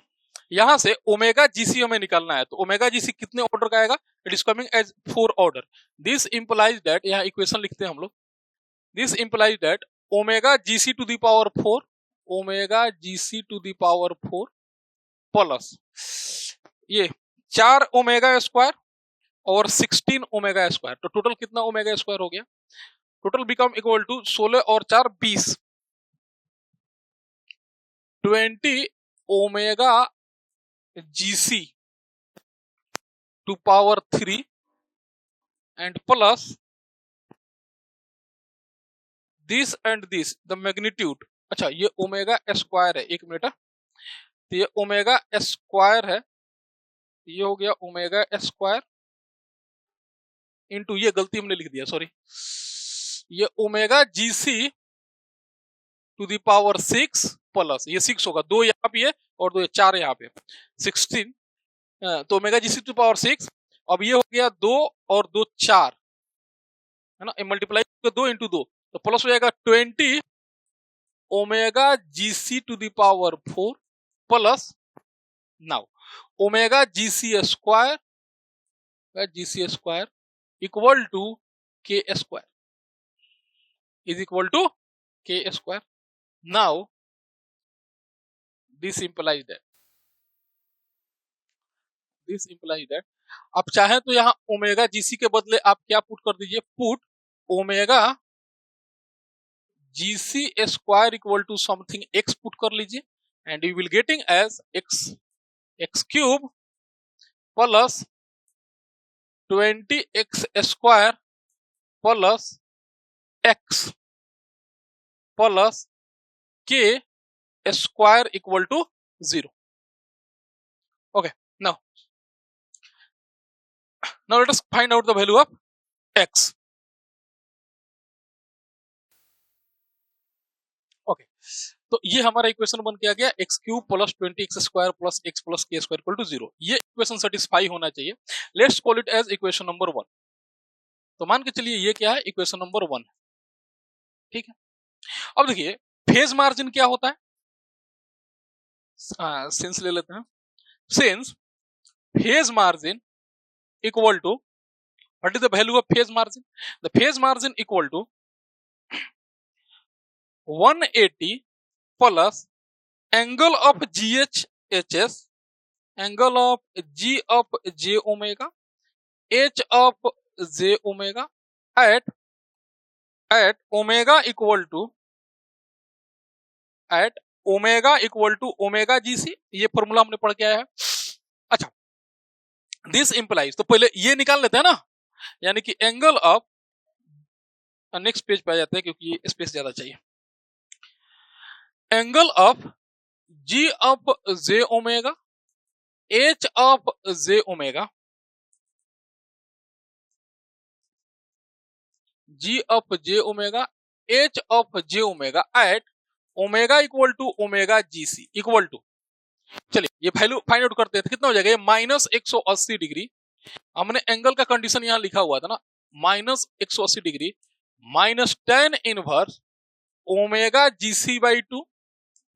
यहां से ओमेगा जीसी हमें निकालना है, तो ओमेगा जीसी कितने ऑर्डर का आएगा, it is coming as 4 order. This implies that, यहाँ इक्वेशन लिखते हैं हम लोग, this implies that omega GC to the power 4, omega GC to the power 4 plus ये 4 ओमेगा स्क्वायर और 16 ओमेगा स्क्वायर, तो टोटल कितना ओमेगा स्क्वायर हो गया, टोटल बिकम इक्वल टू 16 और 4 20, 20 omega GC to power 3 and plus this and this the magnitude. अच्छा ये omega square है, एक मिनट, तो ये ओमेगा स्क्वायर है ये हो गया ओमेगा स्क्वायर इंटू, ये गलती हमने लिख दिया, सॉरी, ये omega GC to the power 6 plus, ये 6 होगा, 2 यहाँ पे और 2 4 यहाँ पे 16, तो ओमेगा जीसी टू पावर 6। अब ये हो गया 2 और 2 4, है ना, मल्टीप्लाई 2 इंटू 2 तो प्लस हो जाएगा 20 omega GC to the power 4 plus, now omega GC square equal to K square is equal to K square. Now this implies that आप चाहे तो यहां ओमेगा जीसी के बदले आप क्या पुट कर दीजिए, put omega GC square equal to something X put कर लीजिए, and you will getting as X cube plus 20x square plus X plus K square equal to 0। Okay, now let us find out the value of x. Okay, तो ये हमारा equation बन के आ गया X cube plus 20x square plus X plus K square equal to 0। ये equation satisfy होना चाहिए। Let's call it as equation number 1। तो मान के चलिए ये क्या है, इक्वेशन नंबर 1, ठीक है। अब देखिए फेज मार्जिन क्या होता है, सिंस ले लेते हैं, since phase margin equal to, what is the value of phase margin? The phase margin equal to 180 plus angle of GHS, angle of G of J omega, H of J omega at omega equal to omega GC। ये formula हमने पढ़ के आया है। अच्छा, this implies, तो पहले ये निकाल लेते हैं ना, यानी कि एंगल ऑफ, नेक्स्ट पेज पे आ जाते हैं क्योंकि स्पेस ज्यादा चाहिए। Angle of G of J omega, H of J omega, G of J omega, H of J omega at omega equal to omega GC equal to, चलिए ये value find out करते हैं, तो कितना हो जाएगा, माइनस 180 डिग्री। हमने angle का कंडीशन यहां लिखा हुआ था ना, minus 180 degree minus tan inverse omega GC by 2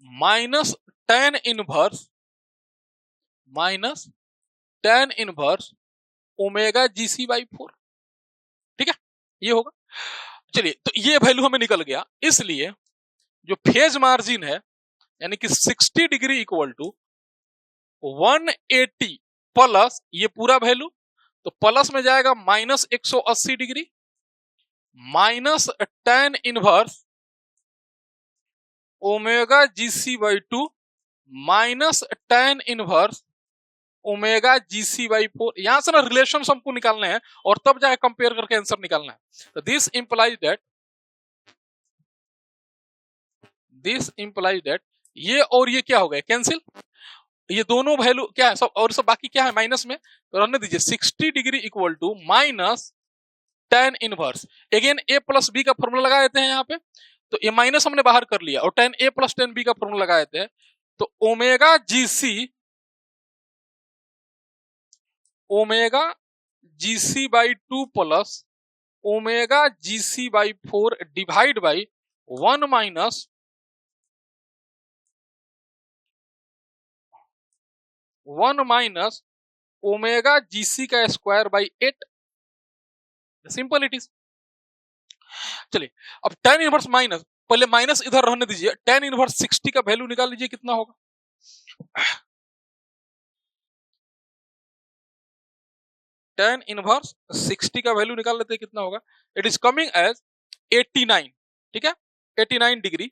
minus tan inverse omega GC by 4, ठीक है, ये होगा। चलिए तो ये वैल्यू हमें निकल गया, इसलिए जो फेज मार्जिन है यानी कि 60 डिग्री इक्वल टू 180 प्लस ये पूरा वैल्यू, तो प्लस में जाएगा minus 180 degree minus tan inverse omega GC by 2 minus tan inverse omega GC by 4। यहां से ना रिलेशन हमको निकालने हैं और तब जाके कंपेयर करके आंसर निकालना है। तो दिस इंप्लाइज दैट ये और ये क्या हो गया, कैंसिल, ये दोनों वैल्यू क्या है सब, और सब बाकी क्या है माइनस में, तो रहने दीजिए। 60 degree equal to minus tan inverse, again A plus B का फॉर्मूला लगा देते हैं यहाँ पे, तो ये माइनस हमने बाहर कर लिया और tan A plus tan B का फॉर्मूला लगा देते हैं, तो omega GC by 2 plus omega GC by 4 divide by 1 minus omega GC का square by 8, simple it is. चलिए अब टेन इनवर्स माइनस, पहले माइनस इधर रहने दीजिए, टेन इनवर्स 60 का वैल्यू निकाल लीजिए कितना होगा, टेन इनवर्स 60 का वैल्यू निकाल लेते हैं कितना होगा, इट इज कमिंग एज 89, ठीक है, 89 डिग्री।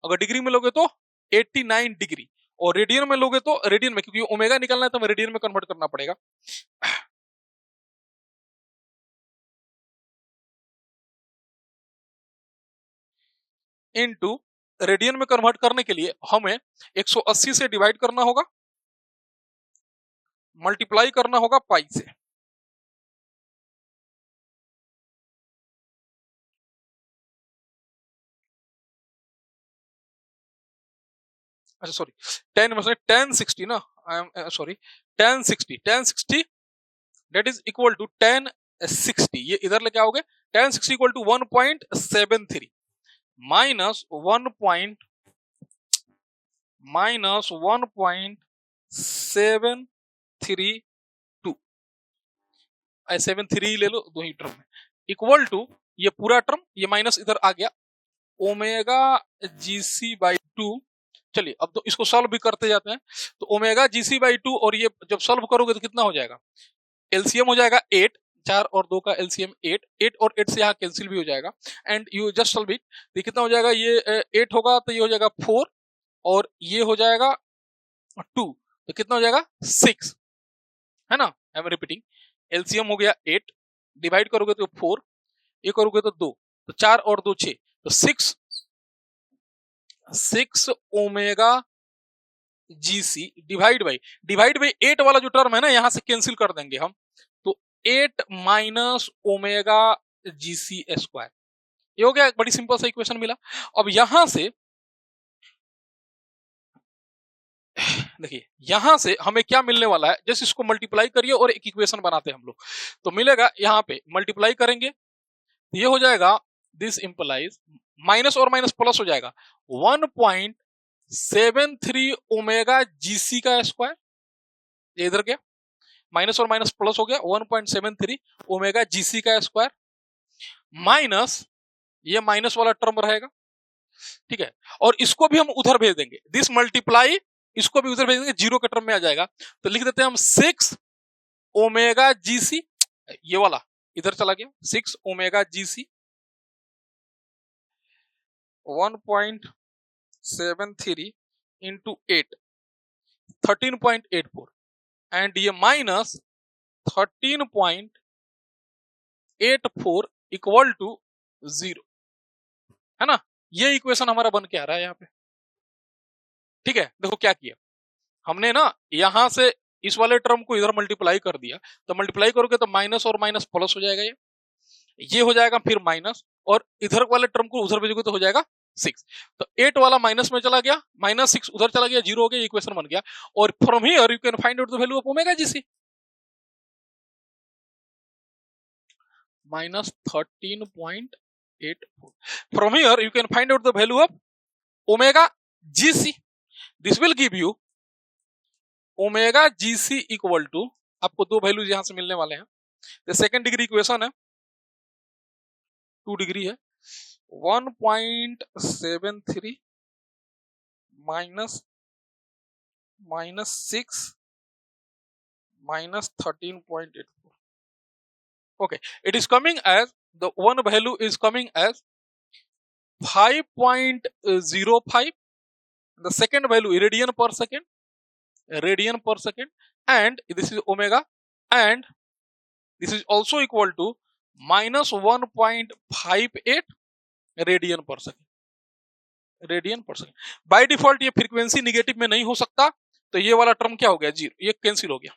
अगर डिग्री में लोगे तो 89 डिग्री, और रेडियन में लोगे तो रेडियन में, क्योंकि ओमेगा निकालना है तो हमें रेडियन में कन्वर्ट करना पड़ेगा। इनटू रेडियन में कन्वर्ट करने के लिए हमें 180 से डिवाइड करना होगा, मल्टीप्लाई करना होगा पाई से। अच्छा सॉरी, 10 में से 1060 ना, I am sorry, 1060 that is equal to 1060, ये इधर लेके आओगे, 1060 इक्वल टू 1.73 माइनस 1.732, 73 ले लो दो ही टर्म में, इक्वल टू ये पूरा टर्म, ये माइनस इधर आ गया, ओमेगा जीसी बाई 2। चलिए अब तो इसको सॉल्व भी करते जाते हैं। तो ओमेगा जीसी बाई 2, और ये जब सॉल्व करोगे तो कितना हो जाएगा, एलसीएम हो जाएगा 8, 4 और 2 का एलसीएम 8, 8 और 8 से यहाँ कैंसिल भी हो जाएगा, and you just solve it. तो कितना हो जाएगा, ये 8 होगा तो ये हो जाएगा 4, और ये हो जाएगा 2, तो कितना हो जाएगा 6, है ना। आई एम रिपीटिंग, एलसीएम हो गया 8, डिवाइड करोगे तो 4, ये करोगे तो 2, तो 4 और 2 6, तो 6 ओमेगा जीसी डिवाइड बाई 8 वाला जो टर्म है ना, यहां से कैंसिल कर देंगे हम, तो 8 माइनस ओमेगा जीसी स्क्वायर, ये हो गया। एक बड़ी सिंपल सा इक्वेशन मिला। अब यहां से देखिए, यहां से हमें क्या मिलने वाला है, जैसे इसको मल्टीप्लाई करिए और एक इक्वेशन बनाते हैं हम लोग, तो मिलेगा यहां पे मल्टीप्लाई करेंगे, ये हो जाएगा, दिस इंप्लाइज, माइनस और माइनस प्लस हो जाएगा 1.73 ओमेगा जीसी का स्क्वायर, ये इधर गया, माइनस और माइनस प्लस हो गया 1.73 ओमेगा जीसी का स्क्वायर, माइनस ये माइनस वाला टर्म रहेगा, ठीक है, और इसको भी हम उधर भेज देंगे, दिस मल्टीप्लाई, इसको भी उधर भेज देंगे, जीरो के टर्म में आ जाएगा, तो लिख देते हैं हम 6 ओमेगा जीसी, ये वाला इधर चला गया, 6 ओमेगा जीसी 1.73 इंटू 8, 13.84, एंड ये माइनस 13.84 इक्वल टू 0, है ना। ये इक्वेशन हमारा बन के आ रहा है यहाँ पे, ठीक है। देखो क्या किया हमने ना, यहां से इस वाले टर्म को इधर मल्टीप्लाई कर दिया, तो मल्टीप्लाई करोगे तो माइनस और माइनस प्लस हो जाएगा, ये हो जाएगा फिर माइनस, और इधर वाले टर्म को उधर भेजोगे तो हो जाएगा 6, तो 8 वाला माइनस में चला गया, -6 उधर चला गया, 0 हो गया, इक्वेशन बन गया। और from here you can find out the value of omega GC, -13.84, from here you can find out the value of omega GC, this will give you omega GC equal to, आपको दो values यहां से मिलने वाले हैं, तो second degree equation है, 2 degree है, 1.73 minus -6 minus 13.84, okay, it is coming as, the one value is coming as 5.05, the second value radian per second, and this is omega, and this is also equal to -1.58 radian per second, by default ये frequency negative में नहीं हो सकता, तो ये वाला term क्या हो गया, 0, ये कैंसिल हो गया,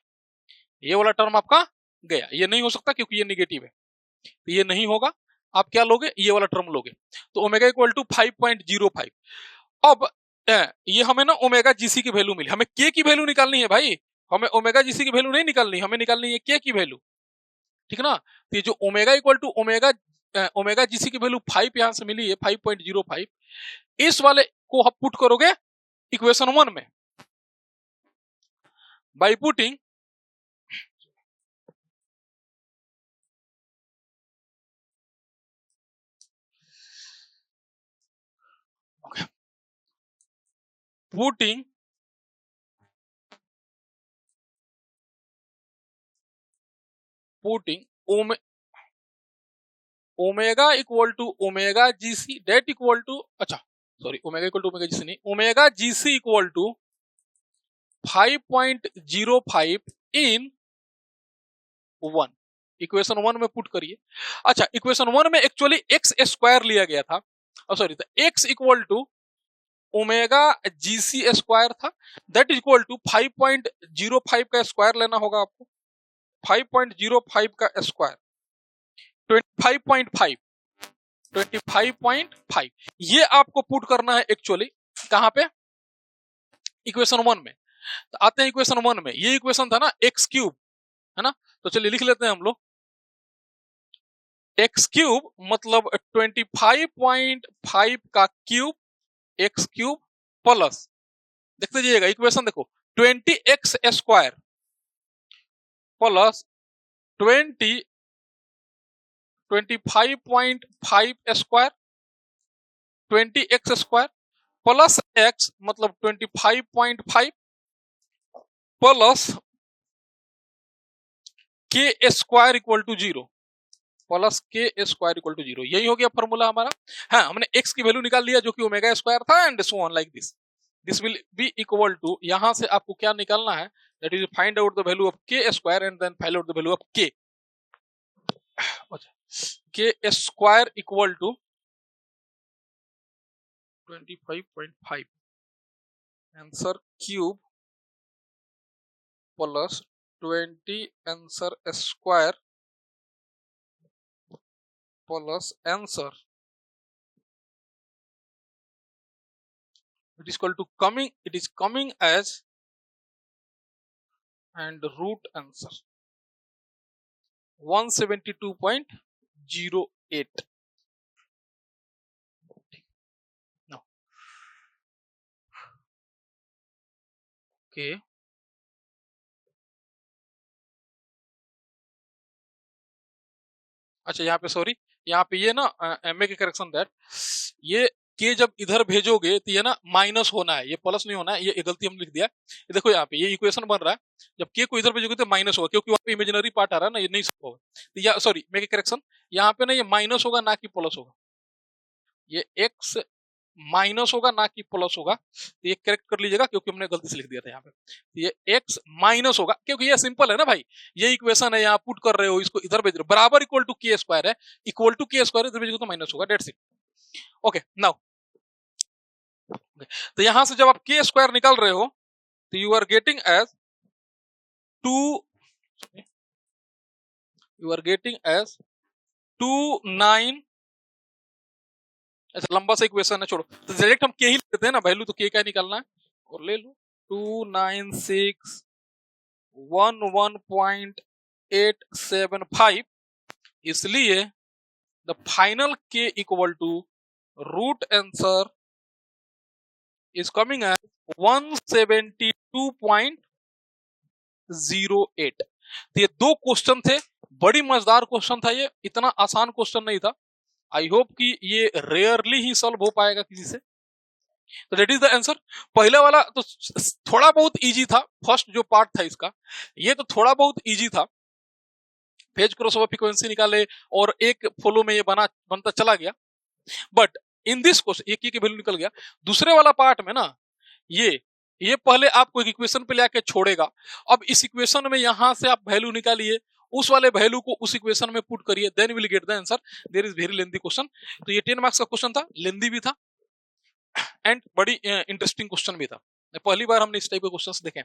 ये वाला टर्म आपका गया, ये नहीं हो सकता क्योंकि ये निगेटिव है, तो ये नहीं होगा, आप क्या लोगे, ये वाला टर्म लोगे, तो ओमेगा इक्वल टू 5.05। अब ये हमें ना ओमेगा जीसी की वैल्यू मिली, हमें के की वैल्यू निकालनी है भाई, हमें ओमेगा जीसी की वैल्यू नहीं निकालनी, हमें निकालनी है के की वैल्यू, ठीक ना। तो ये जो omega equal to omega GC की वैल्यू 5 यहां से मिली है, 5.05, इस वाले को आप पुट करोगे इक्वेशन 1 में, by putting putting omega equal to omega GC that equal to, अच्छा sorry, omega equal to omega GC नहीं, omega GC equal to 5.05 in 1, equation 1 में पुट करिए। अच्छा, इक्वेशन 1 में एक्चुअली एक्स स्क्वायर लिया गया था, सॉरी, तो X equal to omega GC square था, दैट इज इक्वल टू 5.05 का स्क्वायर लेना होगा आपको, 5.05 का स्क्वायर 25.5, 25.5 ये आपको पुट करना है एक्चुअली कहां पे, इक्वेशन 1 में। तो आते हैं इक्वेशन 1 में, ये इक्वेशन था ना एक्स क्यूब, है ना, तो चलिए लिख लेते हैं हम लोग, एक्स क्यूब मतलब 25.5 का क्यूब एक्स क्यूब प्लस, देखते जाइएगा इक्वेशन देखो, 20x square plus 25.5 square 20x square plus x मतलब 25.5 plus K square equal to 0, plus K square equal to 0, यही हो गया फॉर्मूला हमारा। हाँ, हमने x की वैल्यू निकाल लिया जो कि ओमेगा स्क्वायर था, and so on like this, this will be equal to, यहां से आपको क्या निकालना है, that is find out the value of K square and then find out the value of K square equal to 25.5 answer cube plus 20 answer square plus answer, it is equal to coming, it is coming as and root answer 172.08. now okay, अच्छा यहाँ पे sorry, यहाँ पे ये ना MA के correction that, ये के जब इधर भेजोगे तो ये ना माइनस होना है, ये प्लस नहीं होना है, ये गलती हम लिख दिया। ये देखो यहाँ पे ये इक्वेशन बन रहा है, जब के को इधर भेजोगे तो माइनस होगा, क्योंकि वहाँ पे इमेजिनरी पार्ट आ रहा है ना, ये नहीं होगा। तो या सॉरी मेक करेक्शन, यहाँ पे ना ये माइनस होगा ना कि प्लस होगा, ये एक्स माइनस होगा ना कि प्लस होगा, तो ये करेक्ट कर लीजिएगा क्योंकि हमने गलती से लिख दिया था यहाँ पे, तो ये x माइनस होगा, क्योंकि ये सिंपल है ना भाई, ये इक्वेशन है, यहाँ पुट कर रहे हो, इसको इधर भेज रहे हो, बराबर इक्वल टू के स्क्वायर है, इक्वल टू के स्क्वायर, इधर भेजोगे तो माइनस होगा, डेट्स इट। ओके नाउ, तो यहां से जब आप के स्क्वायर निकाल रहे हो तो यू आर गेटिंग एज 29, अच्छा लंबा सा इक्वेशन है, छोड़ो, तो डायरेक्ट हम के ही लेते हैं ना, वैल्यू तो के का निकालना है, और ले लो 29611.875, इसलिए the final K equal to root answer is coming at 172.08। तो ये दो क्वेश्चन थे, बड़ी मजेदार क्वेश्चन था, ये इतना आसान क्वेश्चन नहीं था, आई होप कि ये रेयरली ही सॉल्व हो पाएगा किसी से। तो दैट इज द आंसर। पहले वाला तो थोड़ा बहुत इजी था, फर्स्ट जो पार्ट था इसका, ये तो थोड़ा बहुत इजी था, फेज क्रॉसओवर फ्रीक्वेंसी निकाले और एक फॉलो में ये बनता चला गया, बट इन दिस क्वेश्चन एक की वैल्यू निकल गया। दूसरे वाला पार्ट में ना ये पहले आपको एक इक्वेशन पे लेके छोड़ेगा, अब इस इक्वेशन में यहां से आप वैल्यू निकालिए, उस वाले वैल्यू को उस इक्वेशन में पुट करिए, then will get the answer. There is very lengthy question, तो ये 10 मार्क्स का क्वेश्चन था, लेंथी भी था एंड बड़ी इंटरेस्टिंग क्वेश्चन भी था, पहली बार हमने इस टाइप के क्वेश्चंस देखे।